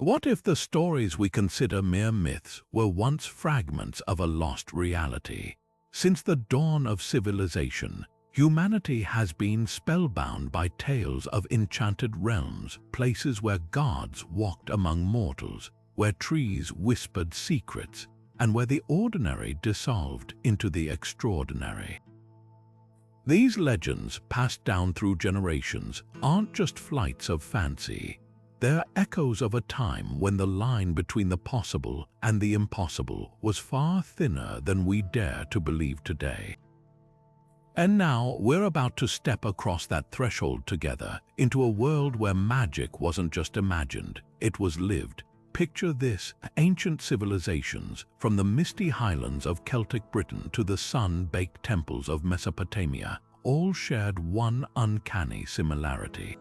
What if the stories we consider mere myths were once fragments of a lost reality? Since the dawn of civilization, humanity has been spellbound by tales of enchanted realms, places where gods walked among mortals, where trees whispered secrets, and where the ordinary dissolved into the extraordinary. These legends, passed down through generations, aren't just flights of fancy. They're echoes of a time when the line between the possible and the impossible was far thinner than we dare to believe today. And now we're about to step across that threshold together into a world where magic wasn't just imagined, it was lived. Picture this: ancient civilizations, from the misty highlands of Celtic Britain to the sun-baked temples of Mesopotamia, all shared one uncanny similarity.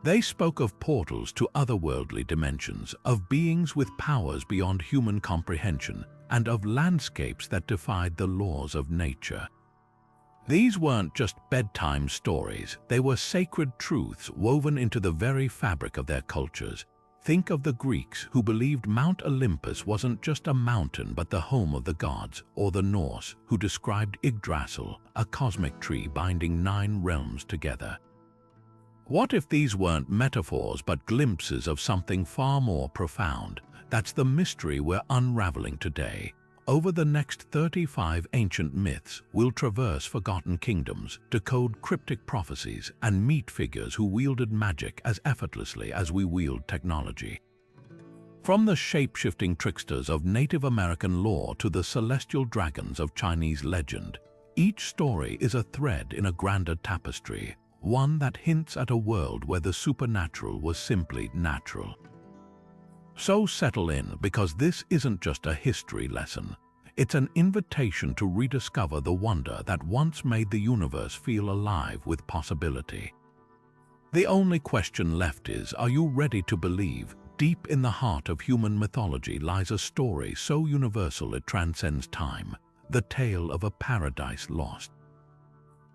They spoke of portals to otherworldly dimensions, of beings with powers beyond human comprehension, and of landscapes that defied the laws of nature. These weren't just bedtime stories, they were sacred truths woven into the very fabric of their cultures. Think of the Greeks, who believed Mount Olympus wasn't just a mountain but the home of the gods, or the Norse, who described Yggdrasil, a cosmic tree binding 9 realms together. What if these weren't metaphors but glimpses of something far more profound? That's the mystery we're unraveling today. Over the next 35 ancient myths, we'll traverse forgotten kingdoms, decode cryptic prophecies, and meet figures who wielded magic as effortlessly as we wield technology. From the shape-shifting tricksters of Native American lore to the celestial dragons of Chinese legend, each story is a thread in a grander tapestry, one that hints at a world where the supernatural was simply natural. So settle in, because this isn't just a history lesson. It's an invitation to rediscover the wonder that once made the universe feel alive with possibility. The only question left is, are you ready to believe? Deep in the heart of human mythology lies a story so universal it transcends time, the tale of a paradise lost.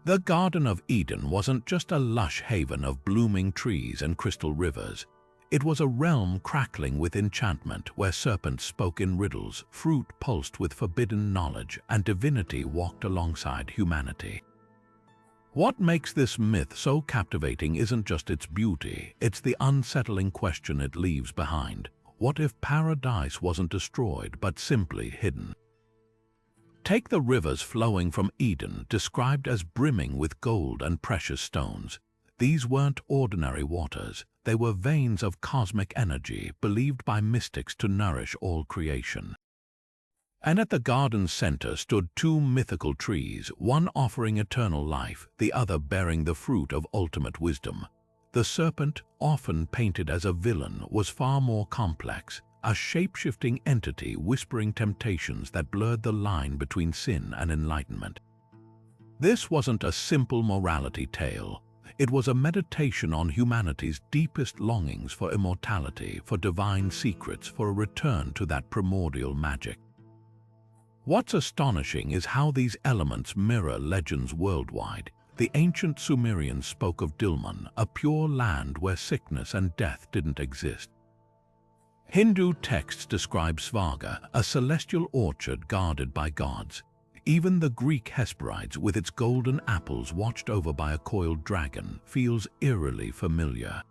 The Garden of Eden wasn't just a lush haven of blooming trees and crystal rivers. It was a realm crackling with enchantment, where serpents spoke in riddles, fruit pulsed with forbidden knowledge, and divinity walked alongside humanity. What makes this myth so captivating isn't just its beauty, it's the unsettling question it leaves behind. What if paradise wasn't destroyed but simply hidden? Take the rivers flowing from Eden, described as brimming with gold and precious stones. These weren't ordinary waters. They were veins of cosmic energy, believed by mystics to nourish all creation. And at the garden's center stood 2 mythical trees, one offering eternal life, the other bearing the fruit of ultimate wisdom. The serpent, often painted as a villain, was far more complex, a shape-shifting entity whispering temptations that blurred the line between sin and enlightenment. This wasn't a simple morality tale. It was a meditation on humanity's deepest longings for immortality, for divine secrets, for a return to that primordial magic. What's astonishing is how these elements mirror legends worldwide. The ancient Sumerians spoke of Dilmun, a pure land where sickness and death didn't exist. Hindu texts describe Svarga, a celestial orchard guarded by gods. Even the Greek Hesperides, with its golden apples watched over by a coiled dragon, feels eerily familiar.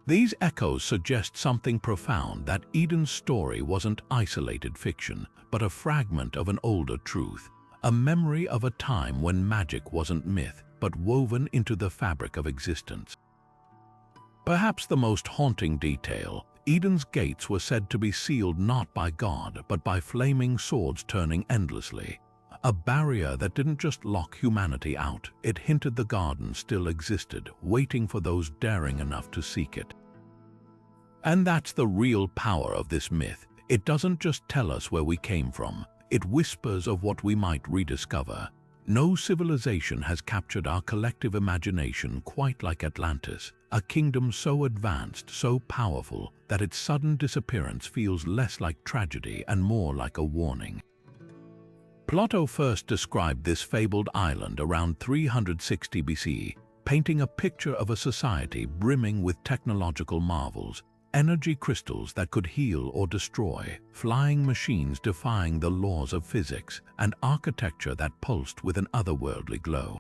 These echoes suggest something profound, that Eden's story wasn't isolated fiction, but a fragment of an older truth, a memory of a time when magic wasn't myth, but woven into the fabric of existence. Perhaps the most haunting detail: Eden's gates were said to be sealed not by God, but by flaming swords turning endlessly. A barrier that didn't just lock humanity out, it hinted the garden still existed, waiting for those daring enough to seek it. And that's the real power of this myth. It doesn't just tell us where we came from, it whispers of what we might rediscover. No civilization has captured our collective imagination quite like Atlantis, a kingdom so advanced, so powerful, that its sudden disappearance feels less like tragedy and more like a warning. Plato first described this fabled island around 360 BCE, painting a picture of a society brimming with technological marvels. energy crystals that could heal or destroy, flying machines defying the laws of physics, and architecture that pulsed with an otherworldly glow.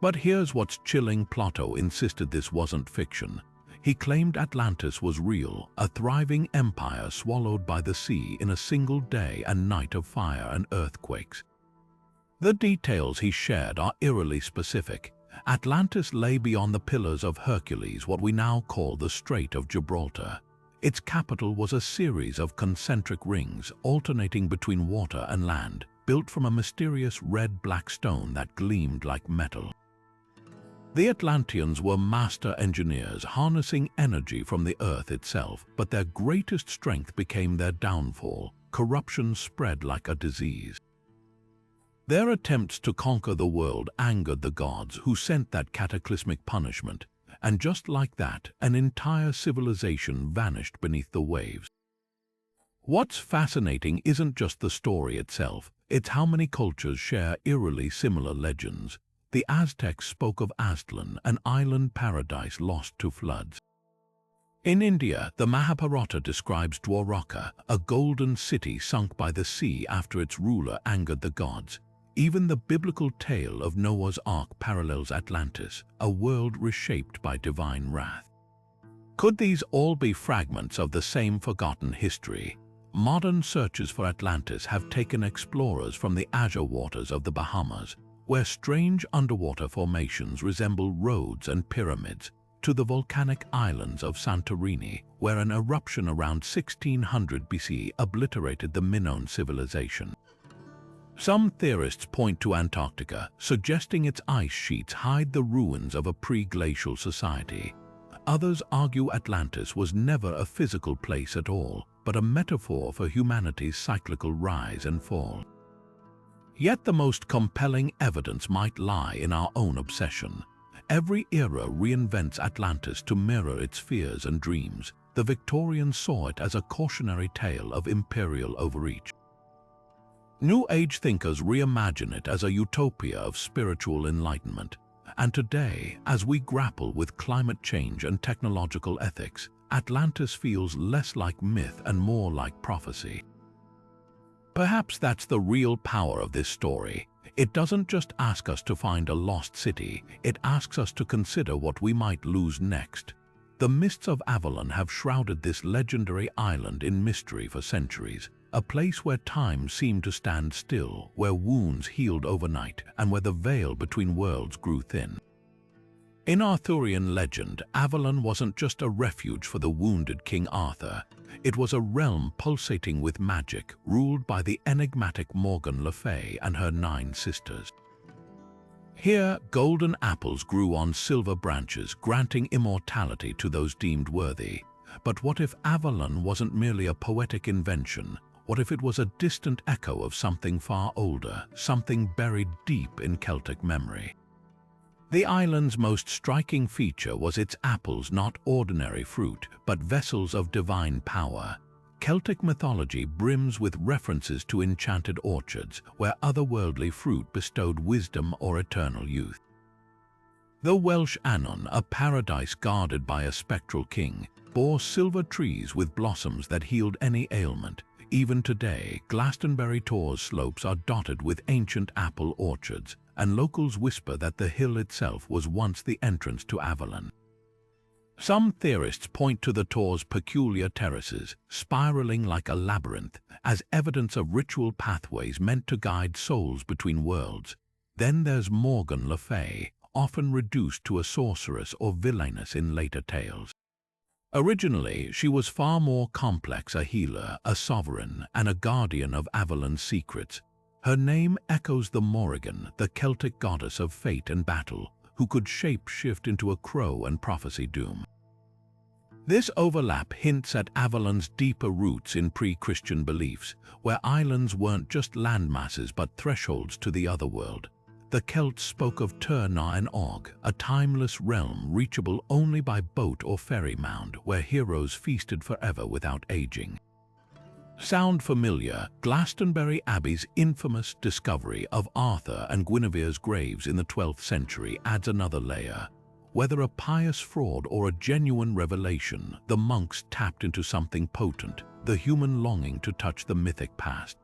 But here's what's chilling: Plato insisted this wasn't fiction. He claimed Atlantis was real, a thriving empire swallowed by the sea in a single day and night of fire and earthquakes. The details he shared are eerily specific. Atlantis lay beyond the Pillars of Hercules, what we now call the Strait of Gibraltar. Its capital was a series of concentric rings alternating between water and land, built from a mysterious red-black stone that gleamed like metal. The Atlanteans were master engineers, harnessing energy from the earth itself, but their greatest strength became their downfall. Corruption spread like a disease. Their attempts to conquer the world angered the gods, who sent that cataclysmic punishment, and just like that, an entire civilization vanished beneath the waves. What's fascinating isn't just the story itself, it's how many cultures share eerily similar legends. The Aztecs spoke of Aztlan, an island paradise lost to floods. In India, the Mahabharata describes Dwaraka, a golden city sunk by the sea after its ruler angered the gods. Even the biblical tale of Noah's Ark parallels Atlantis, a world reshaped by divine wrath. Could these all be fragments of the same forgotten history? Modern searches for Atlantis have taken explorers from the azure waters of the Bahamas, where strange underwater formations resemble roads and pyramids, to the volcanic islands of Santorini, where an eruption around 1600 BC obliterated the Minoan civilization. Some theorists point to Antarctica, suggesting its ice sheets hide the ruins of a pre-glacial society. Others argue Atlantis was never a physical place at all, but a metaphor for humanity's cyclical rise and fall. Yet the most compelling evidence might lie in our own obsession. Every era reinvents Atlantis to mirror its fears and dreams. The Victorians saw it as a cautionary tale of imperial overreach. New Age thinkers reimagine it as a utopia of spiritual enlightenment. And today, as we grapple with climate change and technological ethics, Atlantis feels less like myth and more like prophecy. Perhaps that's the real power of this story. It doesn't just ask us to find a lost city, it asks us to consider what we might lose next. The mists of Avalon have shrouded this legendary island in mystery for centuries, a place where time seemed to stand still, where wounds healed overnight, and where the veil between worlds grew thin. In Arthurian legend, Avalon wasn't just a refuge for the wounded King Arthur. It was a realm pulsating with magic, ruled by the enigmatic Morgan Le Fay and her 9 sisters. Here, golden apples grew on silver branches, granting immortality to those deemed worthy. But what if Avalon wasn't merely a poetic invention? What if it was a distant echo of something far older, something buried deep in Celtic memory? The island's most striking feature was its apples, not ordinary fruit, but vessels of divine power. Celtic mythology brims with references to enchanted orchards, where otherworldly fruit bestowed wisdom or eternal youth. The Welsh Annon, a paradise guarded by a spectral king, bore silver trees with blossoms that healed any ailment. Even today, Glastonbury Tor's slopes are dotted with ancient apple orchards, and locals whisper that the hill itself was once the entrance to Avalon. Some theorists point to the Tor's peculiar terraces, spiraling like a labyrinth, as evidence of ritual pathways meant to guide souls between worlds. Then there's Morgan Le Fay, often reduced to a sorceress or villainess in later tales. Originally, she was far more complex: a healer, a sovereign, and a guardian of Avalon's secrets. Her name echoes the Morrigan, the Celtic goddess of fate and battle, who could shape-shift into a crow and prophesy doom. This overlap hints at Avalon's deeper roots in pre-Christian beliefs, where islands weren't just landmasses but thresholds to the otherworld. The Celts spoke of Tyr na and Og, a timeless realm reachable only by boat or ferry mound, where heroes feasted forever without aging. Sound familiar? Glastonbury Abbey's infamous discovery of Arthur and Guinevere's graves in the 12th century adds another layer. Whether a pious fraud or a genuine revelation, the monks tapped into something potent, the human longing to touch the mythic past.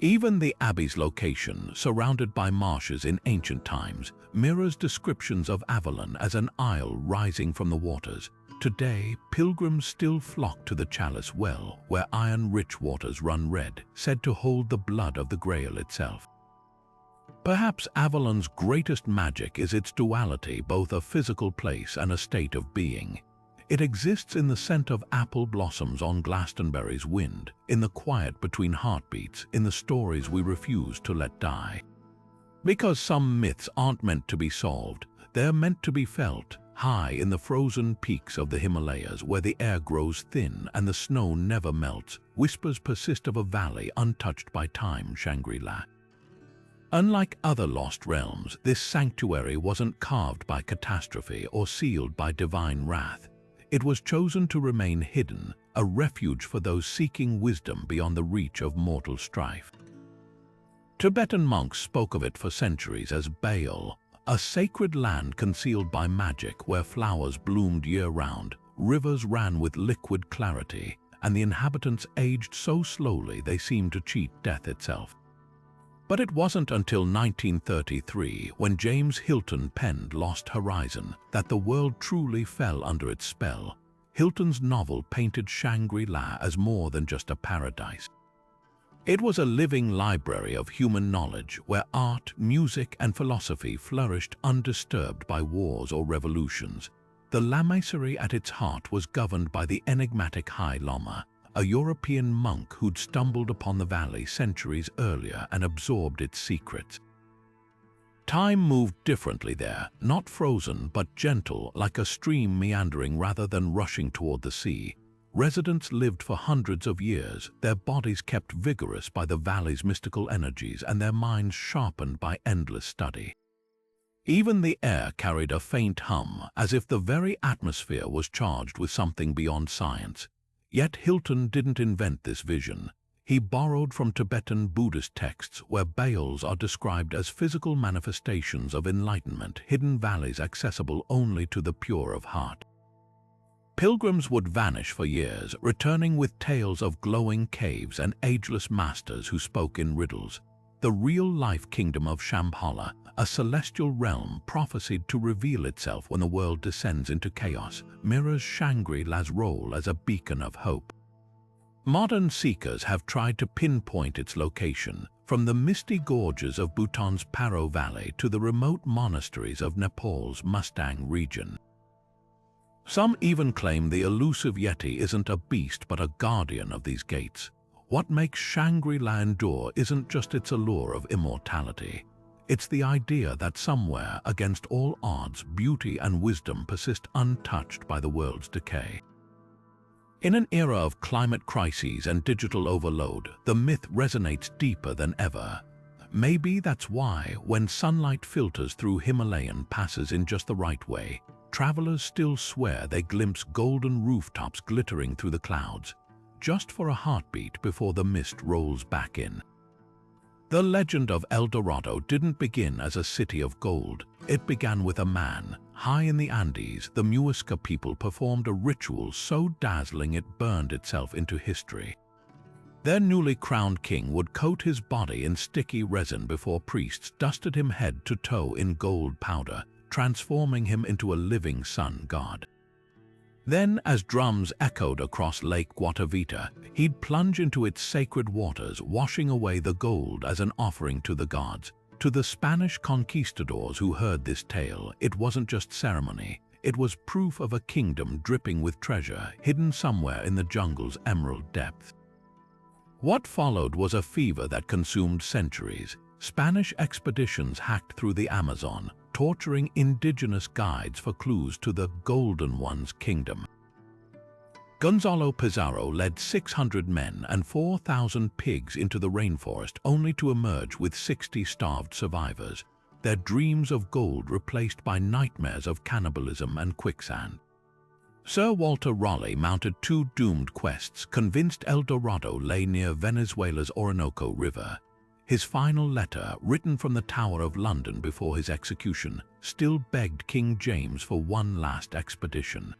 Even the abbey's location, surrounded by marshes in ancient times, mirrors descriptions of Avalon as an isle rising from the waters. Today, pilgrims still flock to the chalice well, where iron-rich waters run red, said to hold the blood of the Grail itself. Perhaps Avalon's greatest magic is its duality, both a physical place and a state of being. It exists in the scent of apple blossoms on Glastonbury's wind, in the quiet between heartbeats, in the stories we refuse to let die. Because some myths aren't meant to be solved, they're meant to be felt, high in the frozen peaks of the Himalayas where the air grows thin and the snow never melts, whispers persist of a valley untouched by time, Shangri-La. Unlike other lost realms, this sanctuary wasn't carved by catastrophe or sealed by divine wrath. It was chosen to remain hidden, a refuge for those seeking wisdom beyond the reach of mortal strife. Tibetan monks spoke of it for centuries as Baal, a sacred land concealed by magic where flowers bloomed year-round, rivers ran with liquid clarity, and the inhabitants aged so slowly they seemed to cheat death itself. But it wasn't until 1933, when James Hilton penned Lost Horizon, that the world truly fell under its spell. Hilton's novel painted Shangri-La as more than just a paradise. It was a living library of human knowledge where art, music, and philosophy flourished undisturbed by wars or revolutions. The Lamasery at its heart was governed by the enigmatic High Lama, a European monk who'd stumbled upon the valley centuries earlier and absorbed its secrets. Time moved differently there, not frozen but gentle, like a stream meandering rather than rushing toward the sea. Residents lived for hundreds of years, their bodies kept vigorous by the valley's mystical energies and their minds sharpened by endless study. Even the air carried a faint hum, as if the very atmosphere was charged with something beyond science. Yet Hilton didn't invent this vision. He borrowed from Tibetan Buddhist texts where Baals are described as physical manifestations of enlightenment, hidden valleys accessible only to the pure of heart. Pilgrims would vanish for years, returning with tales of glowing caves and ageless masters who spoke in riddles. The real-life kingdom of Shambhala, a celestial realm prophesied to reveal itself when the world descends into chaos, mirrors Shangri-La's role as a beacon of hope. Modern seekers have tried to pinpoint its location, from the misty gorges of Bhutan's Paro Valley to the remote monasteries of Nepal's Mustang region. Some even claim the elusive Yeti isn't a beast but a guardian of these gates. What makes Shangri-La endure isn't just its allure of immortality. It's the idea that somewhere, against all odds, beauty and wisdom persist untouched by the world's decay. In an era of climate crises and digital overload, the myth resonates deeper than ever. Maybe that's why, when sunlight filters through Himalayan passes in just the right way, travelers still swear they glimpse golden rooftops glittering through the clouds, just for a heartbeat before the mist rolls back in. The legend of El Dorado didn't begin as a city of gold. It began with a man. High in the Andes, the Muisca people performed a ritual so dazzling it burned itself into history. Their newly crowned king would coat his body in sticky resin before priests dusted him head to toe in gold powder, transforming him into a living sun god. Then, as drums echoed across Lake Guatavita, he'd plunge into its sacred waters, washing away the gold as an offering to the gods. To the Spanish conquistadors who heard this tale, it wasn't just ceremony. It was proof of a kingdom dripping with treasure, hidden somewhere in the jungle's emerald depths. What followed was a fever that consumed centuries. Spanish expeditions hacked through the Amazon, torturing indigenous guides for clues to the Golden One's kingdom. Gonzalo Pizarro led 600 men and 4,000 pigs into the rainforest only to emerge with 60 starved survivors, their dreams of gold replaced by nightmares of cannibalism and quicksand. Sir Walter Raleigh mounted 2 doomed quests, convinced El Dorado lay near Venezuela's Orinoco River. his final letter, written from the Tower of London before his execution, still begged King James for one last expedition.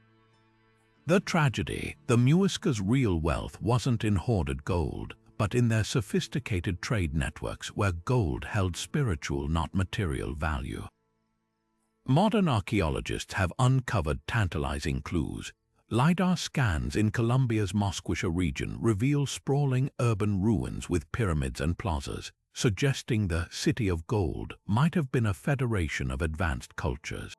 The tragedy: the Muisca's real wealth wasn't in hoarded gold, but in their sophisticated trade networks where gold held spiritual, not material value. Modern archaeologists have uncovered tantalizing clues. LiDAR scans in Colombia's Mosquitia region reveal sprawling urban ruins with pyramids and plazas, suggesting the City of Gold might have been a federation of advanced cultures.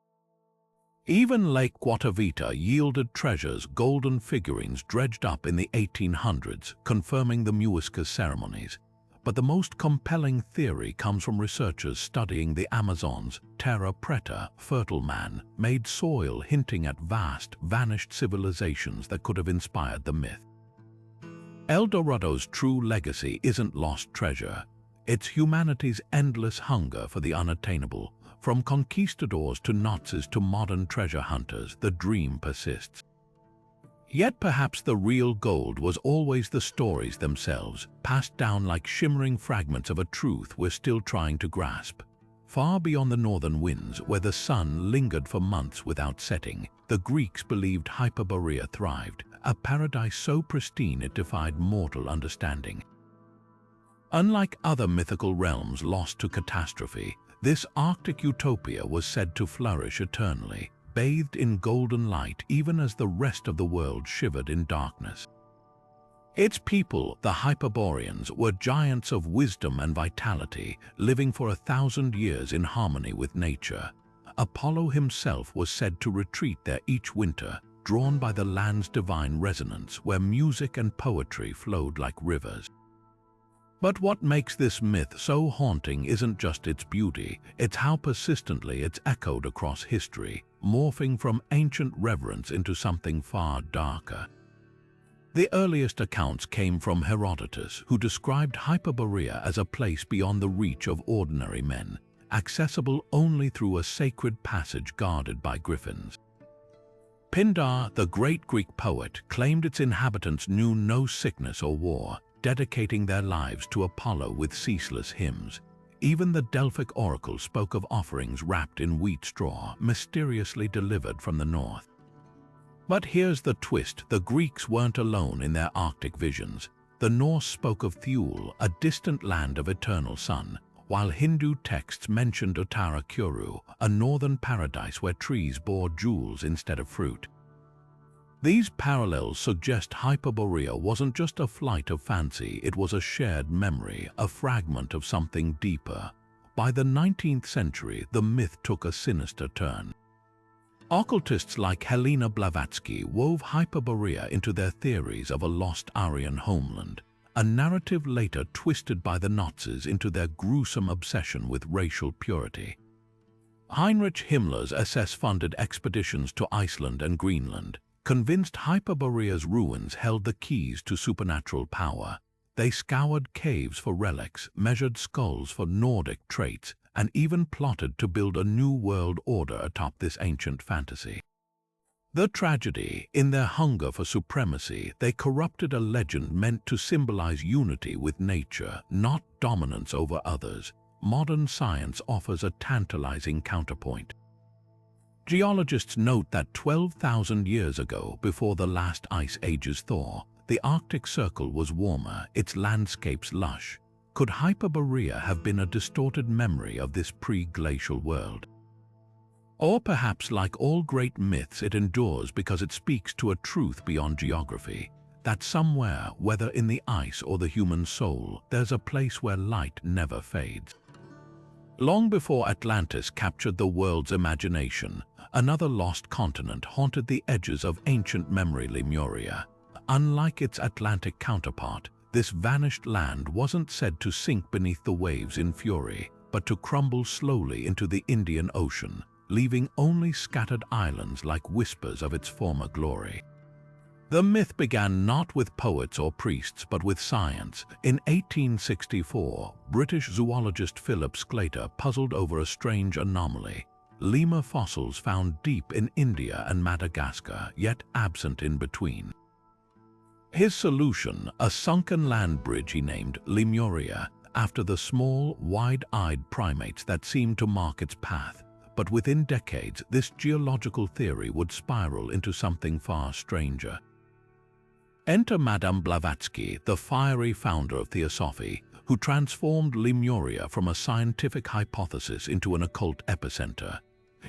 Even Lake Guatavita yielded treasures, golden figurines dredged up in the 1800s, confirming the Muisca's ceremonies. But the most compelling theory comes from researchers studying the Amazon's terra preta, fertile man-made soil, hinting at vast, vanished civilizations that could have inspired the myth. El Dorado's true legacy isn't lost treasure. It's humanity's endless hunger for the unattainable. From conquistadors to Nazis to modern treasure hunters, the dream persists. Yet perhaps the real gold was always the stories themselves, passed down like shimmering fragments of a truth we're still trying to grasp. Far beyond the northern winds, where the sun lingered for months without setting, the Greeks believed Hyperborea thrived, a paradise so pristine it defied mortal understanding. Unlike other mythical realms lost to catastrophe, this Arctic utopia was said to flourish eternally, bathed in golden light even as the rest of the world shivered in darkness. Its people, the Hyperboreans, were giants of wisdom and vitality, living for 1,000 years in harmony with nature. Apollo himself was said to retreat there each winter, drawn by the land's divine resonance, where music and poetry flowed like rivers. But what makes this myth so haunting isn't just its beauty, it's how persistently it's echoed across history, morphing from ancient reverence into something far darker. The earliest accounts came from Herodotus, who described Hyperborea as a place beyond the reach of ordinary men, accessible only through a sacred passage guarded by griffins. Pindar, the great Greek poet, claimed its inhabitants knew no sickness or war, dedicating their lives to Apollo with ceaseless hymns. Even the Delphic oracle spoke of offerings wrapped in wheat straw, mysteriously delivered from the north. But here's the twist: the Greeks weren't alone in their Arctic visions. The Norse spoke of Thule, a distant land of eternal sun, while Hindu texts mentioned Uttara Kuru, a northern paradise where trees bore jewels instead of fruit. These parallels suggest Hyperborea wasn't just a flight of fancy, it was a shared memory, a fragment of something deeper. By the 19th century, the myth took a sinister turn. Occultists like Helena Blavatsky wove Hyperborea into their theories of a lost Aryan homeland, a narrative later twisted by the Nazis into their gruesome obsession with racial purity. Heinrich Himmler's SS-funded expeditions to Iceland and Greenland, convinced Hyperborea's ruins held the keys to supernatural power. They scoured caves for relics, measured skulls for Nordic traits, and even plotted to build a new world order atop this ancient fantasy. The tragedy: in their hunger for supremacy, they corrupted a legend meant to symbolize unity with nature, not dominance over others. Modern science offers a tantalizing counterpoint. Geologists note that 12,000 years ago, before the last ice age's thaw, the Arctic Circle was warmer, its landscapes lush. Could Hyperborea have been a distorted memory of this pre-glacial world? Or perhaps, like all great myths, it endures because it speaks to a truth beyond geography, that somewhere, whether in the ice or the human soul, there's a place where light never fades. Long before Atlantis captured the world's imagination, another lost continent haunted the edges of ancient memory: Lemuria. Unlike its Atlantic counterpart, this vanished land wasn't said to sink beneath the waves in fury, but to crumble slowly into the Indian Ocean, leaving only scattered islands like whispers of its former glory. The myth began not with poets or priests, but with science. In 1864, British zoologist Philip Sclater puzzled over a strange anomaly: lemur fossils found deep in India and Madagascar, yet absent in between. His solution, a sunken land bridge he named Lemuria, after the small, wide-eyed primates that seemed to mark its path. But within decades, this geological theory would spiral into something far stranger. Enter Madame Blavatsky, the fiery founder of Theosophy, who transformed Lemuria from a scientific hypothesis into an occult epicenter.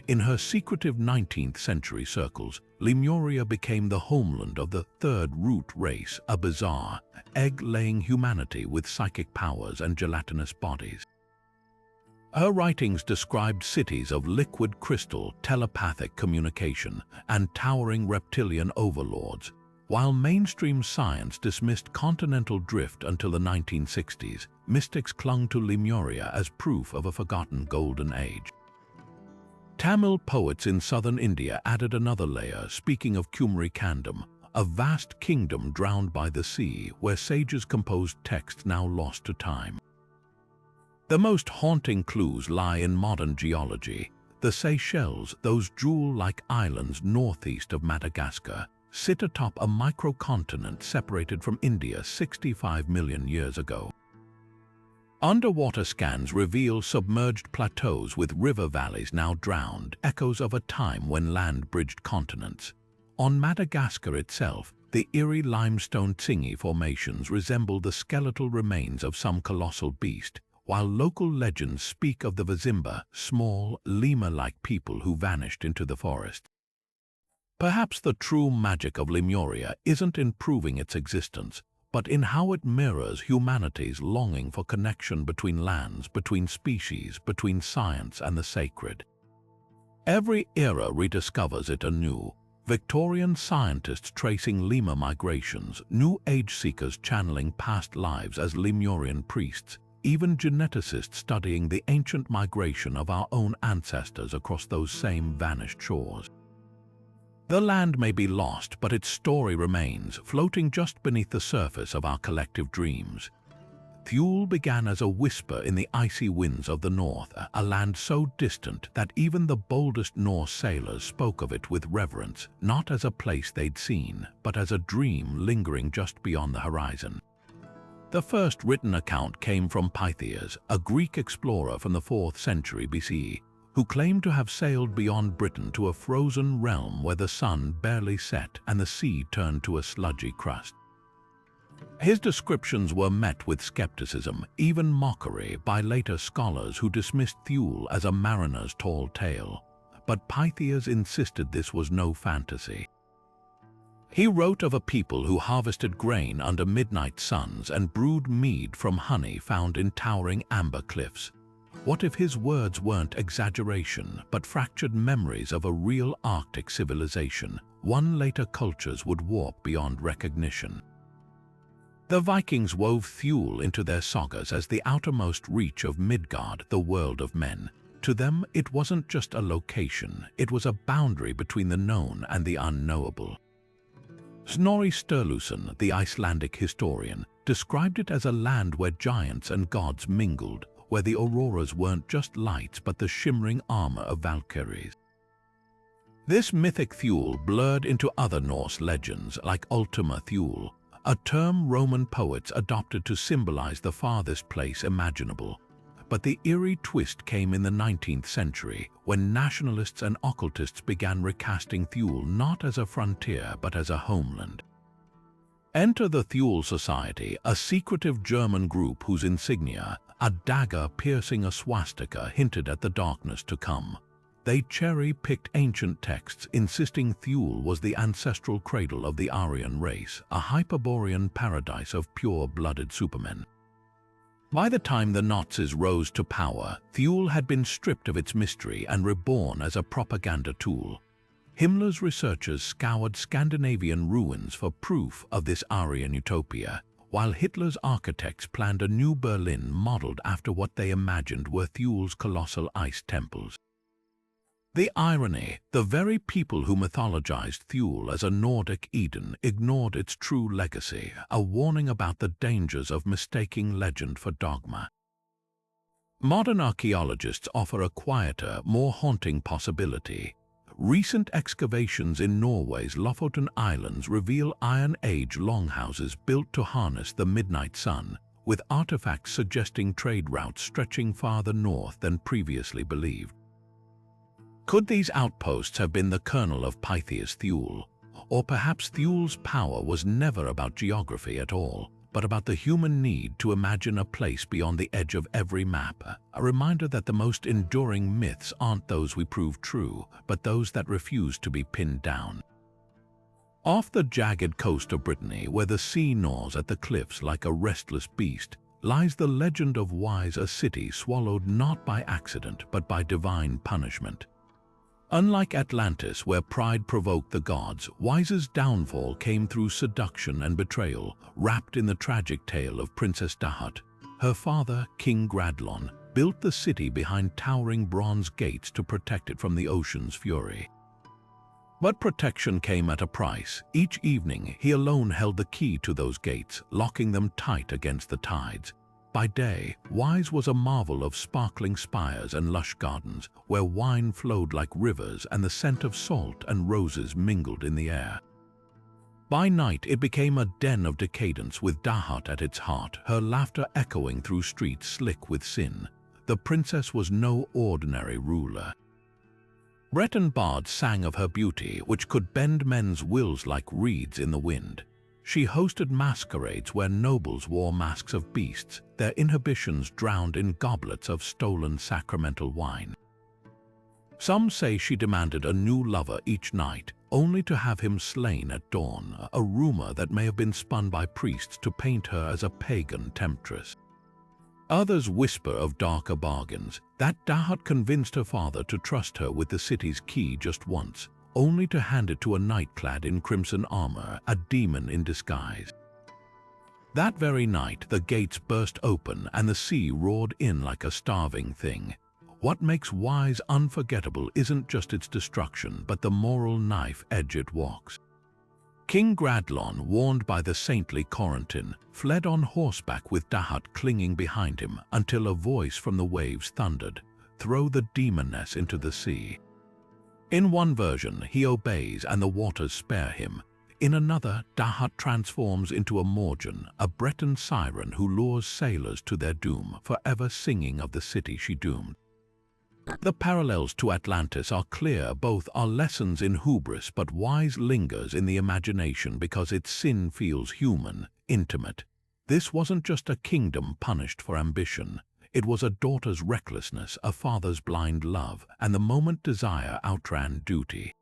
In her secretive 19th century circles, Lemuria became the homeland of the third root race, a bizarre, egg-laying humanity with psychic powers and gelatinous bodies. Her writings described cities of liquid crystal, telepathic communication, and towering reptilian overlords. While mainstream science dismissed continental drift until the 1960s, mystics clung to Lemuria as proof of a forgotten golden age. Tamil poets in southern India added another layer, speaking of Kumari Kandam, a vast kingdom drowned by the sea where sages composed texts now lost to time. The most haunting clues lie in modern geology. The Seychelles, those jewel-like islands northeast of Madagascar, sit atop a microcontinent separated from India 65 million years ago. Underwater scans reveal submerged plateaus with river valleys now drowned, echoes of a time when land bridged continents. On Madagascar itself, the eerie limestone Tsingy formations resemble the skeletal remains of some colossal beast, while local legends speak of the Vizimba, small, lemur-like people who vanished into the forest. Perhaps the true magic of Lemuria isn't in proving its existence, but in how it mirrors humanity's longing for connection between lands, between species, between science and the sacred. Every era rediscovers it anew. Victorian scientists tracing lemur migrations, New Age seekers channeling past lives as Lemurian priests, even geneticists studying the ancient migration of our own ancestors across those same vanished shores. The land may be lost, but its story remains, floating just beneath the surface of our collective dreams. Thule began as a whisper in the icy winds of the north, a land so distant that even the boldest Norse sailors spoke of it with reverence, not as a place they'd seen, but as a dream lingering just beyond the horizon. The first written account came from Pytheas, a Greek explorer from the 4th century BCE, who claimed to have sailed beyond Britain to a frozen realm where the sun barely set and the sea turned to a sludgy crust. His descriptions were met with skepticism, even mockery, by later scholars who dismissed Thule as a mariner's tall tale. But Pytheas insisted this was no fantasy. He wrote of a people who harvested grain under midnight suns and brewed mead from honey found in towering amber cliffs. What if his words weren't exaggeration, but fractured memories of a real Arctic civilization, one later cultures would warp beyond recognition? The Vikings wove Thule into their sagas as the outermost reach of Midgard, the world of men. To them, it wasn't just a location, it was a boundary between the known and the unknowable. Snorri Sturluson, the Icelandic historian, described it as a land where giants and gods mingled, where the auroras weren't just lights but the shimmering armor of Valkyries. This mythic Thule blurred into other Norse legends like Ultima Thule, a term Roman poets adopted to symbolize the farthest place imaginable. But the eerie twist came in the 19th century, when nationalists and occultists began recasting Thule not as a frontier but as a homeland. Enter the Thule Society, a secretive German group whose insignia, a dagger piercing a swastika, hinted at the darkness to come. They cherry-picked ancient texts, insisting Thule was the ancestral cradle of the Aryan race, a Hyperborean paradise of pure-blooded supermen. By the time the Nazis rose to power, Thule had been stripped of its mystery and reborn as a propaganda tool. Himmler's researchers scoured Scandinavian ruins for proof of this Aryan utopia, while Hitler's architects planned a new Berlin modeled after what they imagined were Thule's colossal ice temples. The irony, the very people who mythologized Thule as a Nordic Eden ignored its true legacy, a warning about the dangers of mistaking legend for dogma. Modern archaeologists offer a quieter, more haunting possibility. Recent excavations in Norway's Lofoten Islands reveal Iron Age longhouses built to harness the midnight sun, with artifacts suggesting trade routes stretching farther north than previously believed. Could these outposts have been the kernel of Pythia's Thule? Or perhaps Thule's power was never about geography at all, but about the human need to imagine a place beyond the edge of every map, a reminder that the most enduring myths aren't those we prove true, but those that refuse to be pinned down. Off the jagged coast of Brittany, where the sea gnaws at the cliffs like a restless beast, lies the legend of Wise, a city swallowed not by accident but by divine punishment. Unlike Atlantis, where pride provoked the gods, Wise's downfall came through seduction and betrayal, wrapped in the tragic tale of Princess Dahut. Her father, King Gradlon, built the city behind towering bronze gates to protect it from the ocean's fury. But protection came at a price. Each evening, he alone held the key to those gates, locking them tight against the tides. By day, Wise was a marvel of sparkling spires and lush gardens, where wine flowed like rivers and the scent of salt and roses mingled in the air. By night, it became a den of decadence with Dahut at its heart, her laughter echoing through streets slick with sin. The princess was no ordinary ruler. Breton bards sang of her beauty, which could bend men's wills like reeds in the wind. She hosted masquerades where nobles wore masks of beasts, their inhibitions drowned in goblets of stolen sacramental wine. Some say she demanded a new lover each night, only to have him slain at dawn, a rumor that may have been spun by priests to paint her as a pagan temptress. Others whisper of darker bargains, that Dahut convinced her father to trust her with the city's key just once, only to hand it to a knight clad in crimson armor, a demon in disguise. That very night, the gates burst open and the sea roared in like a starving thing. What makes Wise unforgettable isn't just its destruction, but the moral knife edge it walks. King Gradlon, warned by the saintly Corentin, fled on horseback with Dahut clinging behind him until a voice from the waves thundered, "Throw the demoness into the sea." In one version, he obeys and the waters spare him. In another, Dahut transforms into a Morgan, a Breton siren who lures sailors to their doom, forever singing of the city she doomed. The parallels to Atlantis are clear. Both are lessons in hubris, but Wise lingers in the imagination because its sin feels human, intimate. This wasn't just a kingdom punished for ambition. It was a daughter's recklessness, a father's blind love, and the moment desire outran duty.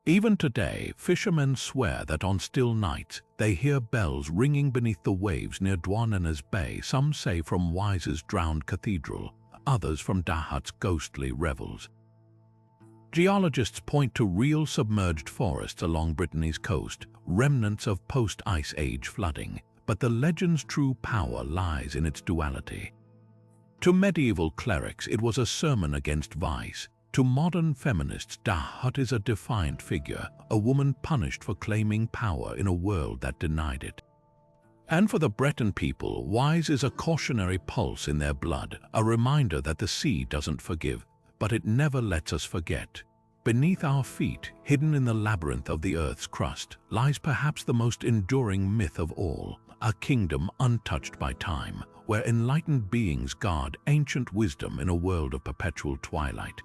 Even today, fishermen swear that on still nights, they hear bells ringing beneath the waves near Douarnenez Bay, some say from Wise's drowned cathedral, others from Dahut's ghostly revels. Geologists point to real submerged forests along Brittany's coast, remnants of post-Ice Age flooding, but the legend's true power lies in its duality. To medieval clerics, it was a sermon against vice. To modern feminists, Dahut is a defiant figure, a woman punished for claiming power in a world that denied it. And for the Breton people, Wise is a cautionary pulse in their blood, a reminder that the sea doesn't forgive, but it never lets us forget. Beneath our feet, hidden in the labyrinth of the earth's crust, lies perhaps the most enduring myth of all, a kingdom untouched by time, where enlightened beings guard ancient wisdom in a world of perpetual twilight.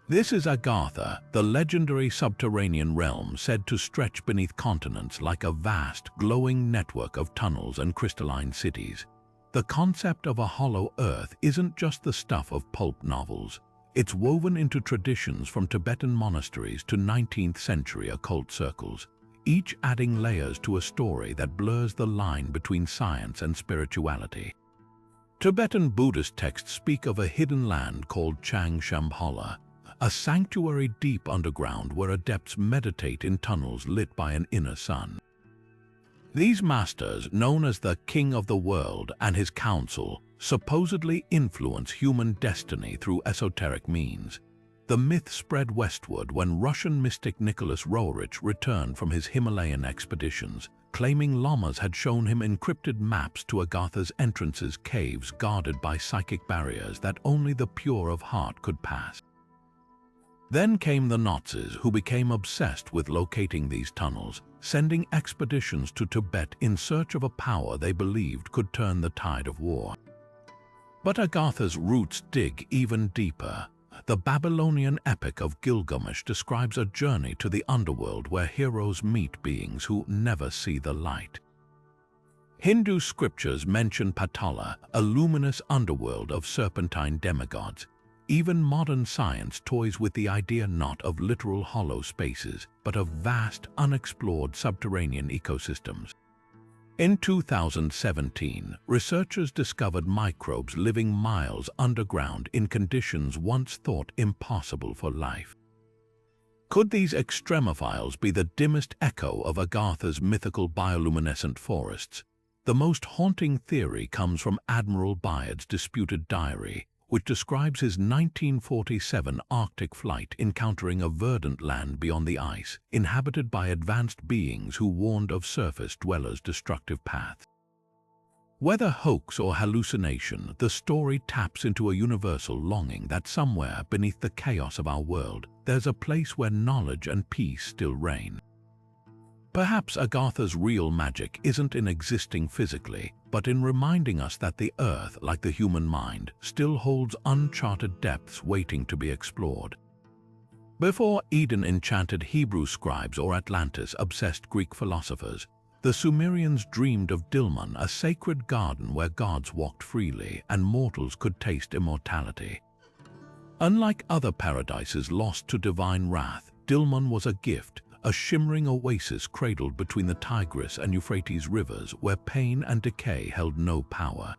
This is Agartha, the legendary subterranean realm said to stretch beneath continents like a vast, glowing network of tunnels and crystalline cities. The concept of a hollow earth isn't just the stuff of pulp novels. It's woven into traditions from Tibetan monasteries to 19th-century occult circles, each adding layers to a story that blurs the line between science and spirituality. Tibetan Buddhist texts speak of a hidden land called Shambhala, a sanctuary deep underground where adepts meditate in tunnels lit by an inner sun. These masters, known as the King of the World and his council, supposedly influence human destiny through esoteric means. The myth spread westward when Russian mystic Nicholas Roerich returned from his Himalayan expeditions, claiming lamas had shown him encrypted maps to Agartha's entrances, caves guarded by psychic barriers that only the pure of heart could pass. Then came the Norses, who became obsessed with locating these tunnels, sending expeditions to Tibet in search of a power they believed could turn the tide of war. But Agartha's roots dig even deeper. The Babylonian epic of Gilgamesh describes a journey to the underworld where heroes meet beings who never see the light. Hindu scriptures mention Patala, a luminous underworld of serpentine demigods. Even modern science toys with the idea not of literal hollow spaces, but of vast, unexplored subterranean ecosystems. In 2017, researchers discovered microbes living miles underground in conditions once thought impossible for life. Could these extremophiles be the dimmest echo of Agartha's mythical bioluminescent forests? The most haunting theory comes from Admiral Byard's disputed diary, which describes his 1947 Arctic flight encountering a verdant land beyond the ice, inhabited by advanced beings who warned of surface dwellers' destructive paths. Whether hoax or hallucination, the story taps into a universal longing that somewhere beneath the chaos of our world, there's a place where knowledge and peace still reign. Perhaps Agartha's real magic isn't in existing physically, but in reminding us that the earth, like the human mind, still holds uncharted depths waiting to be explored. Before Eden enchanted Hebrew scribes or Atlantis-obsessed Greek philosophers, the Sumerians dreamed of Dilmun, a sacred garden where gods walked freely and mortals could taste immortality. Unlike other paradises lost to divine wrath, Dilmun was a gift, a shimmering oasis cradled between the Tigris and Euphrates rivers where pain and decay held no power.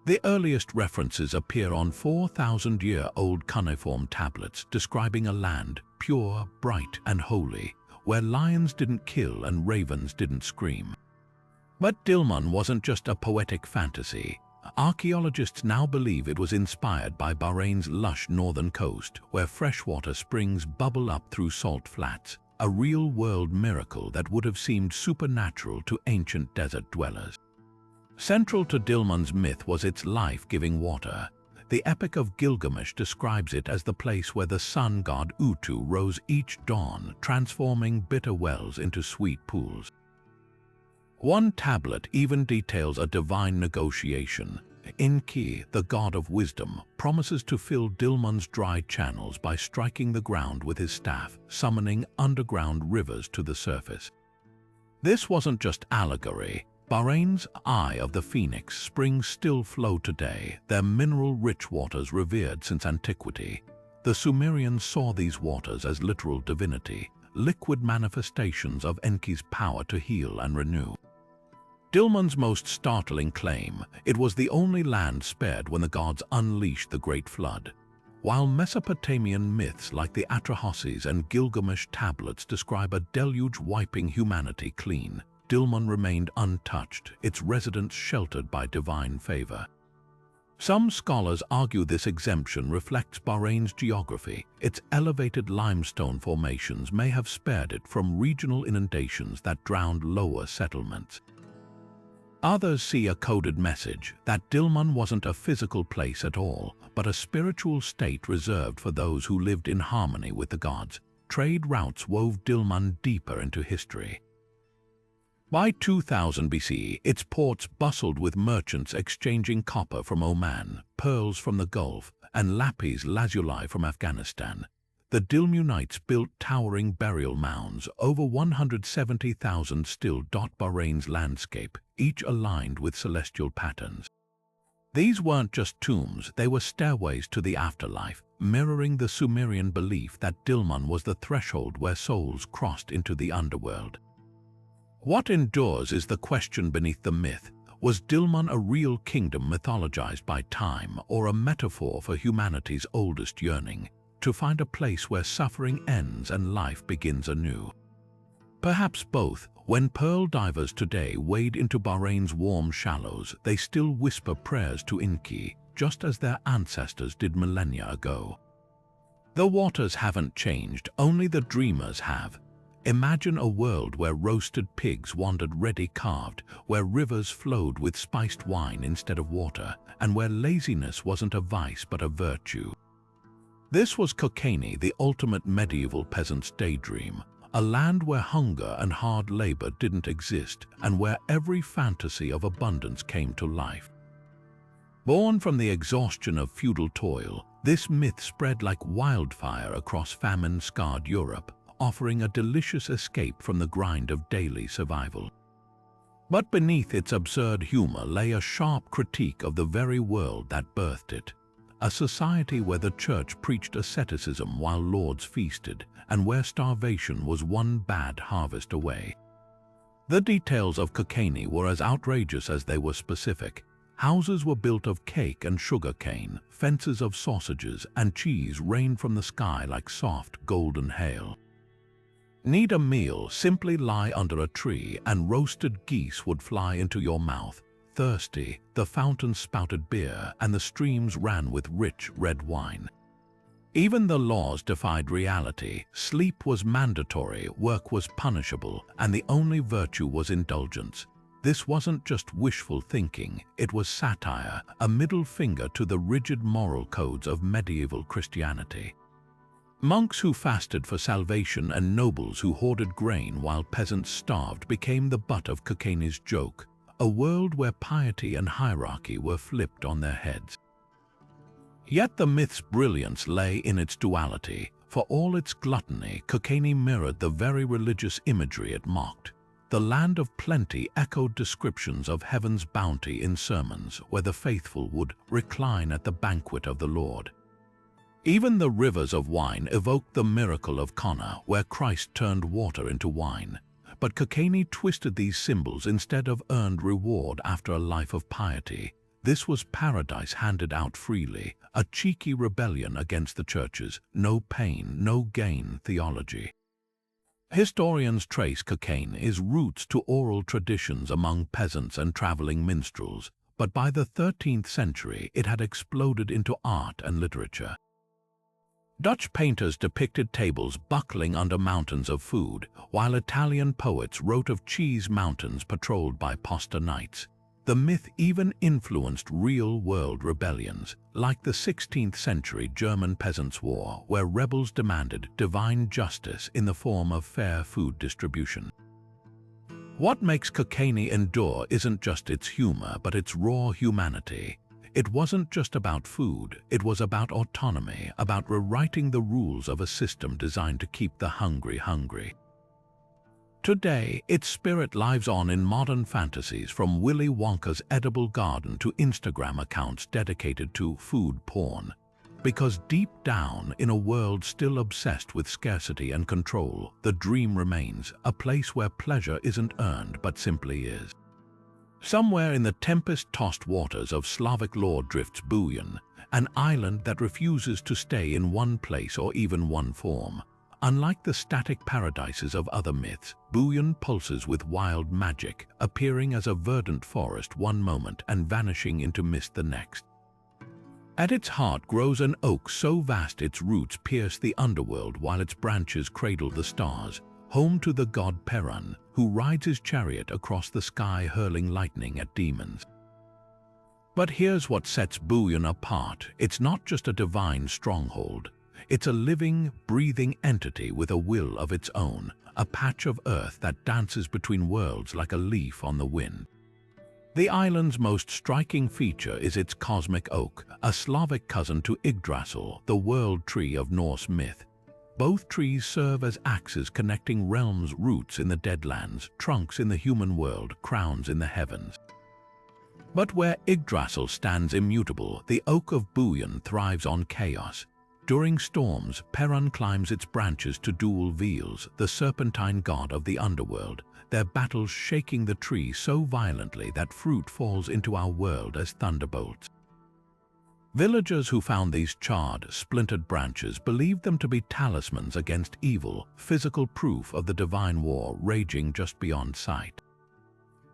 The earliest references appear on 4,000-year-old cuneiform tablets describing a land pure, bright, and holy, where lions didn't kill and ravens didn't scream. But Dilmun wasn't just a poetic fantasy. Archaeologists now believe it was inspired by Bahrain's lush northern coast, where freshwater springs bubble up through salt flats, a real-world miracle that would have seemed supernatural to ancient desert dwellers. Central to Dilmun's myth was its life-giving water. The Epic of Gilgamesh describes it as the place where the sun god Utu rose each dawn, transforming bitter wells into sweet pools. One tablet even details a divine negotiation. Enki, the god of wisdom, promises to fill Dilmun's dry channels by striking the ground with his staff, summoning underground rivers to the surface. This wasn't just allegory. Bahrain's Eye of the Phoenix springs still flow today, their mineral-rich waters revered since antiquity. The Sumerians saw these waters as literal divinity, liquid manifestations of Enki's power to heal and renew. Dilmun's most startling claim: it was the only land spared when the gods unleashed the Great Flood. While Mesopotamian myths like the Atrahasis and Gilgamesh tablets describe a deluge wiping humanity clean, Dilmun remained untouched, its residents sheltered by divine favor. Some scholars argue this exemption reflects Bahrain's geography. Its elevated limestone formations may have spared it from regional inundations that drowned lower settlements. Others see a coded message that Dilmun wasn't a physical place at all, but a spiritual state reserved for those who lived in harmony with the gods. Trade routes wove Dilmun deeper into history. By 2000 BC, its ports bustled with merchants exchanging copper from Oman, pearls from the Gulf, and lapis lazuli from Afghanistan. The Dilmunites built towering burial mounds, over 170,000 still dot Bahrain's landscape, each aligned with celestial patterns. These weren't just tombs, they were stairways to the afterlife, mirroring the Sumerian belief that Dilmun was the threshold where souls crossed into the underworld. What endures is the question beneath the myth. Was Dilmun a real kingdom mythologized by time, or a metaphor for humanity's oldest yearning, to find a place where suffering ends and life begins anew? Perhaps both. When pearl divers today wade into Bahrain's warm shallows, they still whisper prayers to Enki, just as their ancestors did millennia ago. The waters haven't changed, only the dreamers have. Imagine a world where roasted pigs wandered ready carved, where rivers flowed with spiced wine instead of water, and where laziness wasn't a vice but a virtue. This was Kokani, the ultimate medieval peasant's daydream, a land where hunger and hard labor didn't exist and where every fantasy of abundance came to life. Born from the exhaustion of feudal toil, this myth spread like wildfire across famine-scarred Europe, offering a delicious escape from the grind of daily survival. But beneath its absurd humor lay a sharp critique of the very world that birthed it. A society where the church preached asceticism while lords feasted, and where starvation was one bad harvest away. The details of Kokani were as outrageous as they were specific. Houses were built of cake and sugar cane, fences of sausages, and cheese rained from the sky like soft, golden hail. Need a meal, simply lie under a tree and roasted geese would fly into your mouth. Thirsty, the fountains spouted beer and the streams ran with rich red wine. Even the laws defied reality. Sleep was mandatory, work was punishable, and the only virtue was indulgence. This wasn't just wishful thinking, it was satire, a middle finger to the rigid moral codes of medieval Christianity. Monks who fasted for salvation and nobles who hoarded grain while peasants starved became the butt of Kokani's joke, a world where piety and hierarchy were flipped on their heads. Yet the myth's brilliance lay in its duality. For all its gluttony, Kokani mirrored the very religious imagery it mocked. The land of plenty echoed descriptions of heaven's bounty in sermons where the faithful would recline at the banquet of the Lord. Even the rivers of wine evoked the miracle of Cana, where Christ turned water into wine. But Kokani twisted these symbols instead of earned reward after a life of piety. This was paradise handed out freely, a cheeky rebellion against the church's no pain, no gain theology. Historians trace Kokani's roots to oral traditions among peasants and traveling minstrels, but by the 13th century it had exploded into art and literature. Dutch painters depicted tables buckling under mountains of food, while Italian poets wrote of cheese mountains patrolled by Posta knights. The myth even influenced real-world rebellions, like the 16th century German Peasants' War, where rebels demanded divine justice in the form of fair food distribution. What makes Kokani endure isn't just its humor, but its raw humanity. It wasn't just about food, it was about autonomy, about rewriting the rules of a system designed to keep the hungry hungry. Today, its spirit lives on in modern fantasies, from Willy Wonka's edible garden to Instagram accounts dedicated to food porn. Because deep down, in a world still obsessed with scarcity and control, the dream remains, a place where pleasure isn't earned but simply is. Somewhere in the tempest-tossed waters of Slavic lore drifts Buyan, an island that refuses to stay in one place or even one form. Unlike the static paradises of other myths, Buyan pulses with wild magic, appearing as a verdant forest one moment and vanishing into mist the next. At its heart grows an oak so vast its roots pierce the underworld while its branches cradle the stars, home to the god Perun, who rides his chariot across the sky hurling lightning at demons. But here's what sets Buyan apart. It's not just a divine stronghold. It's a living, breathing entity with a will of its own, a patch of earth that dances between worlds like a leaf on the wind. The island's most striking feature is its cosmic oak, a Slavic cousin to Yggdrasil, the world tree of Norse myth. Both trees serve as axes connecting realms, roots in the Deadlands, trunks in the human world, crowns in the heavens. But where Yggdrasil stands immutable, the oak of Buyan thrives on chaos. During storms, Perun climbs its branches to duel Veles, the serpentine god of the underworld, their battles shaking the tree so violently that fruit falls into our world as thunderbolts. Villagers who found these charred, splintered branches believed them to be talismans against evil, physical proof of the divine war raging just beyond sight.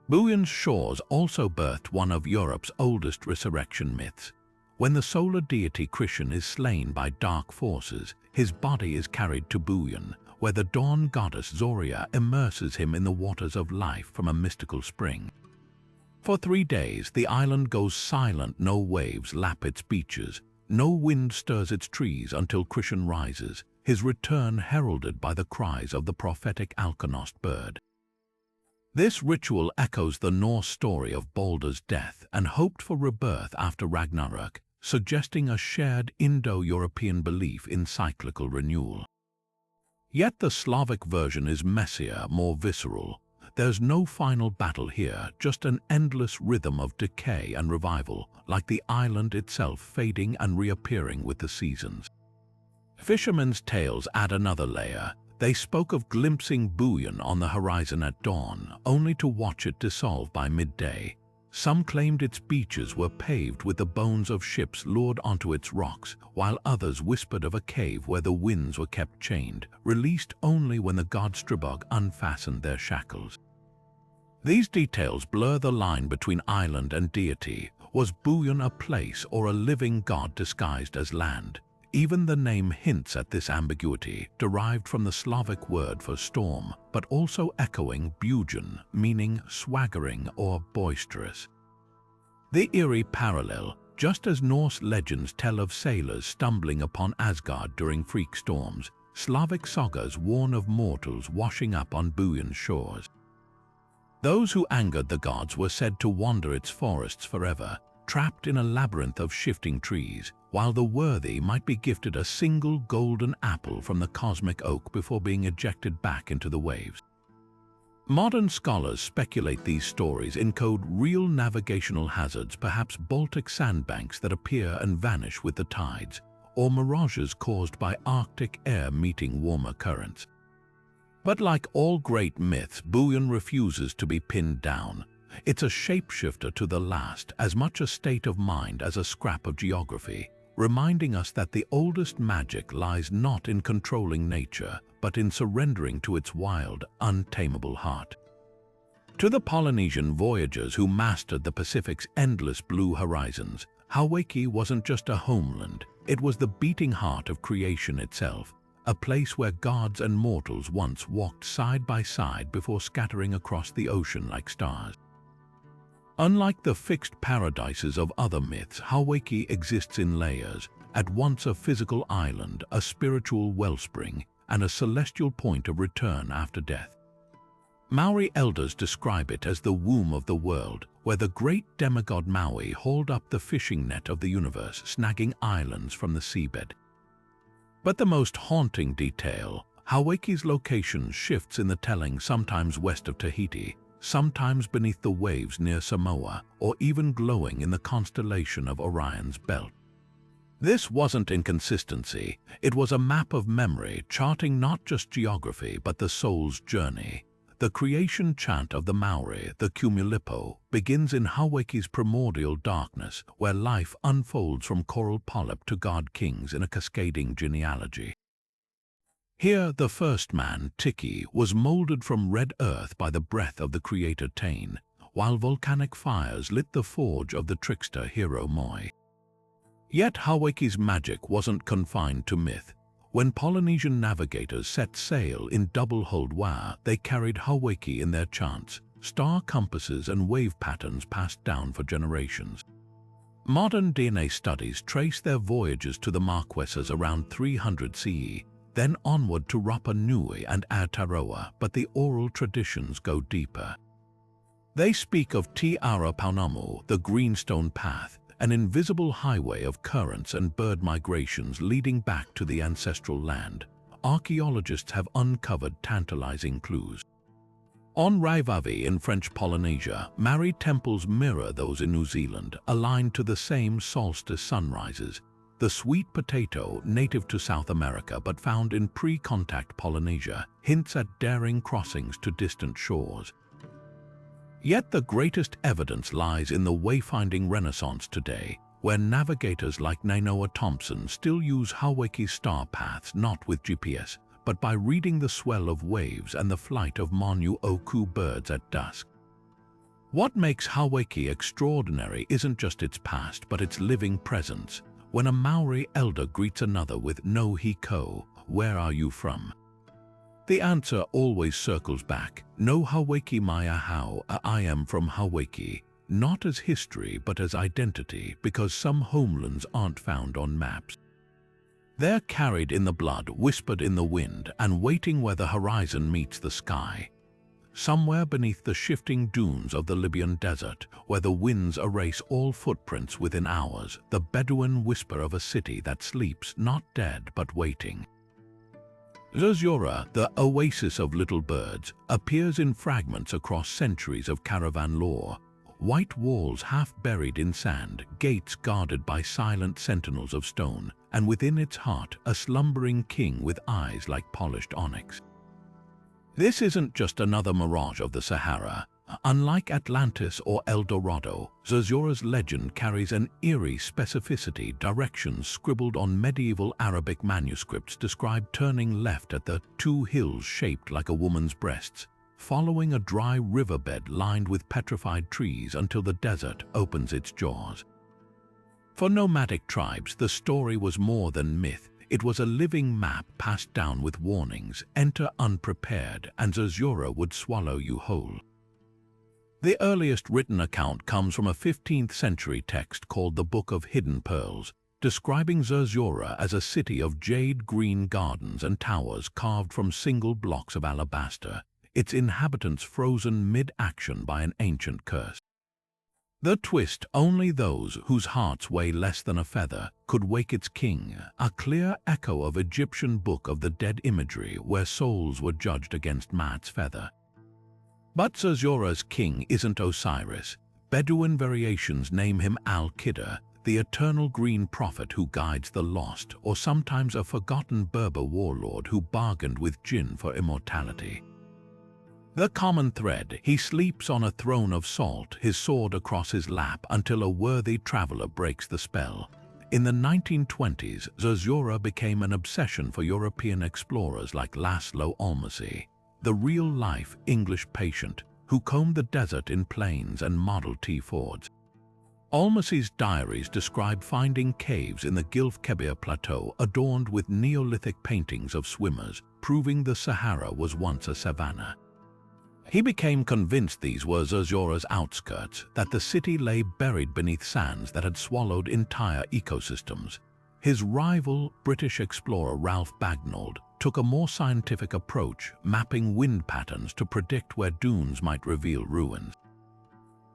Buyan's shores also birthed one of Europe's oldest resurrection myths. When the solar deity Krishan is slain by dark forces, his body is carried to Buyan, where the dawn goddess Zoria immerses him in the waters of life from a mystical spring. For 3 days, the island goes silent. No waves lap its beaches, no wind stirs its trees until Krishan rises, his return heralded by the cries of the prophetic alknost bird. This ritual echoes the Norse story of Baldur's death and hoped for rebirth after Ragnarök, suggesting a shared Indo-European belief in cyclical renewal. Yet the Slavic version is messier, more visceral. There's no final battle here, just an endless rhythm of decay and revival, like the island itself fading and reappearing with the seasons. Fishermen's tales add another layer. They spoke of glimpsing bullion on the horizon at dawn, only to watch it dissolve by midday. Some claimed its beaches were paved with the bones of ships lured onto its rocks, while others whispered of a cave where the winds were kept chained, released only when the god Stribog unfastened their shackles. These details blur the line between island and deity. Was bullion a place or a living god disguised as land? Even the name hints at this ambiguity, derived from the Slavic word for storm, but also echoing bugin, meaning swaggering or boisterous. The eerie parallel, just as Norse legends tell of sailors stumbling upon Asgard during freak storms, Slavic sagas warn of mortals washing up on bullion's shores. Those who angered the gods were said to wander its forests forever, trapped in a labyrinth of shifting trees, while the worthy might be gifted a single golden apple from the cosmic oak before being ejected back into the waves. Modern scholars speculate these stories encode real navigational hazards, perhaps Baltic sandbanks that appear and vanish with the tides, or mirages caused by Arctic air meeting warmer currents. But like all great myths, bullion refuses to be pinned down. It's a shapeshifter to the last, as much a state of mind as a scrap of geography, reminding us that the oldest magic lies not in controlling nature, but in surrendering to its wild, untamable heart. To the Polynesian voyagers who mastered the Pacific's endless blue horizons, Hawaii wasn't just a homeland, it was the beating heart of creation itself, a place where gods and mortals once walked side by side before scattering across the ocean like stars. Unlike the fixed paradises of other myths, Hawaii exists in layers, at once a physical island, a spiritual wellspring, and a celestial point of return after death. Maori elders describe it as the womb of the world, where the great demigod Maui hauled up the fishing net of the universe, snagging islands from the seabed. But the most haunting detail, Hawaii's location shifts in the telling, sometimes west of Tahiti, sometimes beneath the waves near Samoa, or even glowing in the constellation of Orion's belt. This wasn't inconsistency, it was a map of memory charting not just geography but the soul's journey. The creation chant of the Maori, the Cumulipo, begins in Hawaii's primordial darkness, where life unfolds from coral polyp to god-kings in a cascading genealogy. Here, the first man, Tiki, was molded from red earth by the breath of the creator Tain, while volcanic fires lit the forge of the trickster hero Moi. Yet Hawaii's magic wasn't confined to myth. When Polynesian navigators set sail in double-hulled ware, they carried Hawaii in their chants, star compasses and wave patterns passed down for generations. Modern DNA studies trace their voyages to the Marquesas around 300 CE, then onward to Rapa Nui and Aotearoa, but the oral traditions go deeper. They speak of Te Ara Paunamu, the Greenstone Path, an invisible highway of currents and bird migrations leading back to the ancestral land. Archaeologists have uncovered tantalizing clues. On Raivavi in French Polynesia, Maori temples mirror those in New Zealand, aligned to the same solstice sunrises. The sweet potato, native to South America but found in pre-contact Polynesia, hints at daring crossings to distant shores. Yet the greatest evidence lies in the wayfinding renaissance today, where navigators like Nainoa Thompson still use Hawaii's star paths not with GPS, but by reading the swell of waves and the flight of Monu Oku birds at dusk. What makes Hawaii extraordinary isn't just its past, but its living presence. When a Maori elder greets another with "No hiko," where are you from? The answer always circles back, "No Hawaii mai ahau, I am from Hawaii," not as history but as identity, because some homelands aren't found on maps. They're carried in the blood, whispered in the wind, and waiting where the horizon meets the sky. Somewhere beneath the shifting dunes of the Libyan desert, where the winds erase all footprints within hours, the Bedouin whisper of a city that sleeps, not dead, but waiting. Zerzura, the oasis of little birds, appears in fragments across centuries of caravan lore. White walls half buried in sand, gates guarded by silent sentinels of stone, and within its heart a slumbering king with eyes like polished onyx. This isn't just another mirage of the Sahara. Unlike Atlantis or El Dorado, Zerzura's legend carries an eerie specificity. Directions scribbled on medieval Arabic manuscripts describe turning left at the two hills shaped like a woman's breasts, following a dry riverbed lined with petrified trees until the desert opens its jaws. For nomadic tribes, the story was more than myth. It was a living map passed down with warnings: enter unprepared, and Zerzura would swallow you whole. The earliest written account comes from a 15th century text called the Book of Hidden Pearls, describing Zerzura as a city of jade-green gardens and towers carved from single blocks of alabaster, its inhabitants frozen mid-action by an ancient curse. The twist: only those whose hearts weigh less than a feather could wake its king, a clear echo of Egyptian Book of the Dead imagery where souls were judged against Maat's feather. But Zerzura's king isn't Osiris. Bedouin variations name him Al-Qidr, the eternal green prophet who guides the lost, or sometimes a forgotten Berber warlord who bargained with jinn for immortality. The common thread: he sleeps on a throne of salt, his sword across his lap, until a worthy traveler breaks the spell. In the 1920s, Zerzura became an obsession for European explorers like Laszlo Olmosy, the real-life English patient who combed the desert in plains and Model T Fords. Olmosy's diaries describe finding caves in the Gilf Kebir Plateau adorned with Neolithic paintings of swimmers, proving the Sahara was once a savanna. He became convinced these were Zerzura's outskirts, that the city lay buried beneath sands that had swallowed entire ecosystems. His rival, British explorer Ralph Bagnold, took a more scientific approach, mapping wind patterns to predict where dunes might reveal ruins.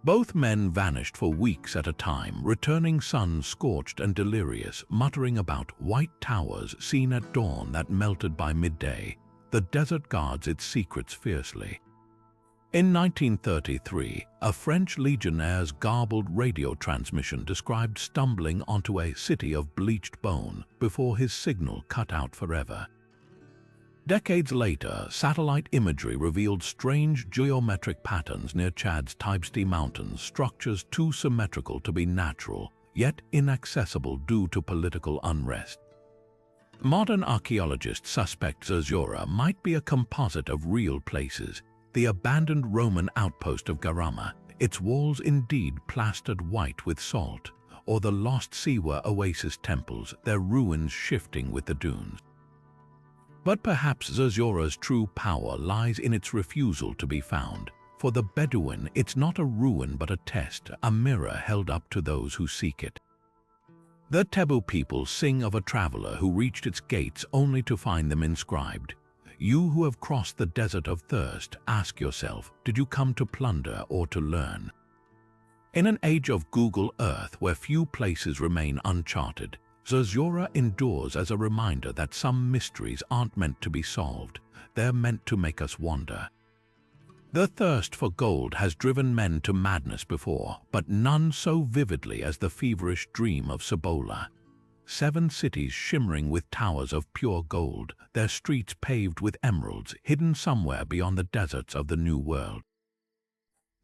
Both men vanished for weeks at a time, returning sun-scorched and delirious, muttering about white towers seen at dawn that melted by midday. The desert guards its secrets fiercely. In 1933, a French legionnaire's garbled radio transmission described stumbling onto a city of bleached bone before his signal cut out forever. Decades later, satellite imagery revealed strange geometric patterns near Chad's Tapestry Mountains, structures too symmetrical to be natural, yet inaccessible due to political unrest. Modern archaeologists suspect Zerzura might be a composite of real places: the abandoned Roman outpost of Garama, its walls indeed plastered white with salt, or the lost Siwa oasis temples, their ruins shifting with the dunes. But perhaps Zerzura's true power lies in its refusal to be found. For the Bedouin, it's not a ruin but a test, a mirror held up to those who seek it. The Tebu people sing of a traveler who reached its gates only to find them inscribed. You who have crossed the desert of thirst, ask yourself, did you come to plunder or to learn? In an age of Google Earth where few places remain uncharted, Zerzura endures as a reminder that some mysteries aren't meant to be solved, they're meant to make us wonder. The thirst for gold has driven men to madness before, but none so vividly as the feverish dream of Cibola. 7 cities shimmering with towers of pure gold, their streets paved with emeralds, hidden somewhere beyond the deserts of the New World.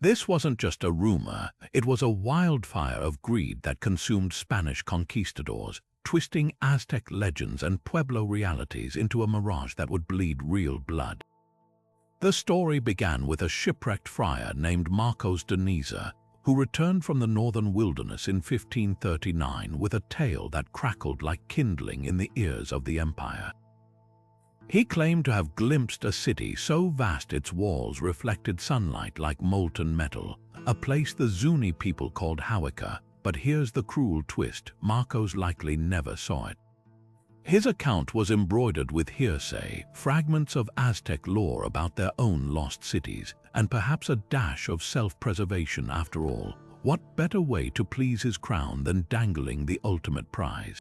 This wasn't just a rumor, it was a wildfire of greed that consumed Spanish conquistadors, twisting Aztec legends and Pueblo realities into a mirage that would bleed real blood. The story began with a shipwrecked friar named Marcos de Niza, who returned from the northern wilderness in 1539 with a tale that crackled like kindling in the ears of the empire. He claimed to have glimpsed a city so vast its walls reflected sunlight like molten metal, a place the Zuni people called Hawika. But here's the cruel twist: Marcos likely never saw it. His account was embroidered with hearsay, fragments of Aztec lore about their own lost cities, and perhaps a dash of self-preservation after all. What better way to please his crown than dangling the ultimate prize?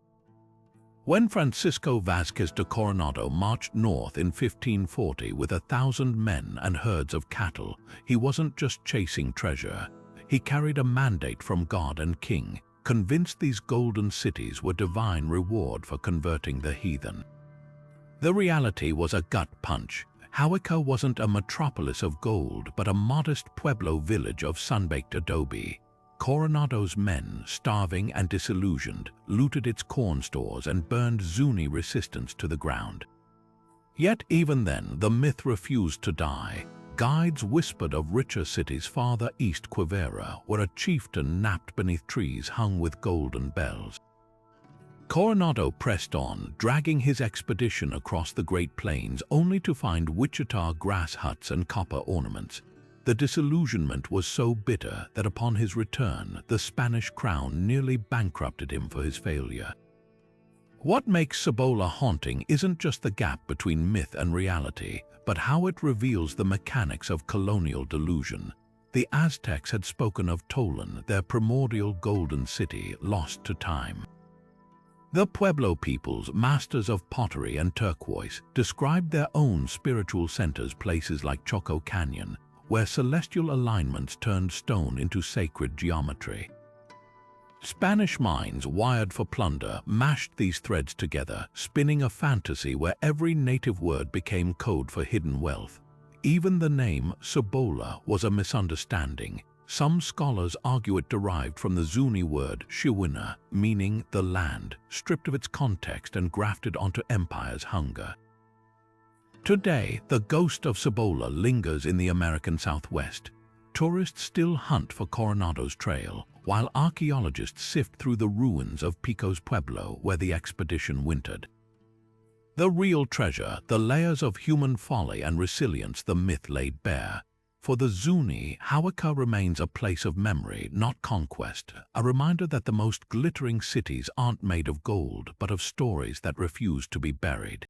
When Francisco Vázquez de Coronado marched north in 1540 with 1,000 men and herds of cattle, he wasn't just chasing treasure. He carried a mandate from God and King, convinced these golden cities were divine reward for converting the heathen. The reality was a gut punch. Huaca wasn't a metropolis of gold, but a modest pueblo village of sun-baked adobe. Coronado's men, starving and disillusioned, looted its corn stores and burned Zuni resistance to the ground. Yet even then, the myth refused to die. Guides whispered of richer cities farther east, Quivira, where a chieftain napped beneath trees hung with golden bells. Coronado pressed on, dragging his expedition across the Great Plains only to find Wichita grass huts and copper ornaments. The disillusionment was so bitter that upon his return, the Spanish crown nearly bankrupted him for his failure. What makes Cibola haunting isn't just the gap between myth and reality, but how it reveals the mechanics of colonial delusion. The Aztecs had spoken of Tolan, their primordial golden city, lost to time. The Pueblo peoples, masters of pottery and turquoise, described their own spiritual centers, places like Choco Canyon, where celestial alignments turned stone into sacred geometry. Spanish minds, wired for plunder, mashed these threads together, spinning a fantasy where every native word became code for hidden wealth. Even the name Cibola was a misunderstanding. Some scholars argue it derived from the Zuni word Shiwina, meaning the land, stripped of its context and grafted onto empire's hunger. Today, the ghost of Cibola lingers in the American Southwest. Tourists still hunt for Coronado's trail, while archaeologists sift through the ruins of Pico's Pueblo where the expedition wintered. The real treasure, the layers of human folly and resilience the myth laid bare. For the Zuni, Huaca remains a place of memory, not conquest, a reminder that the most glittering cities aren't made of gold, but of stories that refuse to be buried.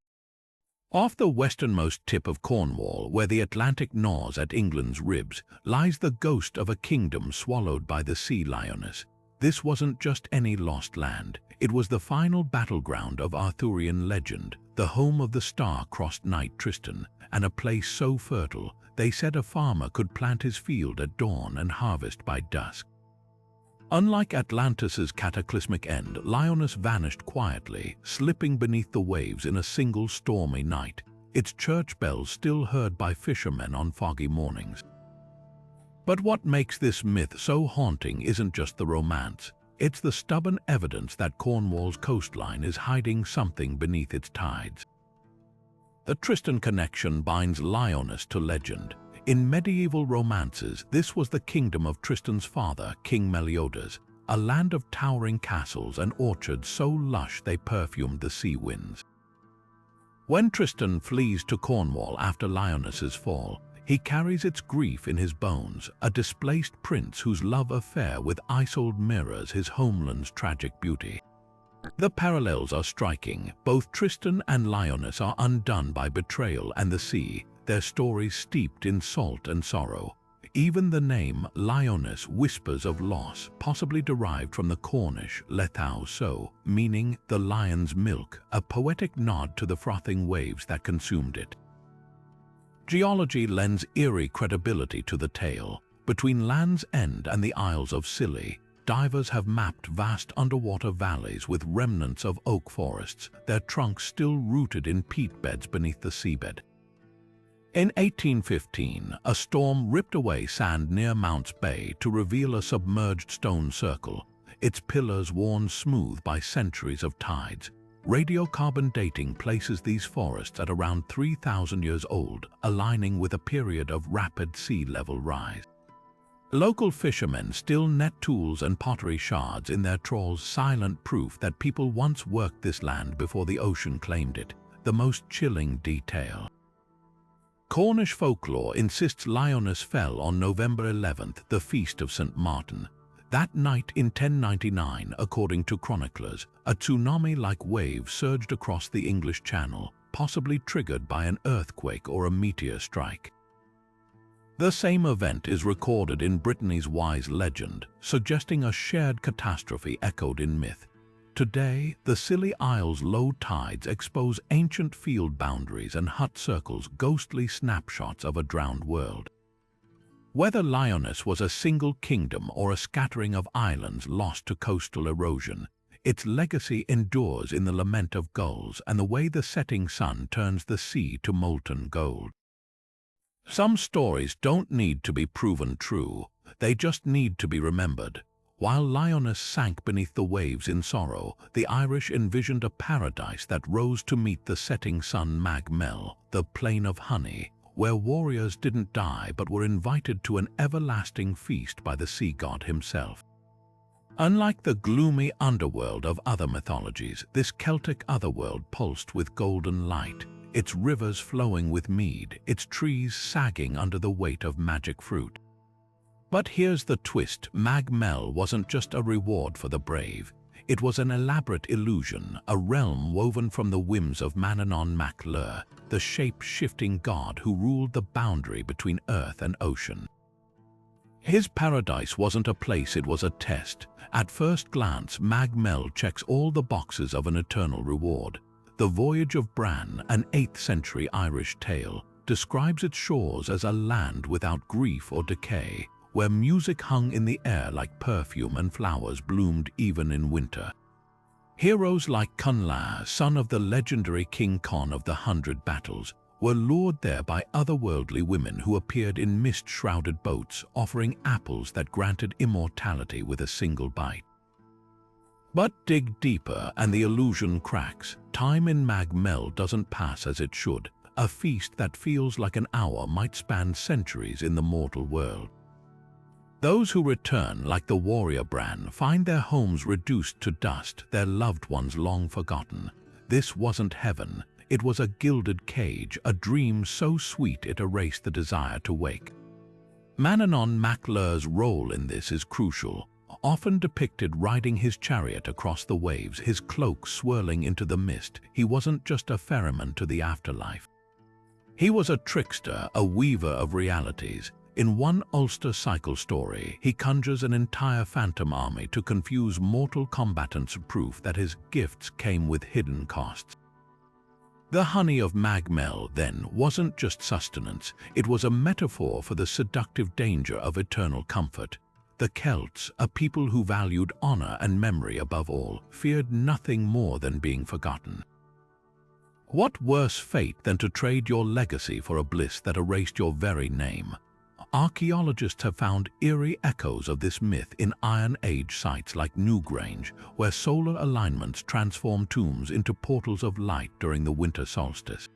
Off the westernmost tip of Cornwall, where the Atlantic gnaws at England's ribs, lies the ghost of a kingdom swallowed by the sea Lyonesse. This wasn't just any lost land. It was the final battleground of Arthurian legend, the home of the star-crossed knight Tristan, and a place so fertile, they said a farmer could plant his field at dawn and harvest by dusk. Unlike Atlantis's cataclysmic end, Lyonesse vanished quietly, slipping beneath the waves in a single stormy night, its church bells still heard by fishermen on foggy mornings. But what makes this myth so haunting isn't just the romance. It's the stubborn evidence that Cornwall's coastline is hiding something beneath its tides. The Tristan connection binds Lyonesse to legend. In medieval romances, this was the kingdom of Tristan's father, King Meliodas, a land of towering castles and orchards so lush they perfumed the sea winds. When Tristan flees to Cornwall after Lyonesse's fall, he carries its grief in his bones, a displaced prince whose love affair with Isolde mirrors his homeland's tragic beauty. The parallels are striking. Both Tristan and Lyonesse are undone by betrayal and the sea, their stories steeped in salt and sorrow. Even the name Lyonesse whispers of loss, possibly derived from the Cornish lethau so, meaning the lion's milk, a poetic nod to the frothing waves that consumed it. Geology lends eerie credibility to the tale. Between Land's End and the Isles of Scilly, divers have mapped vast underwater valleys with remnants of oak forests, their trunks still rooted in peat beds beneath the seabed. In 1815, a storm ripped away sand near Mounts Bay to reveal a submerged stone circle, its pillars worn smooth by centuries of tides. Radiocarbon dating places these forests at around 3,000 years old, aligning with a period of rapid sea level rise. Local fishermen still net tools and pottery shards in their trawls, silent proof that people once worked this land before the ocean claimed it, the most chilling detail. Cornish folklore insists Lyonesse fell on November 11th, the feast of St. Martin. That night in 1099, according to chroniclers, a tsunami-like wave surged across the English Channel, possibly triggered by an earthquake or a meteor strike. The same event is recorded in Brittany's Wise legend, suggesting a shared catastrophe echoed in myth. Today, the Scilly Isles' low tides expose ancient field boundaries and hut circles, ghostly snapshots of a drowned world. Whether Lyonesse was a single kingdom or a scattering of islands lost to coastal erosion, its legacy endures in the lament of gulls and the way the setting sun turns the sea to molten gold. Some stories don't need to be proven true, they just need to be remembered. While Lyonesse sank beneath the waves in sorrow, the Irish envisioned a paradise that rose to meet the setting sun, Mag Mell, the plain of honey, where warriors didn't die but were invited to an everlasting feast by the sea god himself. Unlike the gloomy underworld of other mythologies, this Celtic otherworld pulsed with golden light, its rivers flowing with mead, its trees sagging under the weight of magic fruit. But here's the twist: Mag Mell wasn't just a reward for the brave. It was an elaborate illusion, a realm woven from the whims of Manannán mac Lir, the shape-shifting god who ruled the boundary between earth and ocean. His paradise wasn't a place, it was a test. At first glance, Mag Mell checks all the boxes of an eternal reward. The Voyage of Bran, an 8th century Irish tale, describes its shores as a land without grief or decay, where music hung in the air like perfume and flowers bloomed even in winter. Heroes like Cunla, son of the legendary King Con of the 100 Battles, were lured there by otherworldly women who appeared in mist-shrouded boats, offering apples that granted immortality with a single bite. But dig deeper and the illusion cracks. Time in Mag Mell doesn't pass as it should. A feast that feels like an hour might span centuries in the mortal world. Those who return, like the warrior Bran, find their homes reduced to dust, their loved ones long forgotten. This wasn't heaven. It was a gilded cage, a dream so sweet it erased the desire to wake. Manannán mac Lir's role in this is crucial. Often depicted riding his chariot across the waves, his cloak swirling into the mist, he wasn't just a ferryman to the afterlife. He was a trickster, a weaver of realities. In one Ulster cycle story, he conjures an entire phantom army to confuse mortal combatants, proof that his gifts came with hidden costs. The honey of Mag Mell, then, wasn't just sustenance, it was a metaphor for the seductive danger of eternal comfort. The Celts, a people who valued honor and memory above all, feared nothing more than being forgotten. What worse fate than to trade your legacy for a bliss that erased your very name? Archaeologists have found eerie echoes of this myth in Iron Age sites like Newgrange, where solar alignments transform tombs into portals of light during the winter solstice.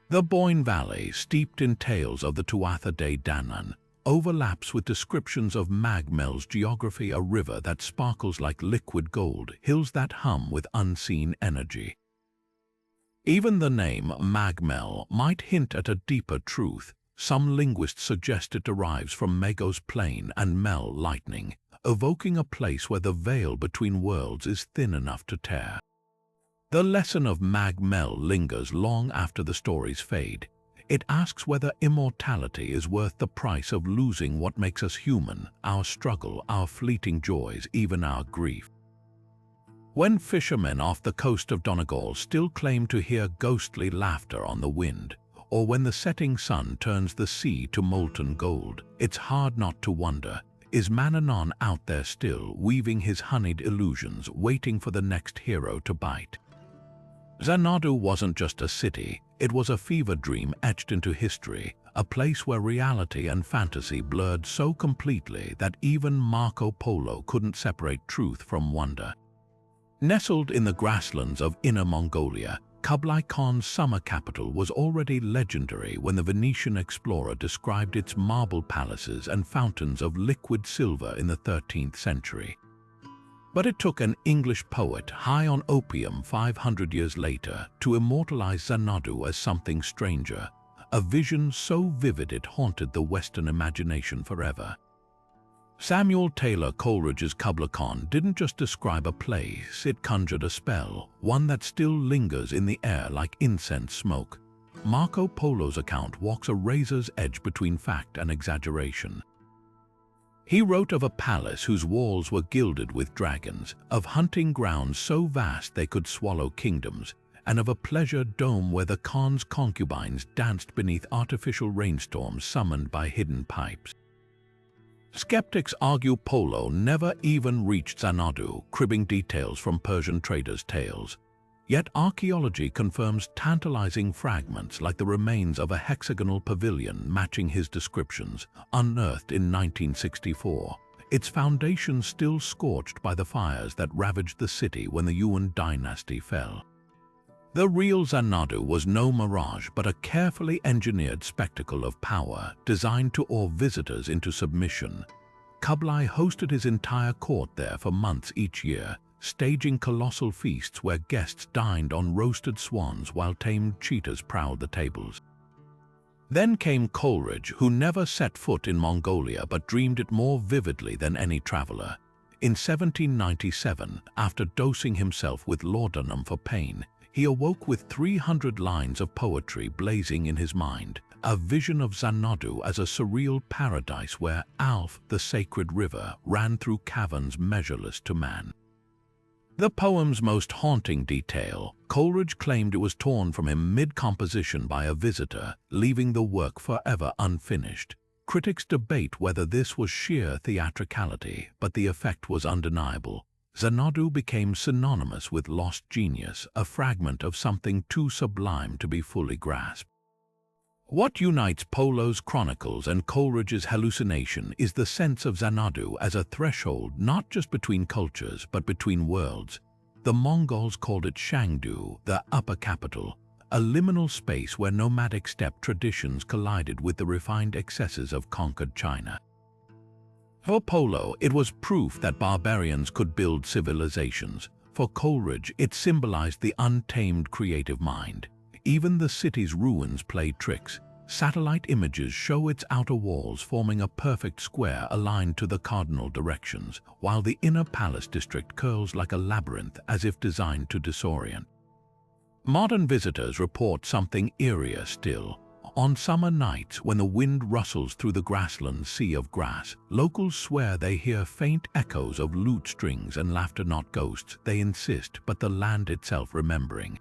The Boyne Valley, steeped in tales of the Tuatha Dé Danann, overlaps with descriptions of Mag Mell's geography, a river that sparkles like liquid gold, hills that hum with unseen energy. Even the name Mag Mell might hint at a deeper truth. Some linguists suggest it derives from Megos plain and Mel lightning, evoking a place where the veil between worlds is thin enough to tear. The lesson of Mag Mell lingers long after the stories fade. It asks whether immortality is worth the price of losing what makes us human, our struggle, our fleeting joys, even our grief. When fishermen off the coast of Donegal still claim to hear ghostly laughter on the wind, or when the setting sun turns the sea to molten gold, it's hard not to wonder, is Manannán out there still, weaving his honeyed illusions, waiting for the next hero to bite? Xanadu wasn't just a city, it was a fever dream etched into history, a place where reality and fantasy blurred so completely that even Marco Polo couldn't separate truth from wonder. Nestled in the grasslands of Inner Mongolia, Kublai Khan's summer capital was already legendary when the Venetian explorer described its marble palaces and fountains of liquid silver in the 13th century. But it took an English poet high on opium 500 years later to immortalize Xanadu as something stranger, a vision so vivid it haunted the Western imagination forever. Samuel Taylor Coleridge's Kubla Khan didn't just describe a place, it conjured a spell, one that still lingers in the air like incense smoke. Marco Polo's account walks a razor's edge between fact and exaggeration. He wrote of a palace whose walls were gilded with dragons, of hunting grounds so vast they could swallow kingdoms, and of a pleasure dome where the Khan's concubines danced beneath artificial rainstorms summoned by hidden pipes. Skeptics argue Polo never even reached Xanadu, cribbing details from Persian traders' tales. Yet archaeology confirms tantalizing fragments like the remains of a hexagonal pavilion matching his descriptions, unearthed in 1964, its foundations still scorched by the fires that ravaged the city when the Yuan dynasty fell. The real Xanadu was no mirage but a carefully engineered spectacle of power designed to awe visitors into submission. Kublai hosted his entire court there for months each year, staging colossal feasts where guests dined on roasted swans while tamed cheetahs prowled the tables. Then came Coleridge, who never set foot in Mongolia but dreamed it more vividly than any traveler. In 1797, after dosing himself with laudanum for pain, he awoke with 300 lines of poetry blazing in his mind, a vision of Xanadu as a surreal paradise where Alph, the sacred river, ran through caverns measureless to man. The poem's most haunting detail, Coleridge claimed it was torn from him mid-composition by a visitor, leaving the work forever unfinished. Critics debate whether this was sheer theatricality, but the effect was undeniable. Xanadu became synonymous with lost genius, a fragment of something too sublime to be fully grasped. What unites Polo's chronicles and Coleridge's hallucination is the sense of Xanadu as a threshold not just between cultures but between worlds. The Mongols called it Shangdu, the upper capital, a liminal space where nomadic steppe traditions collided with the refined excesses of conquered China. For Polo, it was proof that barbarians could build civilizations. For Coleridge, it symbolized the untamed creative mind. Even the city's ruins played tricks. Satellite images show its outer walls forming a perfect square aligned to the cardinal directions, while the inner palace district curls like a labyrinth as if designed to disorient. Modern visitors report something eerier still. On summer nights, when the wind rustles through the grassland sea of grass, locals swear they hear faint echoes of lute strings and laughter, not ghosts, they insist, but the land itself remembering.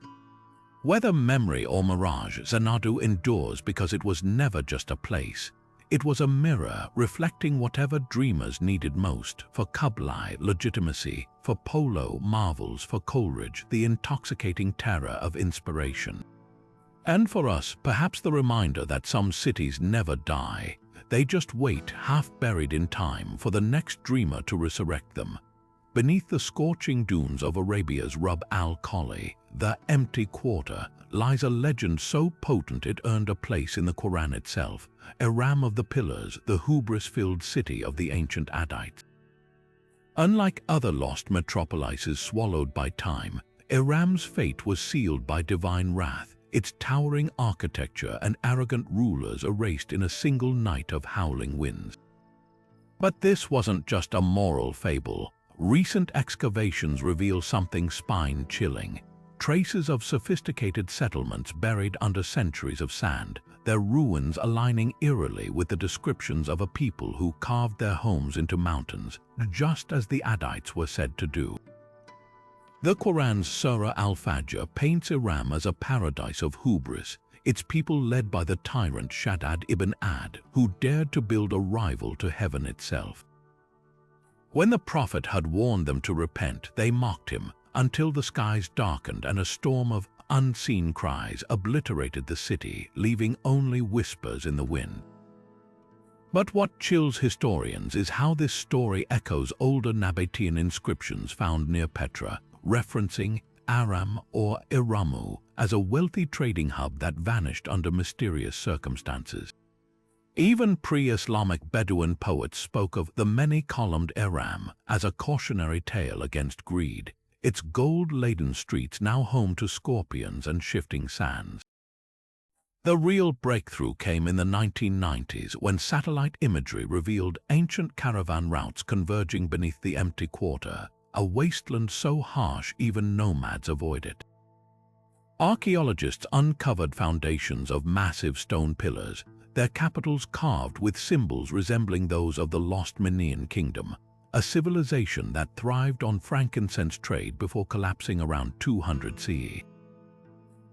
Whether memory or mirage, Xanadu endures because it was never just a place. It was a mirror reflecting whatever dreamers needed most. For Kublai, legitimacy; for Polo, marvels; for Coleridge, the intoxicating terror of inspiration. And for us, perhaps the reminder that some cities never die. They just wait, half buried in time, for the next dreamer to resurrect them. Beneath the scorching dunes of Arabia's Rub al-Khali, the empty quarter, lies a legend so potent it earned a place in the Quran itself. Iram of the Pillars, the hubris-filled city of the ancient Adites. Unlike other lost metropolises swallowed by time, Iram's fate was sealed by divine wrath, its towering architecture and arrogant rulers erased in a single night of howling winds. But this wasn't just a moral fable. Recent excavations reveal something spine-chilling. Traces of sophisticated settlements buried under centuries of sand, their ruins aligning eerily with the descriptions of a people who carved their homes into mountains, just as the Adites were said to do. The Quran's Surah al-Fajr paints Iram as a paradise of hubris, its people led by the tyrant Shaddad ibn Ad, who dared to build a rival to heaven itself. When the prophet had warned them to repent, they mocked him, until the skies darkened and a storm of unseen cries obliterated the city, leaving only whispers in the wind. But what chills historians is how this story echoes older Nabatean inscriptions found near Petra, referencing Aram or Iramu as a wealthy trading hub that vanished under mysterious circumstances. Even pre-Islamic Bedouin poets spoke of the many-columned Aram as a cautionary tale against greed, its gold-laden streets now home to scorpions and shifting sands. The real breakthrough came in the 1990s when satellite imagery revealed ancient caravan routes converging beneath the empty quarter, a wasteland so harsh even nomads avoid it. Archaeologists uncovered foundations of massive stone pillars, their capitals carved with symbols resembling those of the lost Minoan kingdom, a civilization that thrived on frankincense trade before collapsing around 200 CE.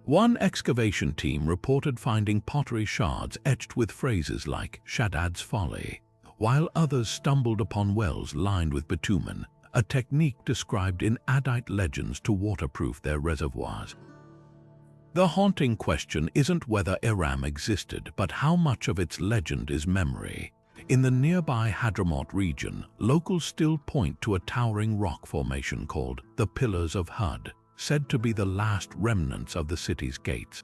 One excavation team reported finding pottery shards etched with phrases like Shaddad's folly, while others stumbled upon wells lined with bitumen, a technique described in Adite legends to waterproof their reservoirs. The haunting question isn't whether Iram existed, but how much of its legend is memory. In the nearby Hadramaut region, locals still point to a towering rock formation called the Pillars of Hud, said to be the last remnants of the city's gates.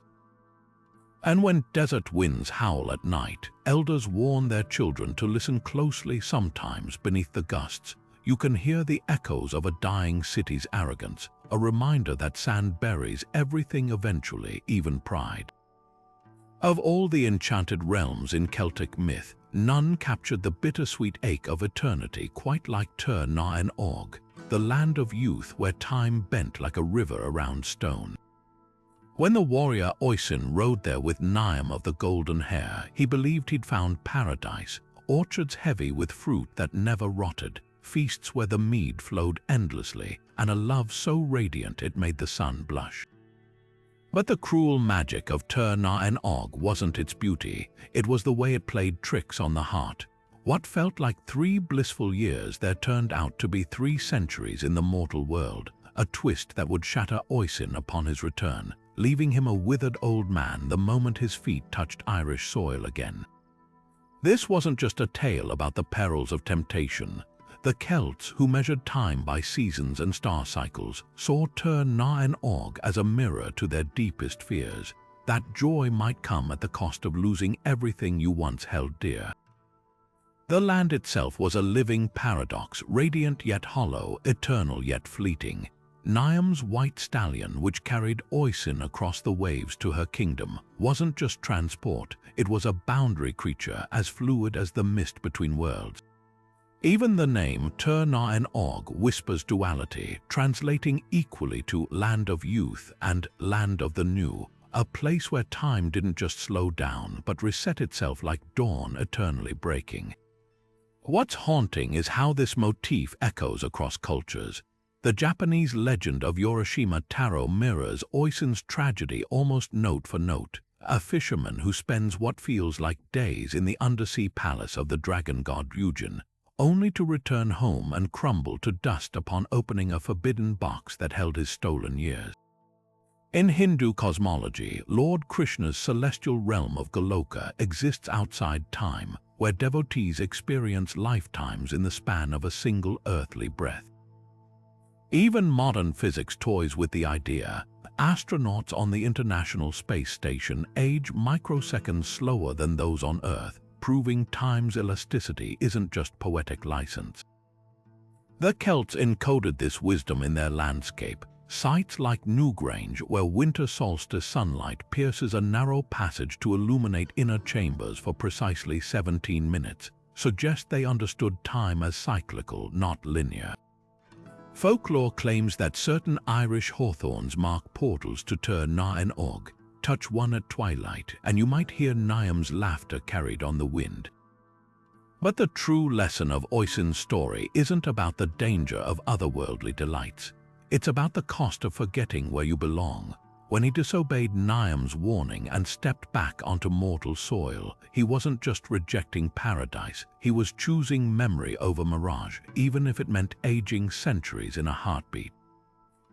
And when desert winds howl at night, elders warn their children to listen closely. Sometimes beneath the gusts, you can hear the echoes of a dying city's arrogance, a reminder that sand buries everything eventually, even pride. Of all the enchanted realms in Celtic myth, none captured the bittersweet ache of eternity quite like Tir na and Og, the land of youth where time bent like a river around stone. When the warrior Oisin rode there with Niamh of the golden hair, he believed he'd found paradise, orchards heavy with fruit that never rotted, feasts where the mead flowed endlessly, and a love so radiant it made the sun blush. But the cruel magic of Tir na and Og wasn't its beauty, it was the way it played tricks on the heart. What felt like 3 blissful years there turned out to be 3 centuries in the mortal world, a twist that would shatter Oisin upon his return, leaving him a withered old man the moment his feet touched Irish soil again. This wasn't just a tale about the perils of temptation. The Celts, who measured time by seasons and star cycles, saw Tir na and Og as a mirror to their deepest fears, that joy might come at the cost of losing everything you once held dear. The land itself was a living paradox, radiant yet hollow, eternal yet fleeting. Niamh's white stallion, which carried Oisin across the waves to her kingdom, wasn't just transport, it was a boundary creature as fluid as the mist between worlds. Even the name Tir na and Og whispers duality, translating equally to land of youth and land of the new, a place where time didn't just slow down but reset itself like dawn eternally breaking. What's haunting is how this motif echoes across cultures. The Japanese legend of Yorishima Taro mirrors Oisin's tragedy almost note for note, a fisherman who spends what feels like days in the undersea palace of the dragon god Ryujin, only to return home and crumble to dust upon opening a forbidden box that held his stolen years. In Hindu cosmology, Lord Krishna's celestial realm of Goloka exists outside time, where devotees experience lifetimes in the span of a single earthly breath. Even modern physics toys with the idea. Astronauts on the International Space Station age microseconds slower than those on Earth, proving time's elasticity isn't just poetic license. The Celts encoded this wisdom in their landscape. Sites like Newgrange, where winter solstice sunlight pierces a narrow passage to illuminate inner chambers for precisely 17 minutes, suggest they understood time as cyclical, not linear. Folklore claims that certain Irish hawthorns mark portals to Tir na and Og. Touch one at twilight, and you might hear Niamh's laughter carried on the wind. But the true lesson of Oisin's story isn't about the danger of otherworldly delights. It's about the cost of forgetting where you belong. When he disobeyed Niamh's warning and stepped back onto mortal soil, he wasn't just rejecting paradise, he was choosing memory over mirage, even if it meant aging centuries in a heartbeat.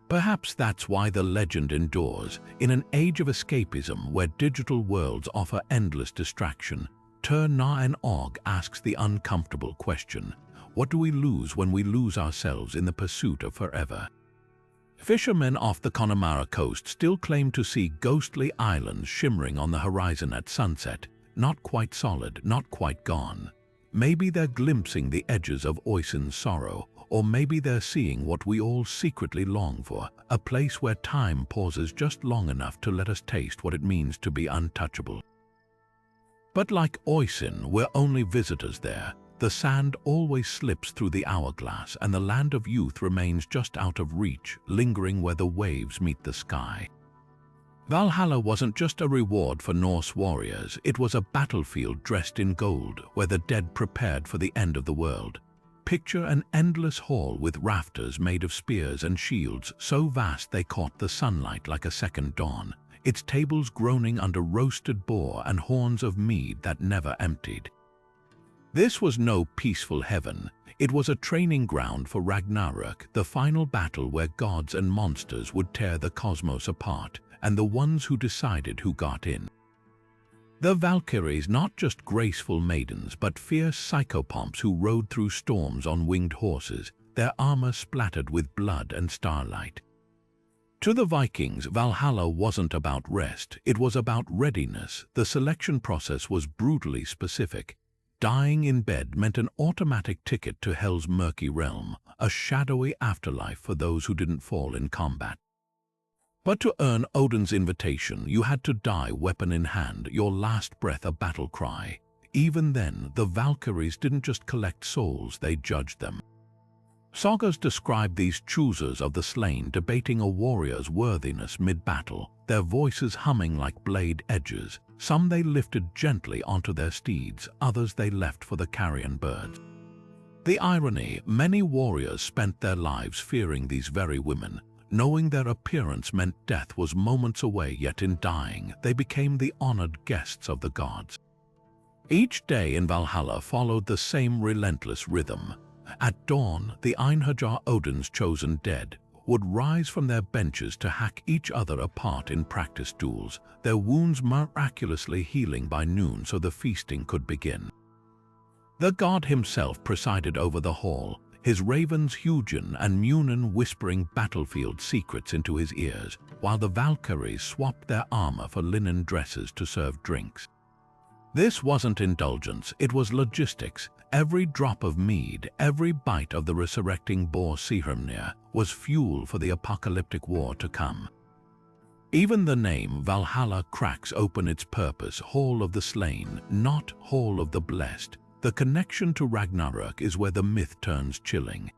Perhaps that's why the legend endures. In an age of escapism where digital worlds offer endless distraction, Tir na and Og asks the uncomfortable question: what do we lose when we lose ourselves in the pursuit of forever? Fishermen off the Connemara coast still claim to see ghostly islands shimmering on the horizon at sunset, not quite solid, not quite gone. Maybe they're glimpsing the edges of Oisin's sorrow, or maybe they're seeing what we all secretly long for, a place where time pauses just long enough to let us taste what it means to be untouchable. But like Oisin, we're only visitors there. The sand always slips through the hourglass, and the land of youth remains just out of reach, lingering where the waves meet the sky. Valhalla wasn't just a reward for Norse warriors, it was a battlefield dressed in gold, where the dead prepared for the end of the world. Picture an endless hall with rafters made of spears and shields so vast they caught the sunlight like a second dawn, its tables groaning under roasted boar and horns of mead that never emptied. This was no peaceful heaven, it was a training ground for Ragnarök, the final battle where gods and monsters would tear the cosmos apart, and the ones who decided who got in. The Valkyries, not just graceful maidens, but fierce psychopomps who rode through storms on winged horses, their armor splattered with blood and starlight. To the Vikings, Valhalla wasn't about rest, it was about readiness. The selection process was brutally specific. Dying in bed meant an automatic ticket to Hell's murky realm, a shadowy afterlife for those who didn't fall in combat. But to earn Odin's invitation, you had to die weapon in hand, your last breath a battle cry. Even then, the Valkyries didn't just collect souls, they judged them. Sagas describe these choosers of the slain debating a warrior's worthiness mid-battle, their voices humming like blade edges. Some they lifted gently onto their steeds, others they left for the carrion birds. The irony, many warriors spent their lives fearing these very women, knowing their appearance meant death was moments away, yet in dying, they became the honored guests of the gods. Each day in Valhalla followed the same relentless rhythm. At dawn, the Einherjar, Odin's chosen dead, would rise from their benches to hack each other apart in practice duels, their wounds miraculously healing by noon so the feasting could begin. The god himself presided over the hall, his ravens Hugin and Munin whispering battlefield secrets into his ears, while the Valkyries swapped their armor for linen dresses to serve drinks. This wasn't indulgence, it was logistics. Every drop of mead, every bite of the resurrecting boar Sihirmnir was fuel for the apocalyptic war to come. Even the name Valhalla cracks open its purpose, Hall of the Slain, not Hall of the Blessed. The connection to Ragnarök is where the myth turns chilling.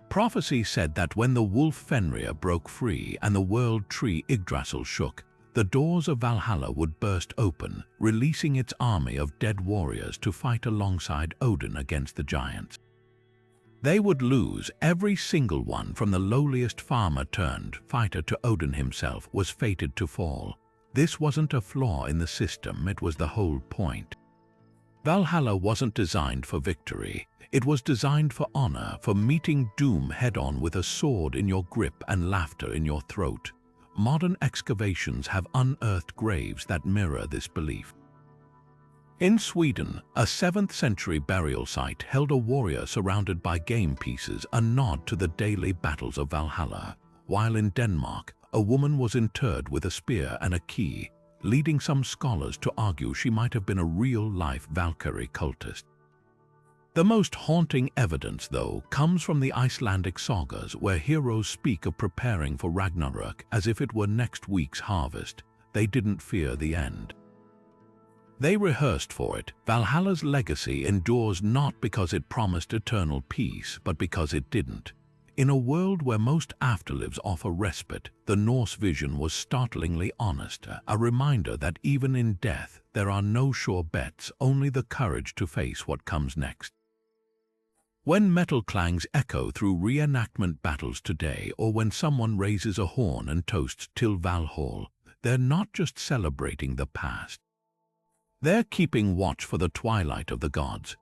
Prophecy said that when the wolf Fenrir broke free and the world tree Yggdrasil shook, the doors of Valhalla would burst open, releasing its army of dead warriors to fight alongside Odin against the giants. They would lose, every single one, from the lowliest farmer turned fighter to Odin himself was fated to fall. This wasn't a flaw in the system, it was the whole point. Valhalla wasn't designed for victory, it was designed for honor, for meeting doom head-on with a sword in your grip and laughter in your throat. Modern excavations have unearthed graves that mirror this belief. In Sweden, a 7th century burial site held a warrior surrounded by game pieces, a nod to the daily battles of Valhalla, while in Denmark, a woman was interred with a spear and a key, leading some scholars to argue she might have been a real-life Valkyrie cultist. The most haunting evidence, though, comes from the Icelandic sagas, where heroes speak of preparing for Ragnarök as if it were next week's harvest. They didn't fear the end. They rehearsed for it. Valhalla's legacy endures not because it promised eternal peace, but because it didn't. In a world where most afterlives offer respite, the Norse vision was startlingly honest, a reminder that even in death there are no sure bets, only the courage to face what comes next. When metal clangs echo through reenactment battles today, or when someone raises a horn and toasts Till Valhall, they're not just celebrating the past. They're keeping watch for the twilight of the gods.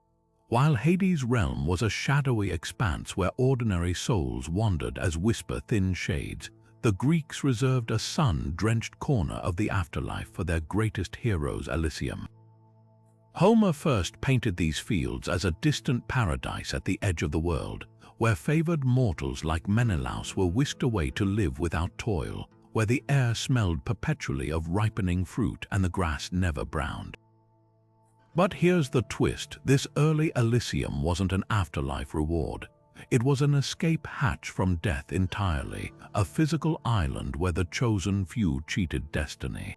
While Hades' realm was a shadowy expanse where ordinary souls wandered as whisper-thin shades, the Greeks reserved a sun-drenched corner of the afterlife for their greatest heroes, Elysium. Homer first painted these fields as a distant paradise at the edge of the world, where favored mortals like Menelaus were whisked away to live without toil, where the air smelled perpetually of ripening fruit and the grass never browned. But here's the twist, this early Elysium wasn't an afterlife reward. It was an escape hatch from death entirely, a physical island where the chosen few cheated destiny.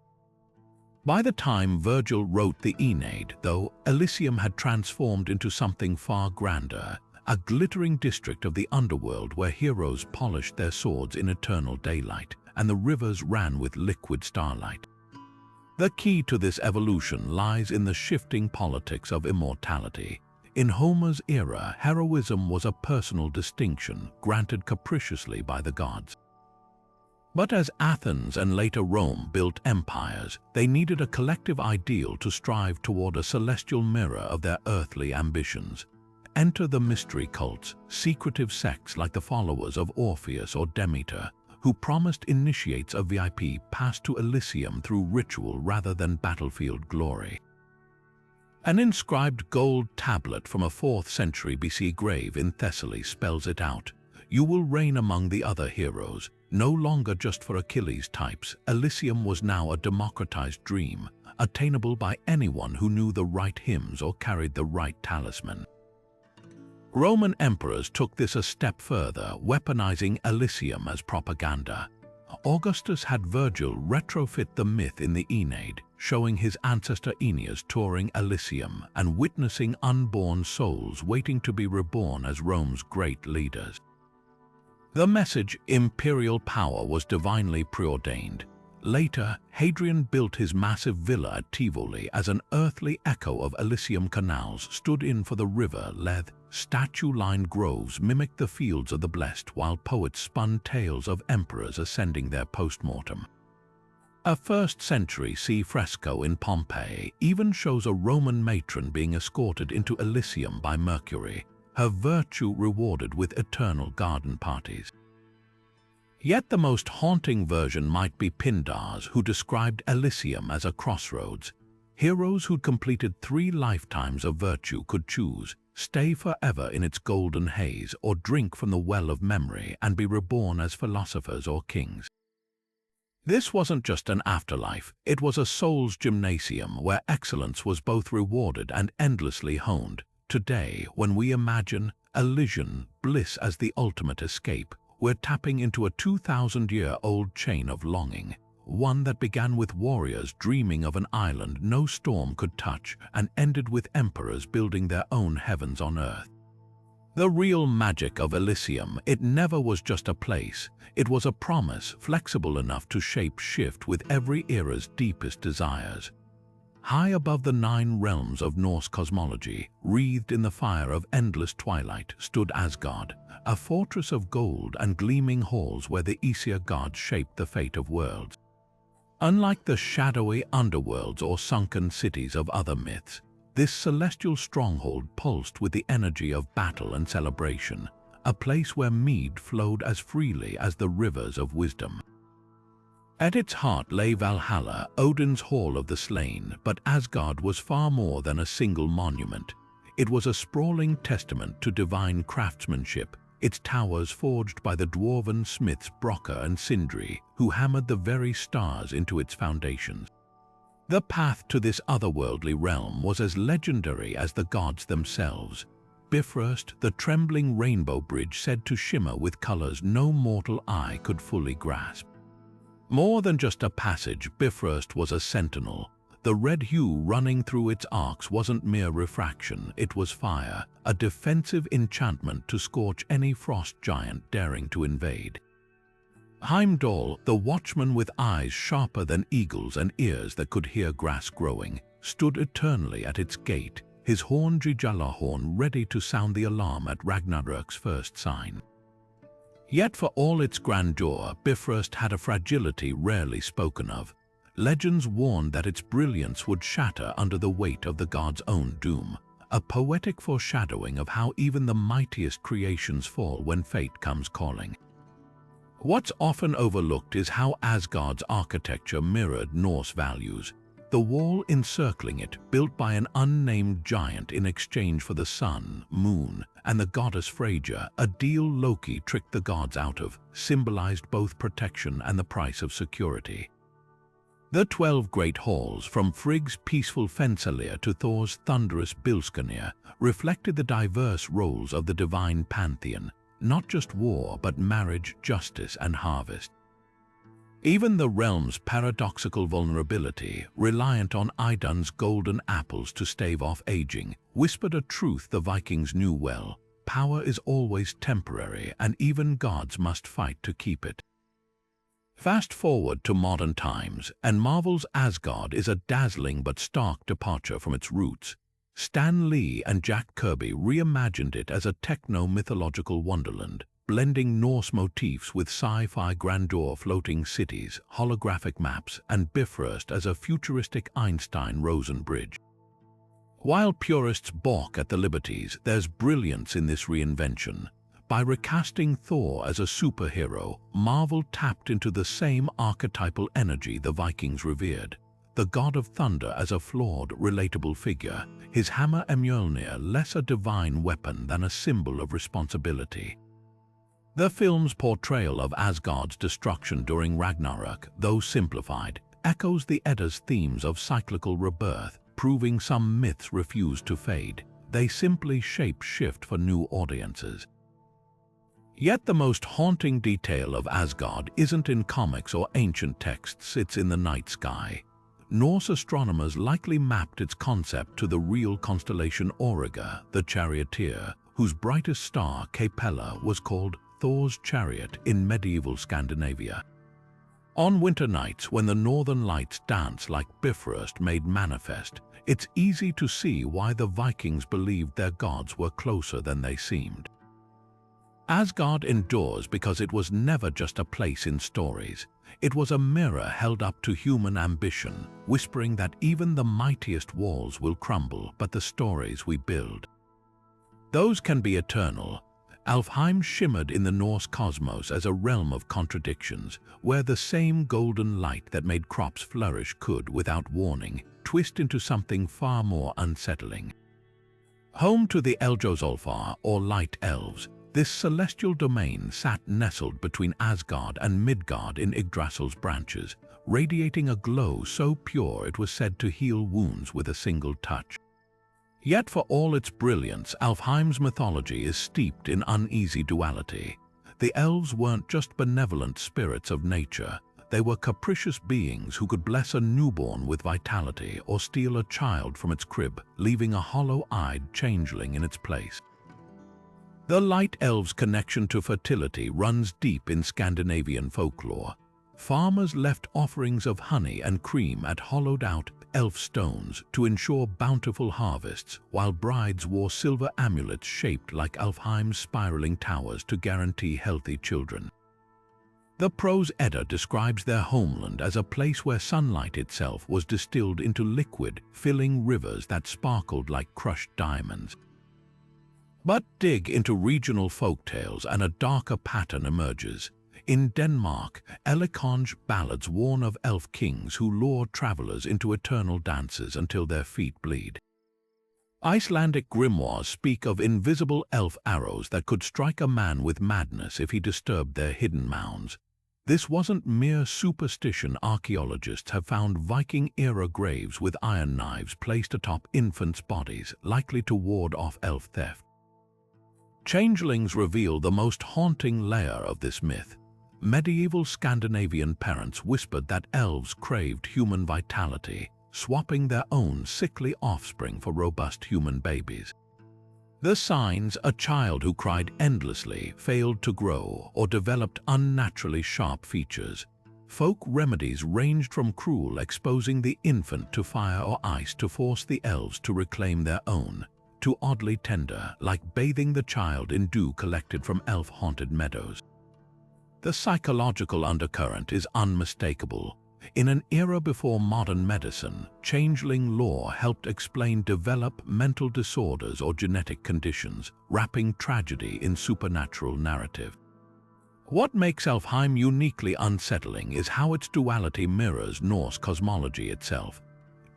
By the time Virgil wrote the Aeneid, though, Elysium had transformed into something far grander, a glittering district of the underworld where heroes polished their swords in eternal daylight, and the rivers ran with liquid starlight. The key to this evolution lies in the shifting politics of immortality. In Homer's era, heroism was a personal distinction granted capriciously by the gods. But as Athens and later Rome built empires, they needed a collective ideal to strive toward a celestial mirror of their earthly ambitions. Enter the mystery cults, secretive sects like the followers of Orpheus or Demeter, who promised initiates a VIP pass to Elysium through ritual rather than battlefield glory. An inscribed gold tablet from a 4th century BC grave in Thessaly spells it out. You will reign among the other heroes, no longer just for Achilles types. Elysium was now a democratized dream, attainable by anyone who knew the right hymns or carried the right talisman. Roman emperors took this a step further, weaponizing Elysium as propaganda. Augustus had Virgil retrofit the myth in the Aeneid, showing his ancestor Aeneas touring Elysium and witnessing unborn souls waiting to be reborn as Rome's great leaders. The message, imperial power, was divinely preordained. Later, Hadrian built his massive villa at Tivoli as an earthly echo of Elysium. Canals stood in for the river Lethe. Statue-lined groves mimicked the fields of the blessed, while poets spun tales of emperors ascending their postmortem. A 1st century sea fresco in Pompeii even shows a Roman matron being escorted into Elysium by Mercury, her virtue rewarded with eternal garden parties. Yet the most haunting version might be Pindar's, who described Elysium as a crossroads. Heroes who'd completed 3 lifetimes of virtue could choose: stay forever in its golden haze, or drink from the well of memory and be reborn as philosophers or kings. This wasn't just an afterlife, it was a soul's gymnasium where excellence was both rewarded and endlessly honed. Today, when we imagine Elysian bliss as the ultimate escape, we're tapping into a 2,000-year-old chain of longing, one that began with warriors dreaming of an island no storm could touch and ended with emperors building their own heavens on earth. The real magic of Elysium, it never was just a place, it was a promise flexible enough to shape-shift with every era's deepest desires. High above the 9 realms of Norse cosmology, wreathed in the fire of endless twilight, stood Asgard, a fortress of gold and gleaming halls where the Aesir gods shaped the fate of worlds. Unlike the shadowy underworlds or sunken cities of other myths, this celestial stronghold pulsed with the energy of battle and celebration, a place where mead flowed as freely as the rivers of wisdom. At its heart lay Valhalla, Odin's Hall of the Slain, but Asgard was far more than a single monument. It was a sprawling testament to divine craftsmanship, its towers forged by the dwarven smiths Brokkr and Sindri, who hammered the very stars into its foundations. The path to this otherworldly realm was as legendary as the gods themselves. Bifrost, the trembling rainbow bridge said to shimmer with colors no mortal eye could fully grasp. More than just a passage, Bifrost was a sentinel. The red hue running through its arcs wasn't mere refraction, it was fire, a defensive enchantment to scorch any frost giant daring to invade. Heimdall, the watchman with eyes sharper than eagles and ears that could hear grass growing, stood eternally at its gate, his horn Gjallarhorn ready to sound the alarm at Ragnarok's first sign. Yet for all its grandeur, Bifrost had a fragility rarely spoken of. Legends warned that its brilliance would shatter under the weight of the god's own doom, a poetic foreshadowing of how even the mightiest creations fall when fate comes calling. What's often overlooked is how Asgard's architecture mirrored Norse values. The wall encircling it, built by an unnamed giant in exchange for the sun, moon, and the goddess Freyja, a deal Loki tricked the gods out of, symbolized both protection and the price of security. The 12 great halls, from Frigg's peaceful Fensalir to Thor's thunderous Bilskirnir, reflected the diverse roles of the divine pantheon, not just war but marriage, justice, and harvest. Even the realm's paradoxical vulnerability, reliant on Idun's golden apples to stave off aging, whispered a truth the Vikings knew well: power is always temporary, and even gods must fight to keep it. Fast forward to modern times, and Marvel's Asgard is a dazzling but stark departure from its roots. Stan Lee and Jack Kirby reimagined it as a techno-mythological wonderland, blending Norse motifs with sci-fi grandeur, floating cities, holographic maps, and Bifrost as a futuristic Einstein-Rosen bridge. While purists balk at the liberties, there's brilliance in this reinvention. By recasting Thor as a superhero, Marvel tapped into the same archetypal energy the Vikings revered. The god of thunder as a flawed, relatable figure, his hammer Mjolnir less a divine weapon than a symbol of responsibility. The film's portrayal of Asgard's destruction during Ragnarok, though simplified, echoes the Edda's themes of cyclical rebirth, proving some myths refuse to fade. They simply shape-shift for new audiences. Yet the most haunting detail of Asgard isn't in comics or ancient texts, it's in the night sky. Norse astronomers likely mapped its concept to the real constellation Auriga, the charioteer, whose brightest star, Capella, was called Thor's chariot in medieval Scandinavia. On winter nights, when the northern lights dance like Bifrost made manifest, it's easy to see why the Vikings believed their gods were closer than they seemed. Asgard endures because it was never just a place in stories. It was a mirror held up to human ambition, whispering that even the mightiest walls will crumble, but the stories we build, those can be eternal. Alfheim shimmered in the Norse cosmos as a realm of contradictions, where the same golden light that made crops flourish could, without warning, twist into something far more unsettling. Home to the Eldjolfar, or Light Elves, this celestial domain sat nestled between Asgard and Midgard in Yggdrasil's branches, radiating a glow so pure it was said to heal wounds with a single touch. Yet for all its brilliance, Alfheim's mythology is steeped in uneasy duality. The elves weren't just benevolent spirits of nature. They were capricious beings who could bless a newborn with vitality or steal a child from its crib, leaving a hollow-eyed changeling in its place. The Light Elves' connection to fertility runs deep in Scandinavian folklore. Farmers left offerings of honey and cream at hollowed-out elf stones to ensure bountiful harvests, while brides wore silver amulets shaped like Alfheim's spiraling towers to guarantee healthy children. The prose Edda describes their homeland as a place where sunlight itself was distilled into liquid, filling rivers that sparkled like crushed diamonds. But dig into regional folktales and a darker pattern emerges. In Denmark, Elekonge ballads warn of elf kings who lure travelers into eternal dances until their feet bleed. Icelandic grimoires speak of invisible elf arrows that could strike a man with madness if he disturbed their hidden mounds. This wasn't mere superstition. Archaeologists have found Viking-era graves with iron knives placed atop infants' bodies, likely to ward off elf theft. Changelings reveal the most haunting layer of this myth. Medieval Scandinavian parents whispered that elves craved human vitality, swapping their own sickly offspring for robust human babies. The signs: a child who cried endlessly, failed to grow, or developed unnaturally sharp features. Folk remedies ranged from cruel exposing the infant to fire or ice to force the elves to reclaim their own, to oddly tender, like bathing the child in dew collected from elf-haunted meadows. The psychological undercurrent is unmistakable. In an era before modern medicine, changeling lore helped explain developmental disorders or genetic conditions, wrapping tragedy in supernatural narrative. What makes Alfheim uniquely unsettling is how its duality mirrors Norse cosmology itself.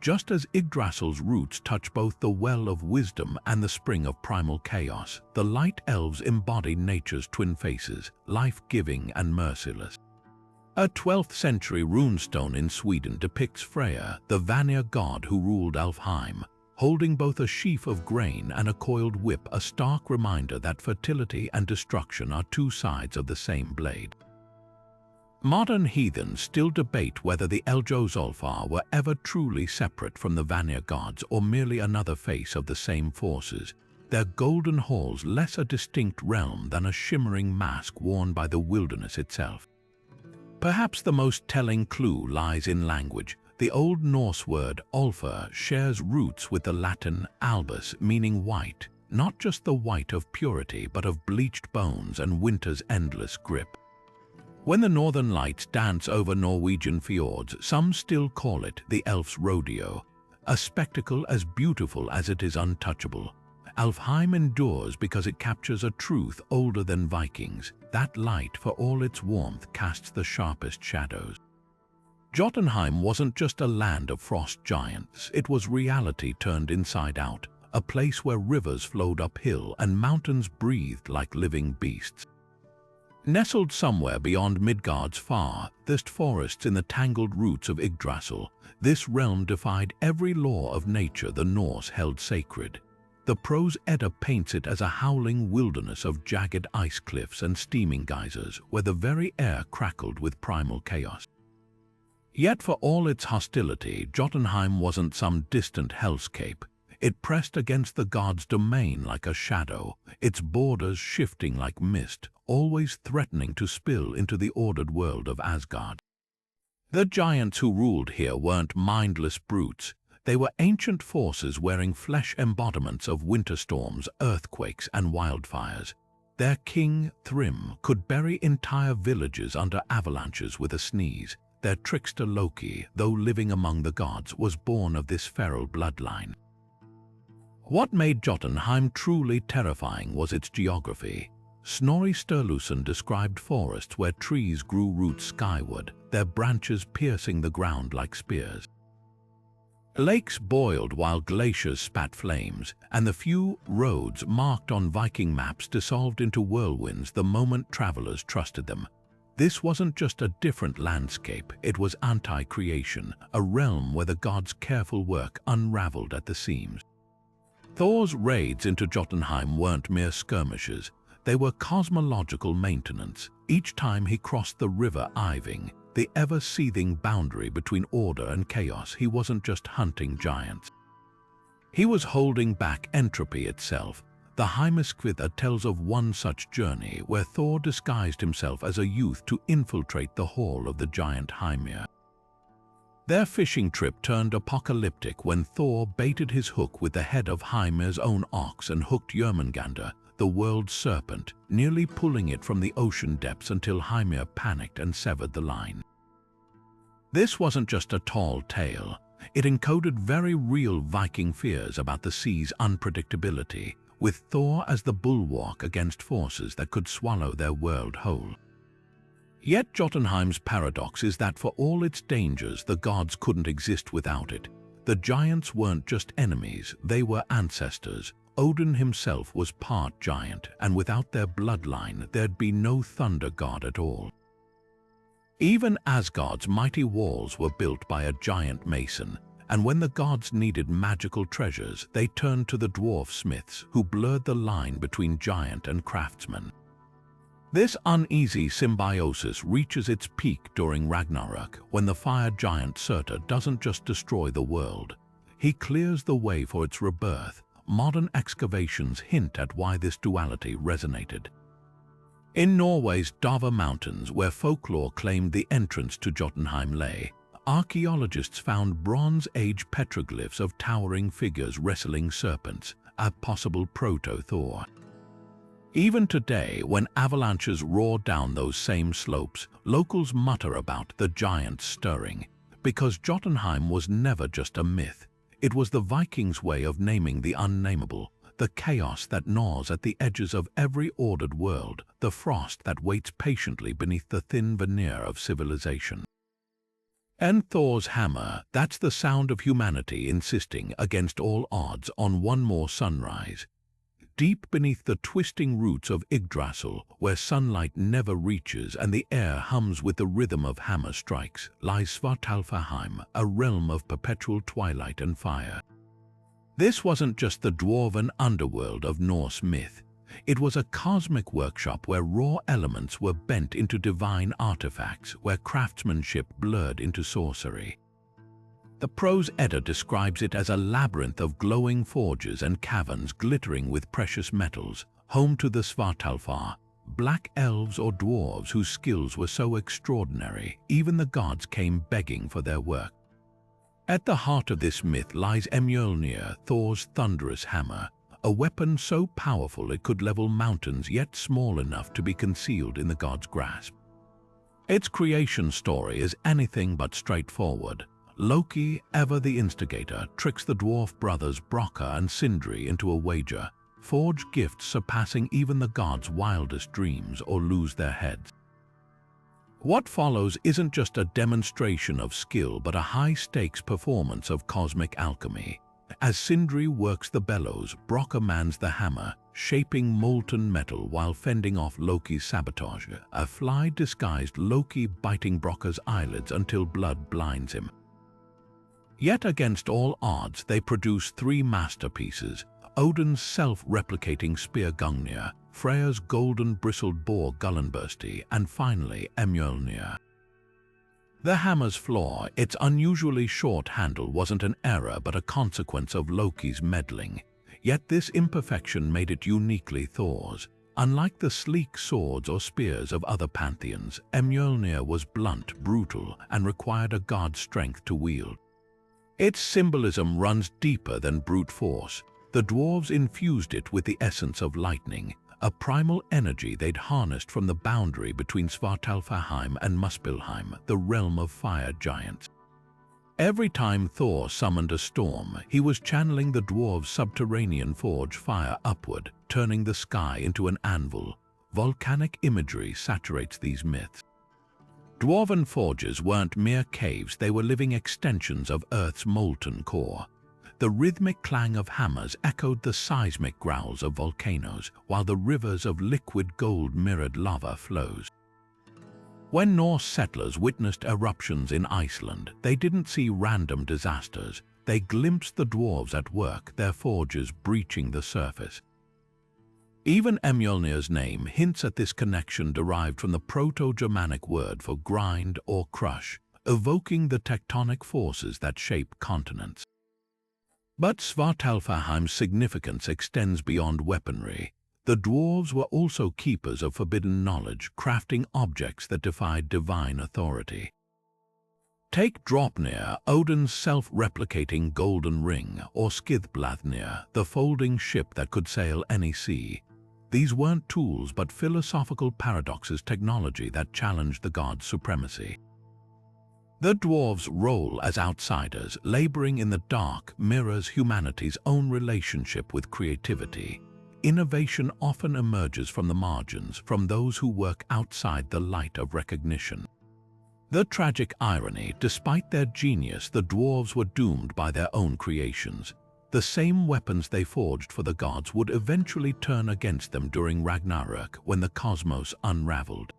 Just as Yggdrasil's roots touch both the well of wisdom and the spring of primal chaos, the Light Elves embody nature's twin faces, life-giving and merciless. A 12th-century runestone in Sweden depicts Freya, the Vanir god who ruled Alfheim, holding both a sheaf of grain and a coiled whip, a stark reminder that fertility and destruction are two sides of the same blade. Modern heathens still debate whether the Eldjolfar were ever truly separate from the Vanir gods or merely another face of the same forces, their golden halls less a distinct realm than a shimmering mask worn by the wilderness itself. Perhaps the most telling clue lies in language. The Old Norse word Ulfr shares roots with the Latin albus, meaning white, not just the white of purity but of bleached bones and winter's endless grip. When the northern lights dance over Norwegian fjords, some still call it the elf's rodeo, a spectacle as beautiful as it is untouchable. Alfheim endures because it captures a truth older than Vikings. That light, for all its warmth, casts the sharpest shadows. Jotunheim wasn't just a land of frost giants, it was reality turned inside out, a place where rivers flowed uphill and mountains breathed like living beasts. Nestled somewhere beyond Midgard's farthest forests in the tangled roots of Yggdrasil, this realm defied every law of nature the Norse held sacred. The prose Edda paints it as a howling wilderness of jagged ice cliffs and steaming geysers where the very air crackled with primal chaos. Yet for all its hostility, Jotunheim wasn't some distant hellscape. It pressed against the gods' domain like a shadow, its borders shifting like mist, always threatening to spill into the ordered world of Asgard. The giants who ruled here weren't mindless brutes. They were ancient forces wearing flesh embodiments of winter storms, earthquakes, and wildfires. Their king, Thrym, could bury entire villages under avalanches with a sneeze. Their trickster Loki, though living among the gods, was born of this feral bloodline. What made Jotunheim truly terrifying was its geography. Snorri Sturluson described forests where trees grew roots skyward, their branches piercing the ground like spears. Lakes boiled while glaciers spat flames, and the few roads marked on Viking maps dissolved into whirlwinds the moment travelers trusted them. This wasn't just a different landscape, it was anti-creation, a realm where the gods' careful work unraveled at the seams. Thor's raids into Jotunheim weren't mere skirmishes, they were cosmological maintenance. Each time he crossed the river Iving, the ever-seething boundary between order and chaos, he wasn't just hunting giants. He was holding back entropy itself. The Heimaskvitha tells of one such journey where Thor disguised himself as a youth to infiltrate the hall of the giant Heimir. Their fishing trip turned apocalyptic when Thor baited his hook with the head of Heimir's own ox and hooked Jörmungandr, the world's serpent, nearly pulling it from the ocean depths until Heimir panicked and severed the line. This wasn't just a tall tale. It encoded very real Viking fears about the sea's unpredictability, with Thor as the bulwark against forces that could swallow their world whole. Yet Jotunheim's paradox is that for all its dangers, the gods couldn't exist without it. The giants weren't just enemies, they were ancestors. Odin himself was part giant, and without their bloodline, there'd be no thunder god at all. Even Asgard's mighty walls were built by a giant mason, and when the gods needed magical treasures, they turned to the dwarf smiths who blurred the line between giant and craftsman. This uneasy symbiosis reaches its peak during Ragnarok, when the fire giant Surtur doesn't just destroy the world, he clears the way for its rebirth. Modern excavations hint at why this duality resonated. In Norway's Dava Mountains, where folklore claimed the entrance to Jotunheim lay, archaeologists found Bronze Age petroglyphs of towering figures wrestling serpents, a possible proto-Thor. Even today, when avalanches roar down those same slopes, locals mutter about the giants stirring, because Jotunheim was never just a myth. It was the Vikings' way of naming the unnameable, the chaos that gnaws at the edges of every ordered world, the frost that waits patiently beneath the thin veneer of civilization. And Thor's hammer, that's the sound of humanity insisting against all odds on one more sunrise. Deep beneath the twisting roots of Yggdrasil, where sunlight never reaches and the air hums with the rhythm of hammer strikes, lies Svartalfaheim, a realm of perpetual twilight and fire. This wasn't just the dwarven underworld of Norse myth. It was a cosmic workshop where raw elements were bent into divine artifacts, where craftsmanship blurred into sorcery. The prose Edda describes it as a labyrinth of glowing forges and caverns glittering with precious metals, home to the Svartalfar, black elves or dwarves whose skills were so extraordinary, even the gods came begging for their work. At the heart of this myth lies Mjolnir, Thor's thunderous hammer, a weapon so powerful it could level mountains yet small enough to be concealed in the god's grasp. Its creation story is anything but straightforward. Loki, ever the instigator, tricks the dwarf brothers Brokkr and Sindri into a wager, forge gifts surpassing even the gods' wildest dreams, or lose their heads. What follows isn't just a demonstration of skill but a high-stakes performance of cosmic alchemy. As Sindri works the bellows, Brokkr mans the hammer, shaping molten metal while fending off Loki's sabotage, a fly-disguised Loki biting Brokkr's eyelids until blood blinds him. Yet against all odds, they produce three masterpieces: Odin's self-replicating spear Gungnir, Freya's golden-bristled boar Gullinbursti, and finally Mjolnir. The hammer's flaw, its unusually short handle, wasn't an error but a consequence of Loki's meddling. Yet this imperfection made it uniquely Thor's. Unlike the sleek swords or spears of other pantheons, Mjolnir was blunt, brutal, and required a god's strength to wield. Its symbolism runs deeper than brute force. The dwarves infused it with the essence of lightning, a primal energy they'd harnessed from the boundary between Svartalfheim and Muspelheim, the realm of fire giants. Every time Thor summoned a storm, he was channeling the dwarves' subterranean forge fire upward, turning the sky into an anvil. Volcanic imagery saturates these myths. Dwarven forges weren't mere caves, they were living extensions of Earth's molten core. The rhythmic clang of hammers echoed the seismic growls of volcanoes, while the rivers of liquid gold mirrored lava flows. When Norse settlers witnessed eruptions in Iceland, they didn't see random disasters. They glimpsed the dwarves at work, their forges breaching the surface. Even Mjolnir's name hints at this connection, derived from the Proto-Germanic word for grind or crush, evoking the tectonic forces that shape continents. But Svartalfheim's significance extends beyond weaponry. The dwarves were also keepers of forbidden knowledge, crafting objects that defied divine authority. Take Draupnir, Odin's self-replicating golden ring, or Skidbladnir, the folding ship that could sail any sea. These weren't tools but philosophical paradoxes, technology that challenged the gods' supremacy. The dwarves' role as outsiders, laboring in the dark, mirrors humanity's own relationship with creativity. Innovation often emerges from the margins, from those who work outside the light of recognition. The tragic irony, despite their genius, the dwarves were doomed by their own creations. The same weapons they forged for the gods would eventually turn against them during Ragnarök, when the cosmos unraveled.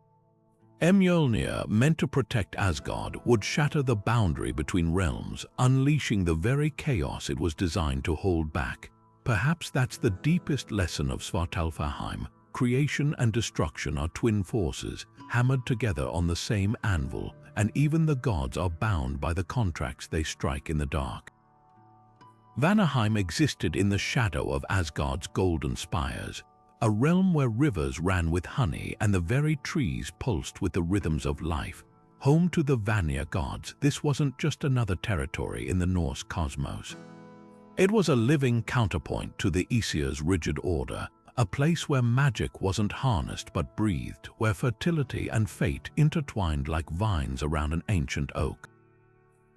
Mjolnir, meant to protect Asgard, would shatter the boundary between realms, unleashing the very chaos it was designed to hold back. Perhaps that's the deepest lesson of Svartalfheim. Creation and destruction are twin forces, hammered together on the same anvil, and even the gods are bound by the contracts they strike in the dark. Vanaheim existed in the shadow of Asgard's golden spires, a realm where rivers ran with honey and the very trees pulsed with the rhythms of life. Home to the Vanir gods, this wasn't just another territory in the Norse cosmos. It was a living counterpoint to the Aesir's rigid order, a place where magic wasn't harnessed but breathed, where fertility and fate intertwined like vines around an ancient oak.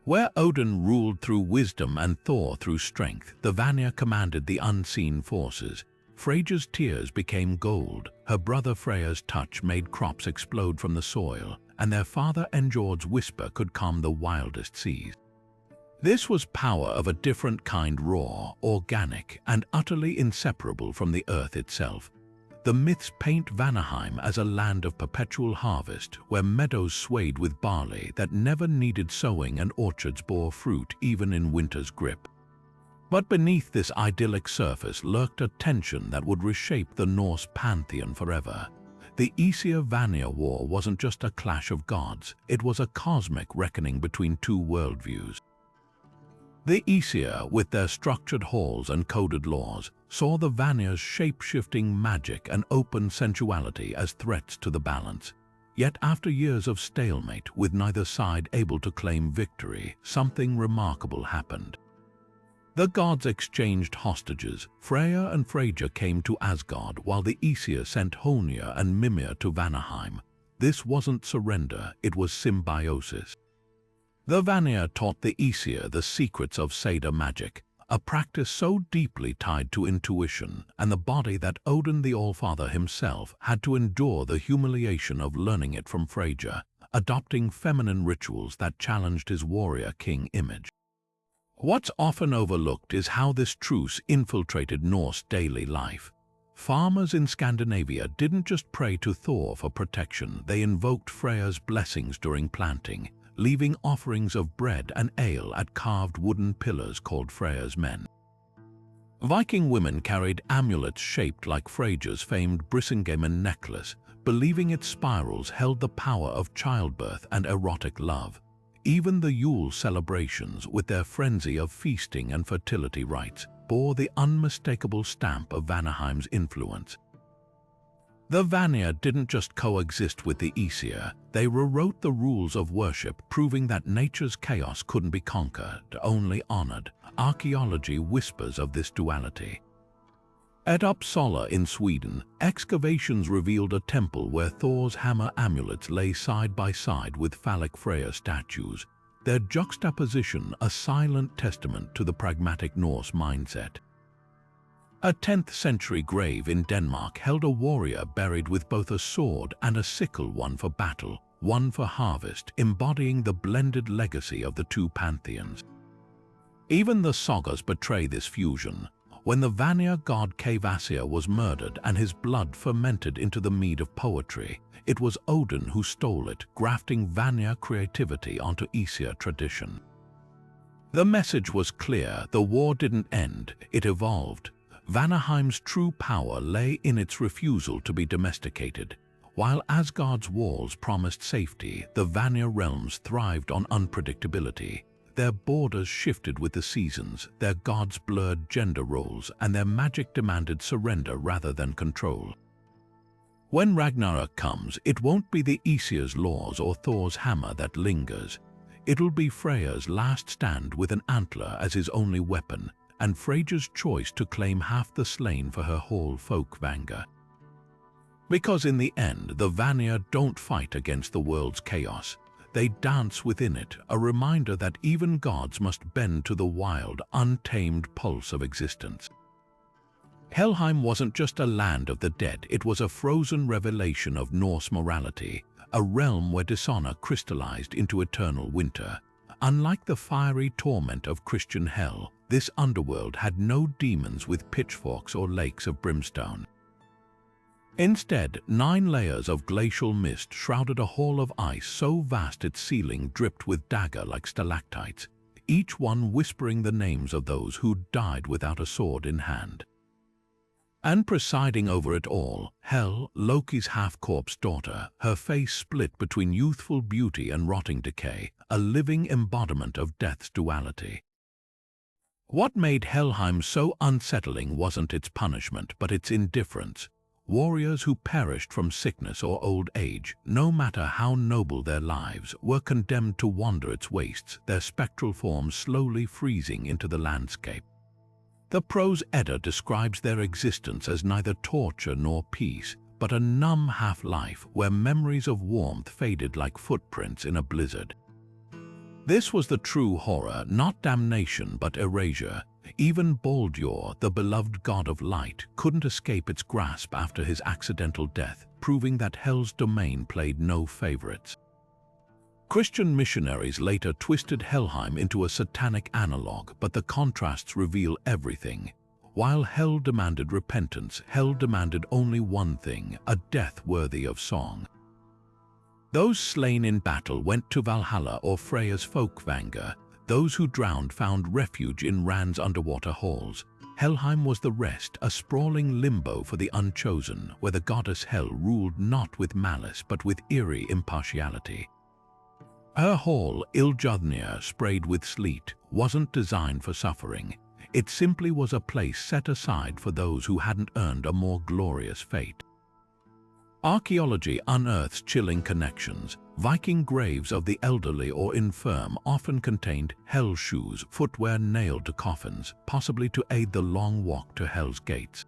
Where Odin ruled through wisdom and Thor through strength, the Vanir commanded the unseen forces. Freyja's tears became gold, her brother Freya's touch made crops explode from the soil, and their father Njord's whisper could calm the wildest seas. This was power of a different kind, raw, organic, and utterly inseparable from the earth itself. The myths paint Vanaheim as a land of perpetual harvest, where meadows swayed with barley that never needed sowing and orchards bore fruit even in winter's grip. But beneath this idyllic surface lurked a tension that would reshape the Norse pantheon forever. The Aesir-Vanir War wasn't just a clash of gods, it was a cosmic reckoning between two worldviews. The Aesir, with their structured halls and coded laws, saw the Vanir's shape-shifting magic and open sensuality as threats to the balance. Yet after years of stalemate, with neither side able to claim victory, something remarkable happened. The gods exchanged hostages. Freya and Freyja came to Asgard, while the Aesir sent Honir and Mimir to Valhalla. This wasn't surrender, it was symbiosis. The Vanir taught the Aesir the secrets of Seder magic, a practice so deeply tied to intuition and the body that Odin the Allfather himself had to endure the humiliation of learning it from Freyja, adopting feminine rituals that challenged his warrior king image. What's often overlooked is how this truce infiltrated Norse daily life. Farmers in Scandinavia didn't just pray to Thor for protection, they invoked Freya's blessings during planting, leaving offerings of bread and ale at carved wooden pillars called Freya's men. Viking women carried amulets shaped like Freyja's famed Brisingamen necklace, believing its spirals held the power of childbirth and erotic love. Even the Yule celebrations, with their frenzy of feasting and fertility rites, bore the unmistakable stamp of Vanaheim's influence. The Vanir didn't just coexist with the Aesir, they rewrote the rules of worship, proving that nature's chaos couldn't be conquered, only honored. Archaeology whispers of this duality. At Uppsala in Sweden, excavations revealed a temple where Thor's hammer amulets lay side by side with phallic Freya statues, their juxtaposition a silent testament to the pragmatic Norse mindset. A 10th-century grave in Denmark held a warrior buried with both a sword and a sickle, one for battle, one for harvest, embodying the blended legacy of the two pantheons. Even the sagas betray this fusion. When the Vanir god Kvasir was murdered and his blood fermented into the mead of poetry, it was Odin who stole it, grafting Vanir creativity onto Aesir tradition. The message was clear: the war didn't end, it evolved. Vanaheim's true power lay in its refusal to be domesticated. While Asgard's walls promised safety, the Vanir realms thrived on unpredictability. Their borders shifted with the seasons, their gods blurred gender roles, and their magic demanded surrender rather than control. When Ragnarok comes, it won't be the Aesir's laws or Thor's hammer that lingers. It'll be Freya's last stand with an antler as his only weapon, and Freyja's choice to claim half the slain for her whole folkvanga. Because in the end, the Vanir don't fight against the world's chaos. They dance within it, a reminder that even gods must bend to the wild, untamed pulse of existence. Helheim wasn't just a land of the dead, it was a frozen revelation of Norse morality, a realm where dishonor crystallized into eternal winter. Unlike the fiery torment of Christian hell, this underworld had no demons with pitchforks or lakes of brimstone. Instead, 9 layers of glacial mist shrouded a hall of ice so vast its ceiling dripped with dagger-like stalactites, each one whispering the names of those who died without a sword in hand. And presiding over it all, Hel, Loki's half-corpse daughter, her face split between youthful beauty and rotting decay, a living embodiment of death's duality. What made Helheim so unsettling wasn't its punishment, but its indifference. Warriors who perished from sickness or old age, no matter how noble their lives, were condemned to wander its wastes, their spectral forms slowly freezing into the landscape. The prose Edda describes their existence as neither torture nor peace, but a numb half-life where memories of warmth faded like footprints in a blizzard. This was the true horror, not damnation but erasure. Even Baldur, the beloved god of light, couldn't escape its grasp after his accidental death, proving that Hel's domain played no favorites. Christian missionaries later twisted Helheim into a satanic analog, but the contrasts reveal everything. While Hel demanded repentance, Hel demanded only one thing: a death worthy of song. Those slain in battle went to Valhalla or Freya's folkvanga. Those who drowned found refuge in Ran's underwater halls. Helheim was the rest, a sprawling limbo for the unchosen, where the goddess Hel ruled not with malice but with eerie impartiality. Her hall, Jotunheim, sprayed with sleet, wasn't designed for suffering. It simply was a place set aside for those who hadn't earned a more glorious fate. Archaeology unearths chilling connections. Viking graves of the elderly or infirm often contained hell shoes, footwear nailed to coffins, possibly to aid the long walk to Hell's gates.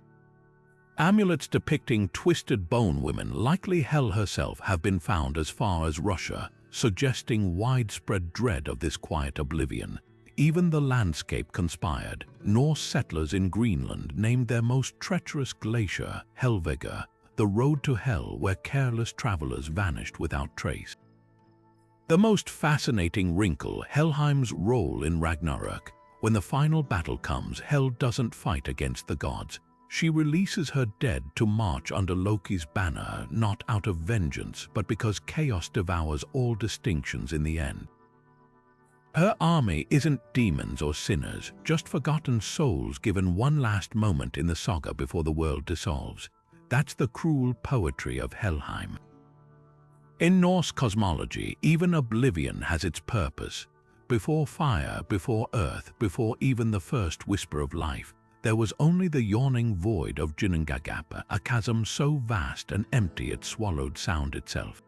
Amulets depicting twisted bone women, likely Hel herself, have been found as far as Russia, suggesting widespread dread of this quiet oblivion. Even the landscape conspired. Norse settlers in Greenland named their most treacherous glacier Helvega, the road to Hell where careless travelers vanished without trace. The most fascinating wrinkle, Helheim's role in Ragnarok. When the final battle comes, Hel doesn't fight against the gods. She releases her dead to march under Loki's banner, not out of vengeance, but because chaos devours all distinctions in the end. Her army isn't demons or sinners, just forgotten souls given one last moment in the saga before the world dissolves. That's the cruel poetry of Helheim. In Norse cosmology, even oblivion has its purpose. Before fire, before earth, before even the first whisper of life, there was only the yawning void of Ginnungagap, a chasm so vast and empty it swallowed sound itself.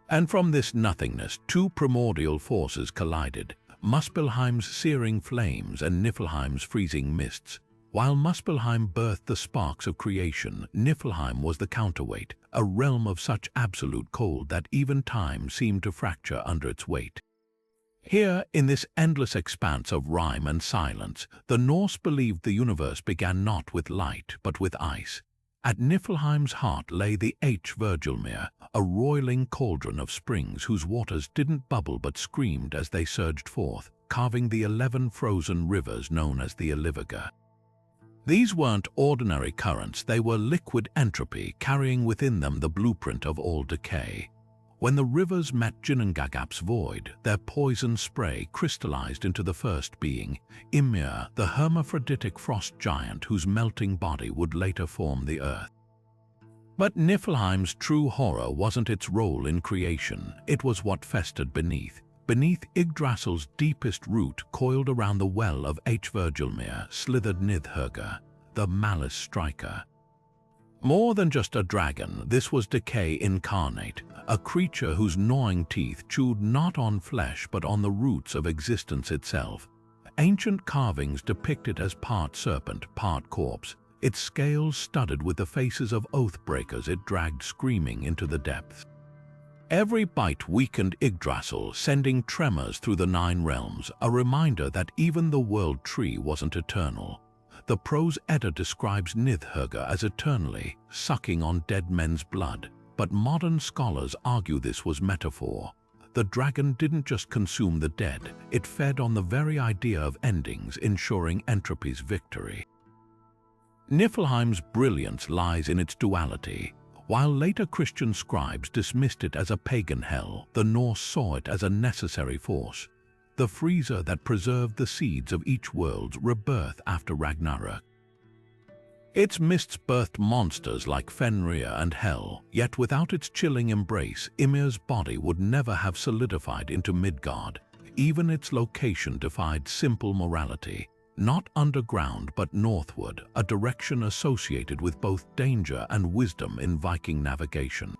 And from this nothingness, two primordial forces collided, Muspelheim's searing flames and Niflheim's freezing mists. While Muspelheim birthed the sparks of creation, Niflheim was the counterweight, a realm of such absolute cold that even time seemed to fracture under its weight. Here, in this endless expanse of rhyme and silence, the Norse believed the universe began not with light, but with ice. At Niflheim's heart lay the Virgilmere, a roiling cauldron of springs whose waters didn't bubble but screamed as they surged forth, carving the 11 frozen rivers known as the Ilivaga. These weren't ordinary currents, they were liquid entropy carrying within them the blueprint of all decay. When the rivers met Ginnungagap's void, their poison spray crystallized into the first being, Ymir, the hermaphroditic frost giant whose melting body would later form the earth. But Niflheim's true horror wasn't its role in creation, it was what festered beneath. Beneath Yggdrasil's deepest root, coiled around the well of Virgilmere, slithered Nidhöggr, the malice striker. More than just a dragon, this was decay incarnate, a creature whose gnawing teeth chewed not on flesh but on the roots of existence itself. Ancient carvings depict it as part serpent, part corpse, its scales studded with the faces of oath-breakers it dragged screaming into the depths. Every bite weakened Yggdrasil, sending tremors through the 9 realms, a reminder that even the world tree wasn't eternal. The prose Edda describes Nidhöggr as eternally sucking on dead men's blood, but modern scholars argue this was metaphor. The dragon didn't just consume the dead, it fed on the very idea of endings, ensuring entropy's victory. Niflheim's brilliance lies in its duality. While later Christian scribes dismissed it as a pagan hell, the Norse saw it as a necessary force, the freezer that preserved the seeds of each world's rebirth after Ragnarok. Its mists birthed monsters like Fenrir and Hel, yet without its chilling embrace, Ymir's body would never have solidified into Midgard. Even its location defied simple morality. Not underground but northward, a direction associated with both danger and wisdom in Viking navigation.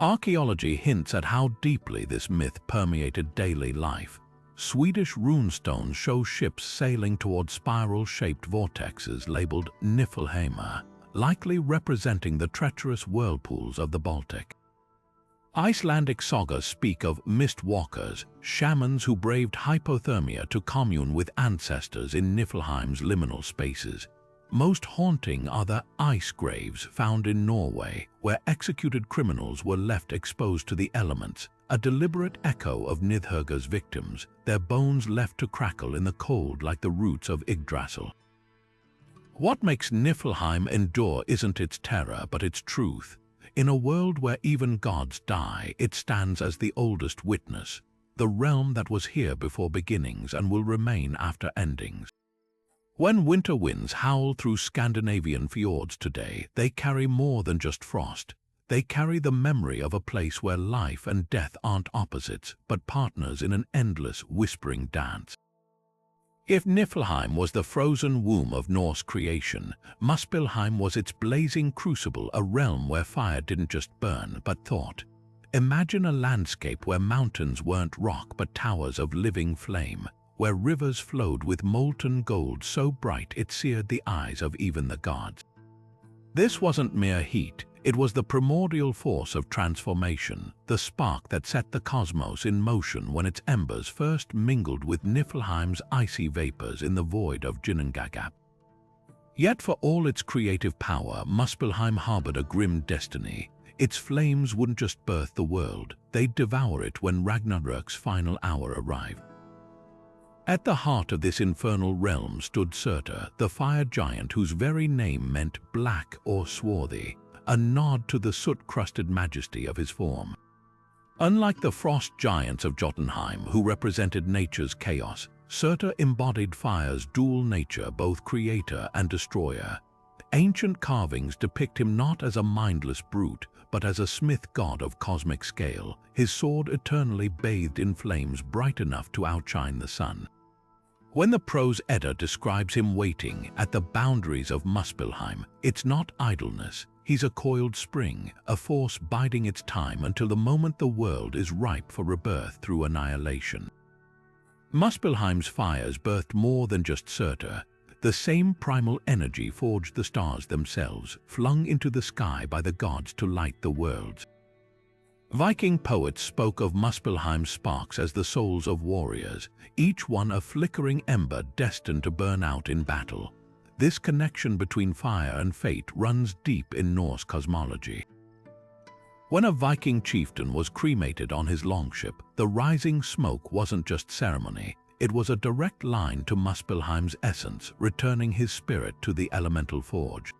Archaeology hints at how deeply this myth permeated daily life. Swedish runestones show ships sailing toward spiral-shaped vortexes labeled Niflheimr, likely representing the treacherous whirlpools of the Baltic. Icelandic sagas speak of mist walkers, shamans who braved hypothermia to commune with ancestors in Niflheim's liminal spaces. Most haunting are the ice graves found in Norway, where executed criminals were left exposed to the elements, a deliberate echo of Nidhöggr's victims, their bones left to crackle in the cold like the roots of Yggdrasil. What makes Niflheim endure isn't its terror, but its truth. In a world where even gods die, it stands as the oldest witness. the realm that was here before beginnings and will remain after endings. When winter winds howl through Scandinavian fjords today, they carry more than just frost. They carry the memory of a place where life and death aren't opposites, but partners in an endless, whispering dance. If Niflheim was the frozen womb of Norse creation, Muspelheim was its blazing crucible, a realm where fire didn't just burn, but thought. Imagine a landscape where mountains weren't rock but towers of living flame, where rivers flowed with molten gold so bright it seared the eyes of even the gods. This wasn't mere heat, it was the primordial force of transformation, the spark that set the cosmos in motion when its embers first mingled with Niflheim's icy vapors in the void of Ginnungagap. Yet for all its creative power, Muspelheim harbored a grim destiny. Its flames wouldn't just birth the world, they'd devour it when Ragnarok's final hour arrived. At the heart of this infernal realm stood Surtur, the fire giant whose very name meant black or swarthy, a nod to the soot-crusted majesty of his form. Unlike the frost giants of Jotunheim, who represented nature's chaos, Surtur embodied fire's dual nature, both creator and destroyer. Ancient carvings depict him not as a mindless brute, but as a smith god of cosmic scale, his sword eternally bathed in flames bright enough to outshine the sun. When the prose Edda describes him waiting at the boundaries of Muspelheim, it's not idleness. He's a coiled spring, a force biding its time until the moment the world is ripe for rebirth through annihilation. Muspelheim's fires birthed more than just Surtur. The same primal energy forged the stars themselves, flung into the sky by the gods to light the worlds. Viking poets spoke of Muspelheim's sparks as the souls of warriors, each one a flickering ember destined to burn out in battle. This connection between fire and fate runs deep in Norse cosmology. When a Viking chieftain was cremated on his longship, the rising smoke wasn't just ceremony, it was a direct line to Muspelheim's essence, returning his spirit to the elemental forge.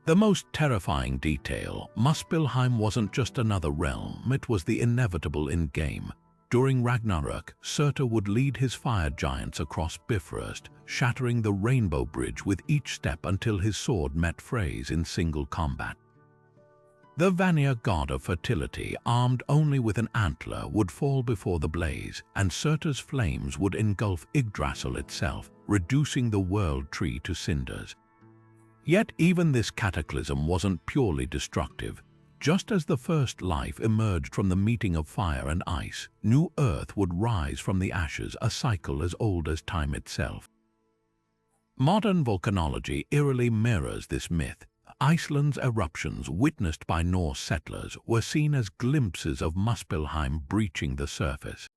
The most terrifying detail, Muspelheim wasn't just another realm, it was the inevitable in-game. During Ragnarok, Surtur would lead his fire giants across Bifrost, shattering the Rainbow Bridge with each step until his sword met Frey's in single combat. The Vanir god of fertility, armed only with an antler, would fall before the blaze, and Surtur's flames would engulf Yggdrasil itself, reducing the world tree to cinders. Yet even this cataclysm wasn't purely destructive. Just as the first life emerged from the meeting of fire and ice, new earth would rise from the ashes, a cycle as old as time itself. Modern volcanology eerily mirrors this myth. Iceland's eruptions, witnessed by Norse settlers, were seen as glimpses of Muspelheim breaching the surface.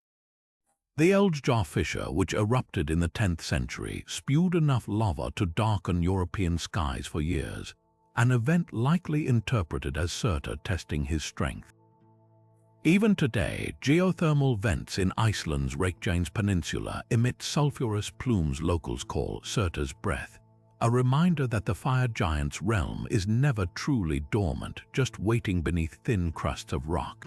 The Eldgjá fissure, which erupted in the 10th century, spewed enough lava to darken European skies for years, an event likely interpreted as Surtur testing his strength. Even today, geothermal vents in Iceland's Reykjanes Peninsula emit sulfurous plumes locals call Surtur's breath, a reminder that the fire giant's realm is never truly dormant, just waiting beneath thin crusts of rock.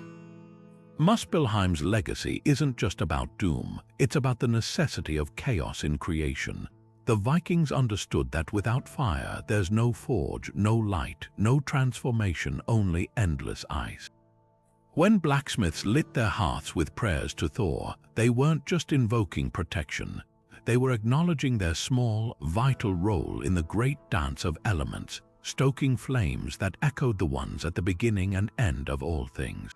Muspelheim's legacy isn't just about doom, it's about the necessity of chaos in creation. The Vikings understood that without fire, there's no forge, no light, no transformation, only endless ice. When blacksmiths lit their hearths with prayers to Thor, they weren't just invoking protection. They were acknowledging their small, vital role in the great dance of elements, stoking flames that echoed the ones at the beginning and end of all things.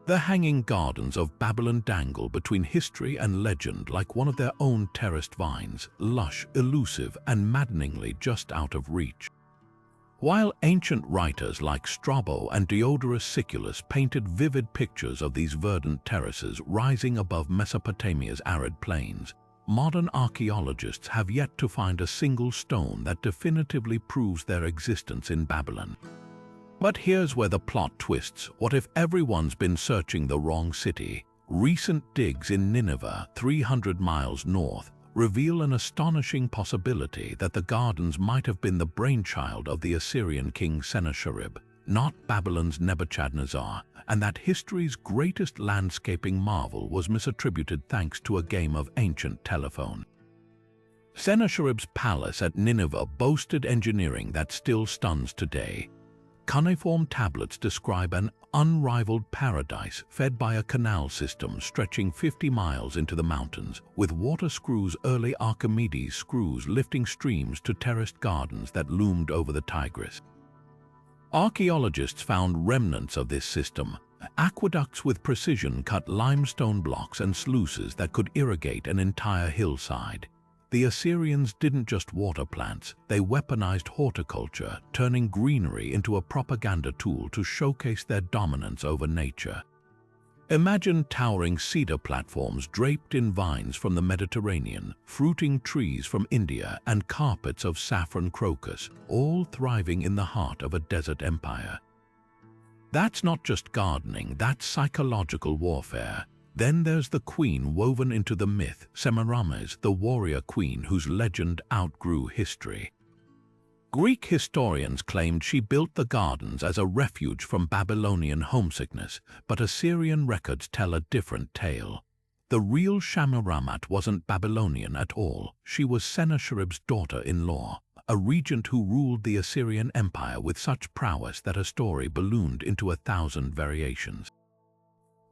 The hanging gardens of Babylon dangle between history and legend like one of their own terraced vines, lush, elusive, and maddeningly just out of reach. While ancient writers like Strabo and Diodorus Siculus painted vivid pictures of these verdant terraces rising above Mesopotamia's arid plains, modern archaeologists have yet to find a single stone that definitively proves their existence in Babylon. But here's where the plot twists. What if everyone's been searching the wrong city? Recent digs in Nineveh, 300 miles north, reveal an astonishing possibility that the gardens might have been the brainchild of the Assyrian king Sennacherib, not Babylon's Nebuchadnezzar, and that history's greatest landscaping marvel was misattributed thanks to a game of ancient telephone. Sennacherib's palace at Nineveh boasted engineering that still stuns today. Cuneiform tablets describe an unrivaled paradise fed by a canal system stretching 50 miles into the mountains, with water screws, early Archimedes screws lifting streams to terraced gardens that loomed over the Tigris. Archaeologists found remnants of this system, aqueducts with precision-cut limestone blocks and sluices that could irrigate an entire hillside. The Assyrians didn't just water plants, they weaponized horticulture, turning greenery into a propaganda tool to showcase their dominance over nature. Imagine towering cedar platforms draped in vines from the Mediterranean, fruiting trees from India, and carpets of saffron crocus, all thriving in the heart of a desert empire. That's not just gardening, that's psychological warfare. Then there's the queen woven into the myth, Semiramis, the warrior queen whose legend outgrew history. Greek historians claimed she built the gardens as a refuge from Babylonian homesickness, but Assyrian records tell a different tale. The real Shamirammat wasn't Babylonian at all. She was Sennacherib's daughter-in-law, a regent who ruled the Assyrian Empire with such prowess that her story ballooned into 1,000 variations.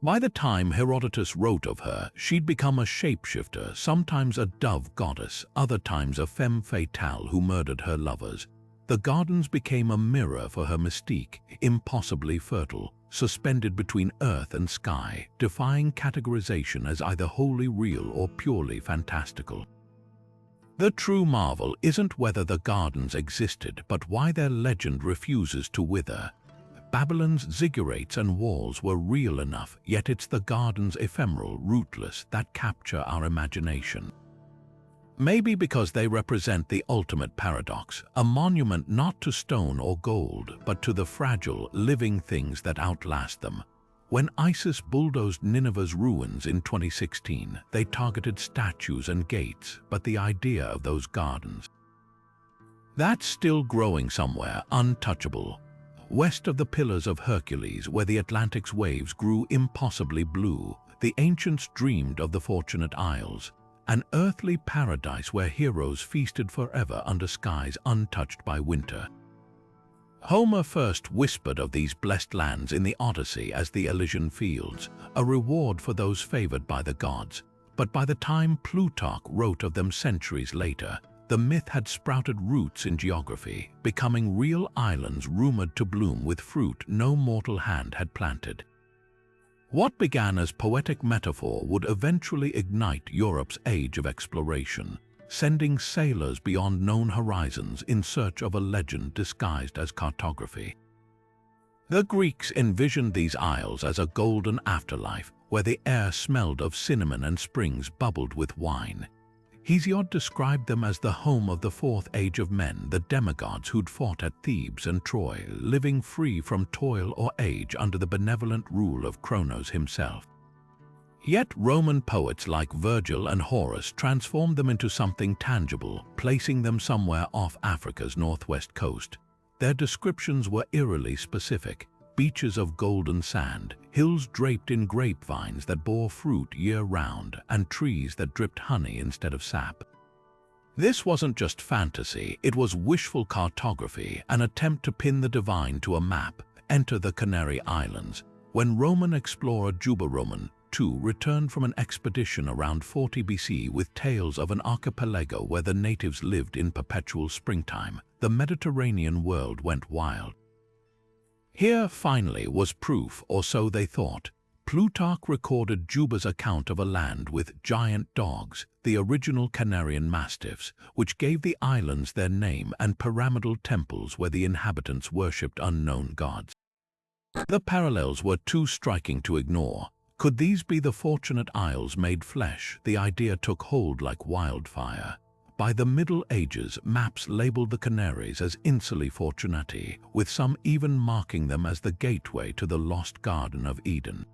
By the time Herodotus wrote of her, she'd become a shapeshifter, sometimes a dove goddess, other times a femme fatale who murdered her lovers. The gardens became a mirror for her mystique, impossibly fertile, suspended between earth and sky, defying categorization as either wholly real or purely fantastical. The true marvel isn't whether the gardens existed, but why their legend refuses to wither. Babylon's ziggurats and walls were real enough, yet it's the gardens, ephemeral, rootless, that capture our imagination. Maybe because they represent the ultimate paradox, a monument not to stone or gold, but to the fragile, living things that outlast them. When ISIS bulldozed Nineveh's ruins in 2016, they targeted statues and gates, but the idea of those gardens, that's still growing somewhere, untouchable. West of the Pillars of Hercules, where the Atlantic's waves grew impossibly blue, the ancients dreamed of the Fortunate Isles, an earthly paradise where heroes feasted forever under skies untouched by winter. Homer first whispered of these blessed lands in the Odyssey as the Elysian Fields, a reward for those favored by the gods. But by the time Plutarch wrote of them centuries later, the myth had sprouted roots in geography, becoming real islands rumored to bloom with fruit no mortal hand had planted. What began as poetic metaphor would eventually ignite Europe's age of exploration, sending sailors beyond known horizons in search of a legend disguised as cartography. The Greeks envisioned these isles as a golden afterlife, where the air smelled of cinnamon and springs bubbled with wine. Hesiod described them as the home of the fourth age of men, the demigods who'd fought at Thebes and Troy, living free from toil or age under the benevolent rule of Kronos himself. Yet Roman poets like Virgil and Horace transformed them into something tangible, placing them somewhere off Africa's northwest coast. Their descriptions were eerily specific: beaches of golden sand, hills draped in grapevines that bore fruit year-round, and trees that dripped honey instead of sap. This wasn't just fantasy, it was wishful cartography, an attempt to pin the divine to a map. Enter the Canary Islands. When Roman explorer Juba-Roman II returned from an expedition around 40 BC with tales of an archipelago where the natives lived in perpetual springtime, the Mediterranean world went wild. Here, finally, was proof, or so they thought. Plutarch recorded Juba's account of a land with giant dogs, the original Canarian mastiffs, which gave the islands their name, and pyramidal temples where the inhabitants worshipped unknown gods. The parallels were too striking to ignore. Could these be the Fortunate Isles made flesh? The idea took hold like wildfire. By the Middle Ages, maps labeled the Canaries as Insulae Fortunati, with some even marking them as the gateway to the lost Garden of Eden.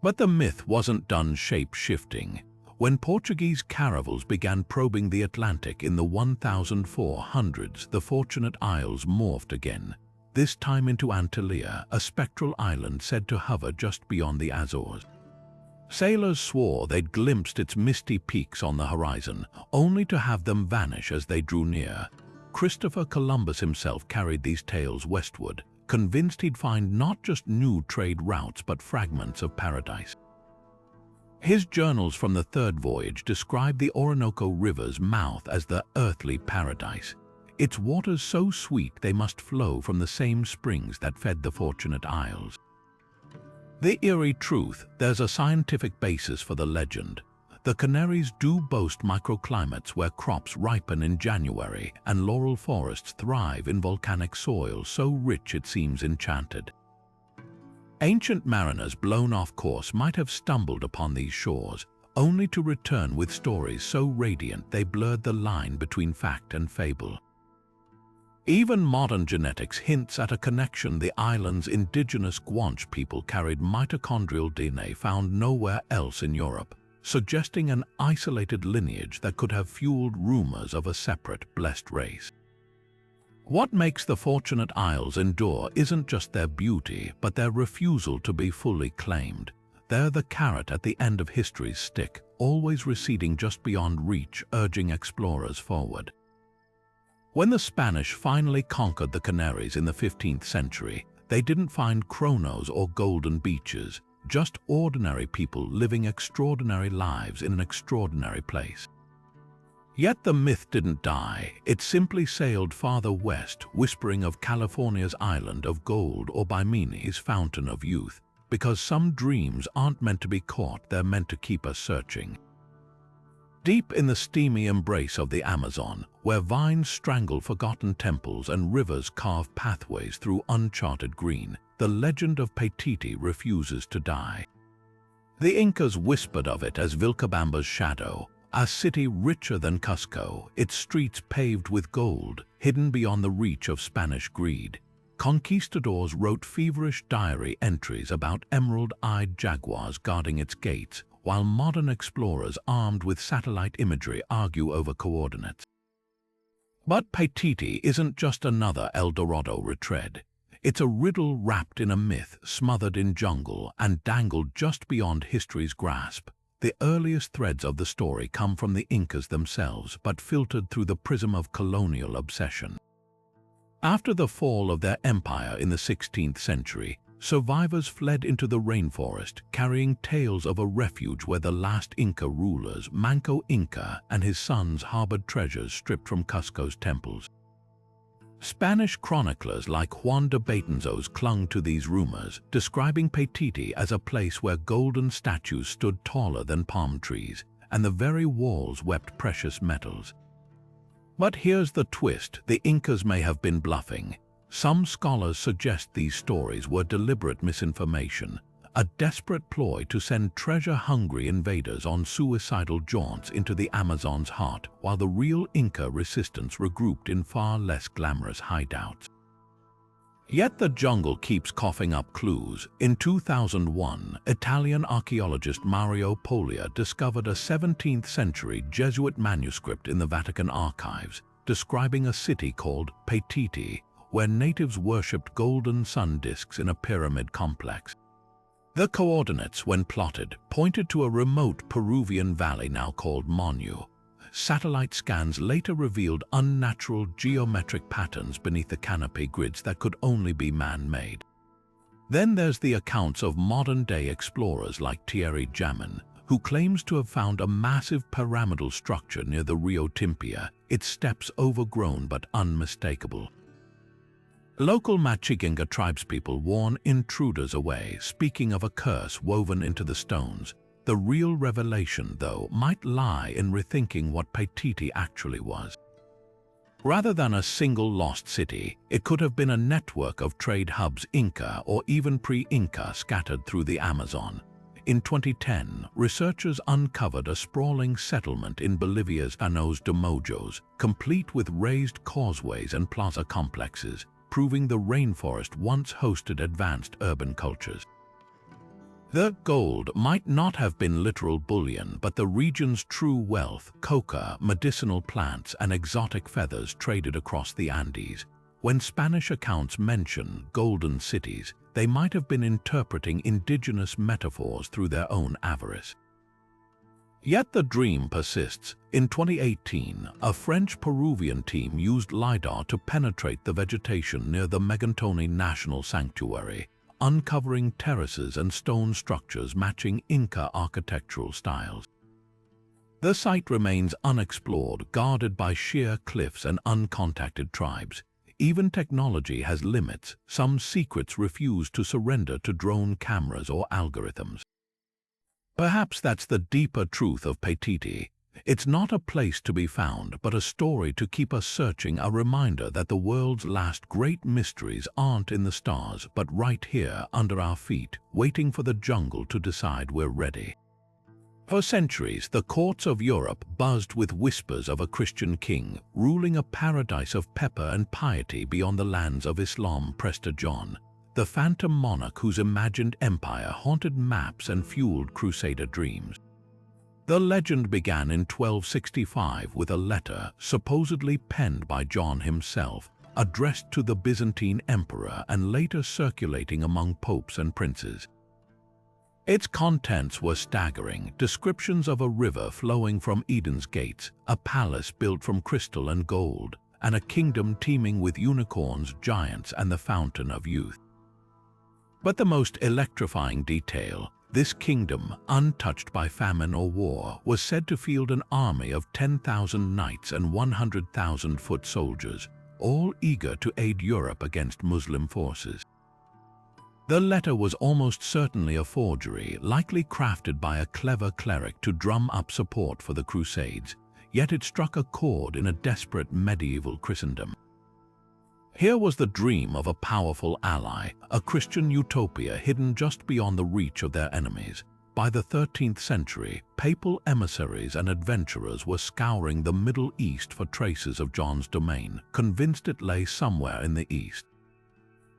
But the myth wasn't done shape-shifting. When Portuguese caravels began probing the Atlantic in the 1400s, the Fortunate Isles morphed again. this time into Antalya, a spectral island said to hover just beyond the Azores. Sailors swore they'd glimpsed its misty peaks on the horizon, only to have them vanish as they drew near. Christopher Columbus himself carried these tales westward, convinced he'd find not just new trade routes but fragments of paradise. His journals from the third voyage describe the Orinoco River's mouth as the earthly paradise. Its waters so sweet they must flow from the same springs that fed the Fortunate Isles. The eerie truth, there's a scientific basis for the legend. The Canaries do boast microclimates where crops ripen in January and laurel forests thrive in volcanic soil so rich it seems enchanted. Ancient mariners blown off course might have stumbled upon these shores, only to return with stories so radiant they blurred the line between fact and fable. Even modern genetics hints at a connection. The island's indigenous Guanche people carried mitochondrial DNA found nowhere else in Europe, suggesting an isolated lineage that could have fueled rumors of a separate, blessed race. What makes the Fortunate Isles endure isn't just their beauty, but their refusal to be fully claimed. They're the carrot at the end of history's stick, always receding just beyond reach, urging explorers forward. When the Spanish finally conquered the Canaries in the 15th century, they didn't find chronos or golden beaches, just ordinary people living extraordinary lives in an extraordinary place. Yet the myth didn't die, it simply sailed farther west, whispering of California's island of gold or Bimini's fountain of youth, because some dreams aren't meant to be caught, they're meant to keep us searching. Deep in the steamy embrace of the Amazon, where vines strangle forgotten temples and rivers carve pathways through uncharted green, the legend of Paititi refuses to die. The Incas whispered of it as Vilcabamba's shadow, a city richer than Cusco, its streets paved with gold, hidden beyond the reach of Spanish greed. Conquistadors wrote feverish diary entries about emerald-eyed jaguars guarding its gates, while modern explorers armed with satellite imagery argue over coordinates. But Paititi isn't just another El Dorado retread. It's a riddle wrapped in a myth, smothered in jungle and dangled just beyond history's grasp. The earliest threads of the story come from the Incas themselves, but filtered through the prism of colonial obsession. After the fall of their empire in the 16th century, survivors fled into the rainforest, carrying tales of a refuge where the last Inca rulers, Manco Inca and his sons, harbored treasures stripped from Cusco's temples. Spanish chroniclers like Juan de Betanzos clung to these rumors, describing Paititi as a place where golden statues stood taller than palm trees, and the very walls wept precious metals. But here's the twist: the Incas may have been bluffing. Some scholars suggest these stories were deliberate misinformation, a desperate ploy to send treasure-hungry invaders on suicidal jaunts into the Amazon's heart, while the real Inca resistance regrouped in far less glamorous hideouts. Yet the jungle keeps coughing up clues. In 2001, Italian archaeologist Mario Poglia discovered a 17th-century Jesuit manuscript in the Vatican archives, describing a city called Paititi, where natives worshipped golden sun discs in a pyramid complex. The coordinates, when plotted, pointed to a remote Peruvian valley now called Monu. Satellite scans later revealed unnatural geometric patterns beneath the canopy grids that could only be man-made. Then there's the accounts of modern-day explorers like Thierry Jamin, who claims to have found a massive pyramidal structure near the Rio Timpia, its steps overgrown but unmistakable. Local Machiginga tribespeople warn intruders away, speaking of a curse woven into the stones. The real revelation, though, might lie in rethinking what Paititi actually was. Rather than a single lost city, it could have been a network of trade hubs, Inca or even pre-Inca, scattered through the Amazon. In 2010, researchers uncovered a sprawling settlement in Bolivia's Llanos de Mojos, complete with raised causeways and plaza complexes, proving the rainforest once hosted advanced urban cultures. The gold might not have been literal bullion, but the region's true wealth, coca, medicinal plants, and exotic feathers traded across the Andes. When Spanish accounts mention golden cities, they might have been interpreting indigenous metaphors through their own avarice. Yet the dream persists. In 2018, a French-Peruvian team used LiDAR to penetrate the vegetation near the Megantoni National Sanctuary, uncovering terraces and stone structures matching Inca architectural styles. The site remains unexplored, guarded by sheer cliffs and uncontacted tribes. Even technology has limits. Some secrets refuse to surrender to drone cameras or algorithms. Perhaps that's the deeper truth of Paititi. It's not a place to be found, but a story to keep us searching, a reminder that the world's last great mysteries aren't in the stars, but right here under our feet, waiting for the jungle to decide we're ready. For centuries, the courts of Europe buzzed with whispers of a Christian king, ruling a paradise of pepper and piety beyond the lands of Islam. Prester John, the phantom monarch whose imagined empire haunted maps and fueled crusader dreams. The legend began in 1265 with a letter supposedly penned by John himself, addressed to the Byzantine emperor and later circulating among popes and princes. Its contents were staggering: descriptions of a river flowing from Eden's gates, a palace built from crystal and gold, and a kingdom teeming with unicorns, giants, and the fountain of youth. But the most electrifying detail: this kingdom, untouched by famine or war, was said to field an army of 10,000 knights and 100,000 foot soldiers, all eager to aid Europe against Muslim forces. The letter was almost certainly a forgery, likely crafted by a clever cleric to drum up support for the Crusades, yet it struck a chord in a desperate medieval Christendom. Here was the dream of a powerful ally, a Christian utopia hidden just beyond the reach of their enemies. By the 13th century, papal emissaries and adventurers were scouring the Middle East for traces of John's domain, convinced it lay somewhere in the east.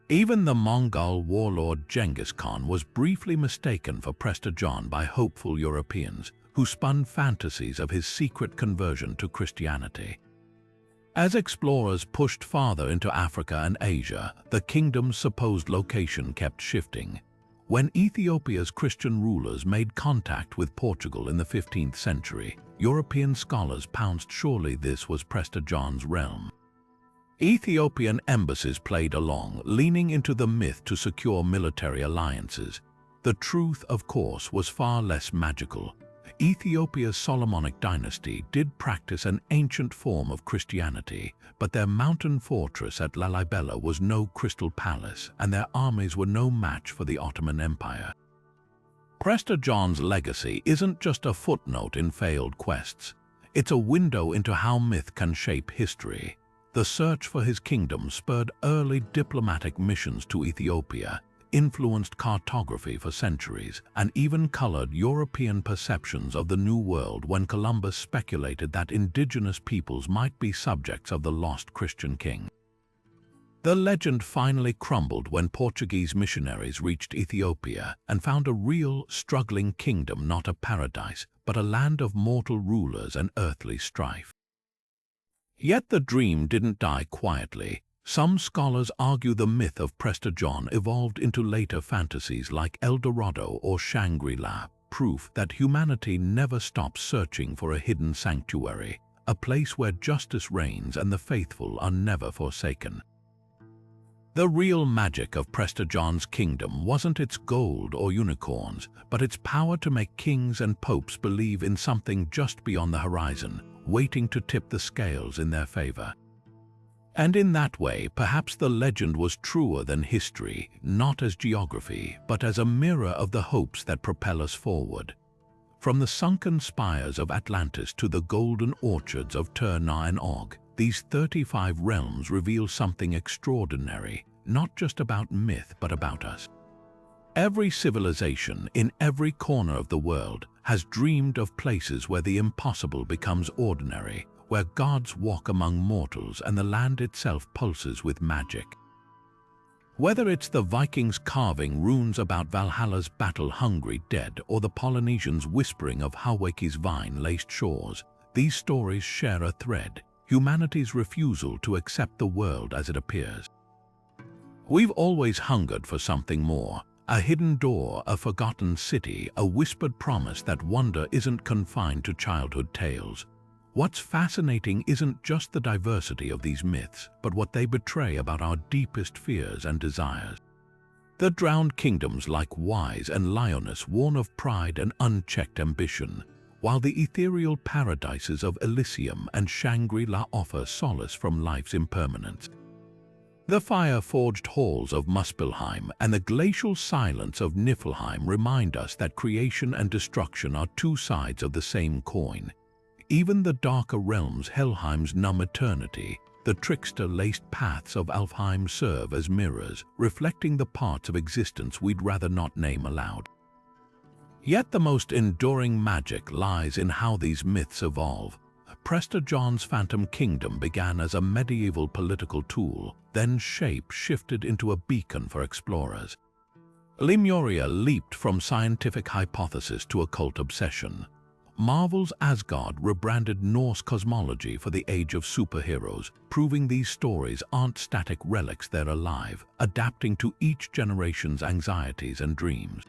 Even the Mongol warlord Genghis Khan was briefly mistaken for Prester John by hopeful Europeans, who spun fantasies of his secret conversion to Christianity. As explorers pushed farther into Africa and Asia, the kingdom's supposed location kept shifting. When Ethiopia's Christian rulers made contact with Portugal in the 15th century, European scholars pounced. Surely this was Prester John's realm. Ethiopian embassies played along, leaning into the myth to secure military alliances. The truth, of course, was far less magical. Ethiopia's Solomonic dynasty did practice an ancient form of Christianity, but their mountain fortress at Lalibela was no crystal palace, and their armies were no match for the Ottoman Empire. Prester John's legacy isn't just a footnote in failed quests. It's a window into how myth can shape history. The search for his kingdom spurred early diplomatic missions to Ethiopia, influenced cartography for centuries, and even colored European perceptions of the New World when Columbus speculated that indigenous peoples might be subjects of the lost Christian king. The legend finally crumbled when Portuguese missionaries reached Ethiopia and found a real, struggling kingdom, not a paradise, but a land of mortal rulers and earthly strife. Yet the dream didn't die quietly. Some scholars argue the myth of Prester John evolved into later fantasies like El Dorado or Shangri-La, proof that humanity never stops searching for a hidden sanctuary, a place where justice reigns and the faithful are never forsaken. The real magic of Prester John's kingdom wasn't its gold or unicorns, but its power to make kings and popes believe in something just beyond the horizon, waiting to tip the scales in their favor. And in that way, perhaps the legend was truer than history, not as geography, but as a mirror of the hopes that propel us forward. From the sunken spires of Atlantis to the golden orchards of Tur-Na and Og, these 35 realms reveal something extraordinary, not just about myth, but about us. Every civilization in every corner of the world has dreamed of places where the impossible becomes ordinary, where gods walk among mortals and the land itself pulses with magic. Whether it's the Vikings carving runes about Valhalla's battle-hungry dead or the Polynesians whispering of Hawaki's vine-laced shores, these stories share a thread. humanity's refusal to accept the world as it appears. We've always hungered for something more, a hidden door, a forgotten city, a whispered promise that wonder isn't confined to childhood tales. What's fascinating isn't just the diversity of these myths, but what they betray about our deepest fears and desires. The drowned kingdoms like Wise and Lyonesse warn of pride and unchecked ambition, while the ethereal paradises of Elysium and Shangri-La offer solace from life's impermanence. The fire-forged halls of Muspelheim and the glacial silence of Niflheim remind us that creation and destruction are two sides of the same coin. Even the darker realms, Helheim's numb eternity, the trickster-laced paths of Alfheim serve as mirrors, reflecting the parts of existence we'd rather not name aloud. Yet the most enduring magic lies in how these myths evolve. Prester John's Phantom Kingdom began as a medieval political tool, then shape-shifted into a beacon for explorers. Lemuria leaped from scientific hypothesis to occult obsession. Marvel's Asgard rebranded Norse cosmology for the age of superheroes, proving these stories aren't static relics, they're alive, adapting to each generation's anxieties and dreams.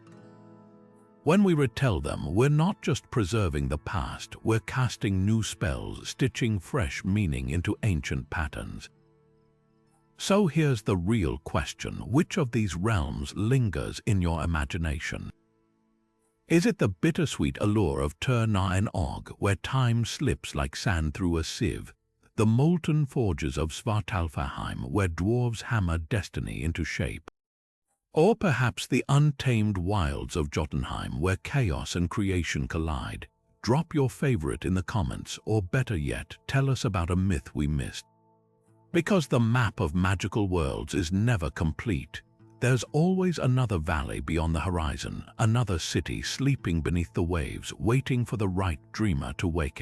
When we retell them, we're not just preserving the past, we're casting new spells, stitching fresh meaning into ancient patterns. So here's the real question: which of these realms lingers in your imagination? Is it the bittersweet allure of Tyr Na and Og, where time slips like sand through a sieve, the molten forges of Svartalfheim, where dwarves hammer destiny into shape? Or perhaps the untamed wilds of Jotunheim, where chaos and creation collide? Drop your favorite in the comments, or better yet, tell us about a myth we missed. Because the map of magical worlds is never complete, there's always another valley beyond the horizon, another city sleeping beneath the waves, waiting for the right dreamer to wake.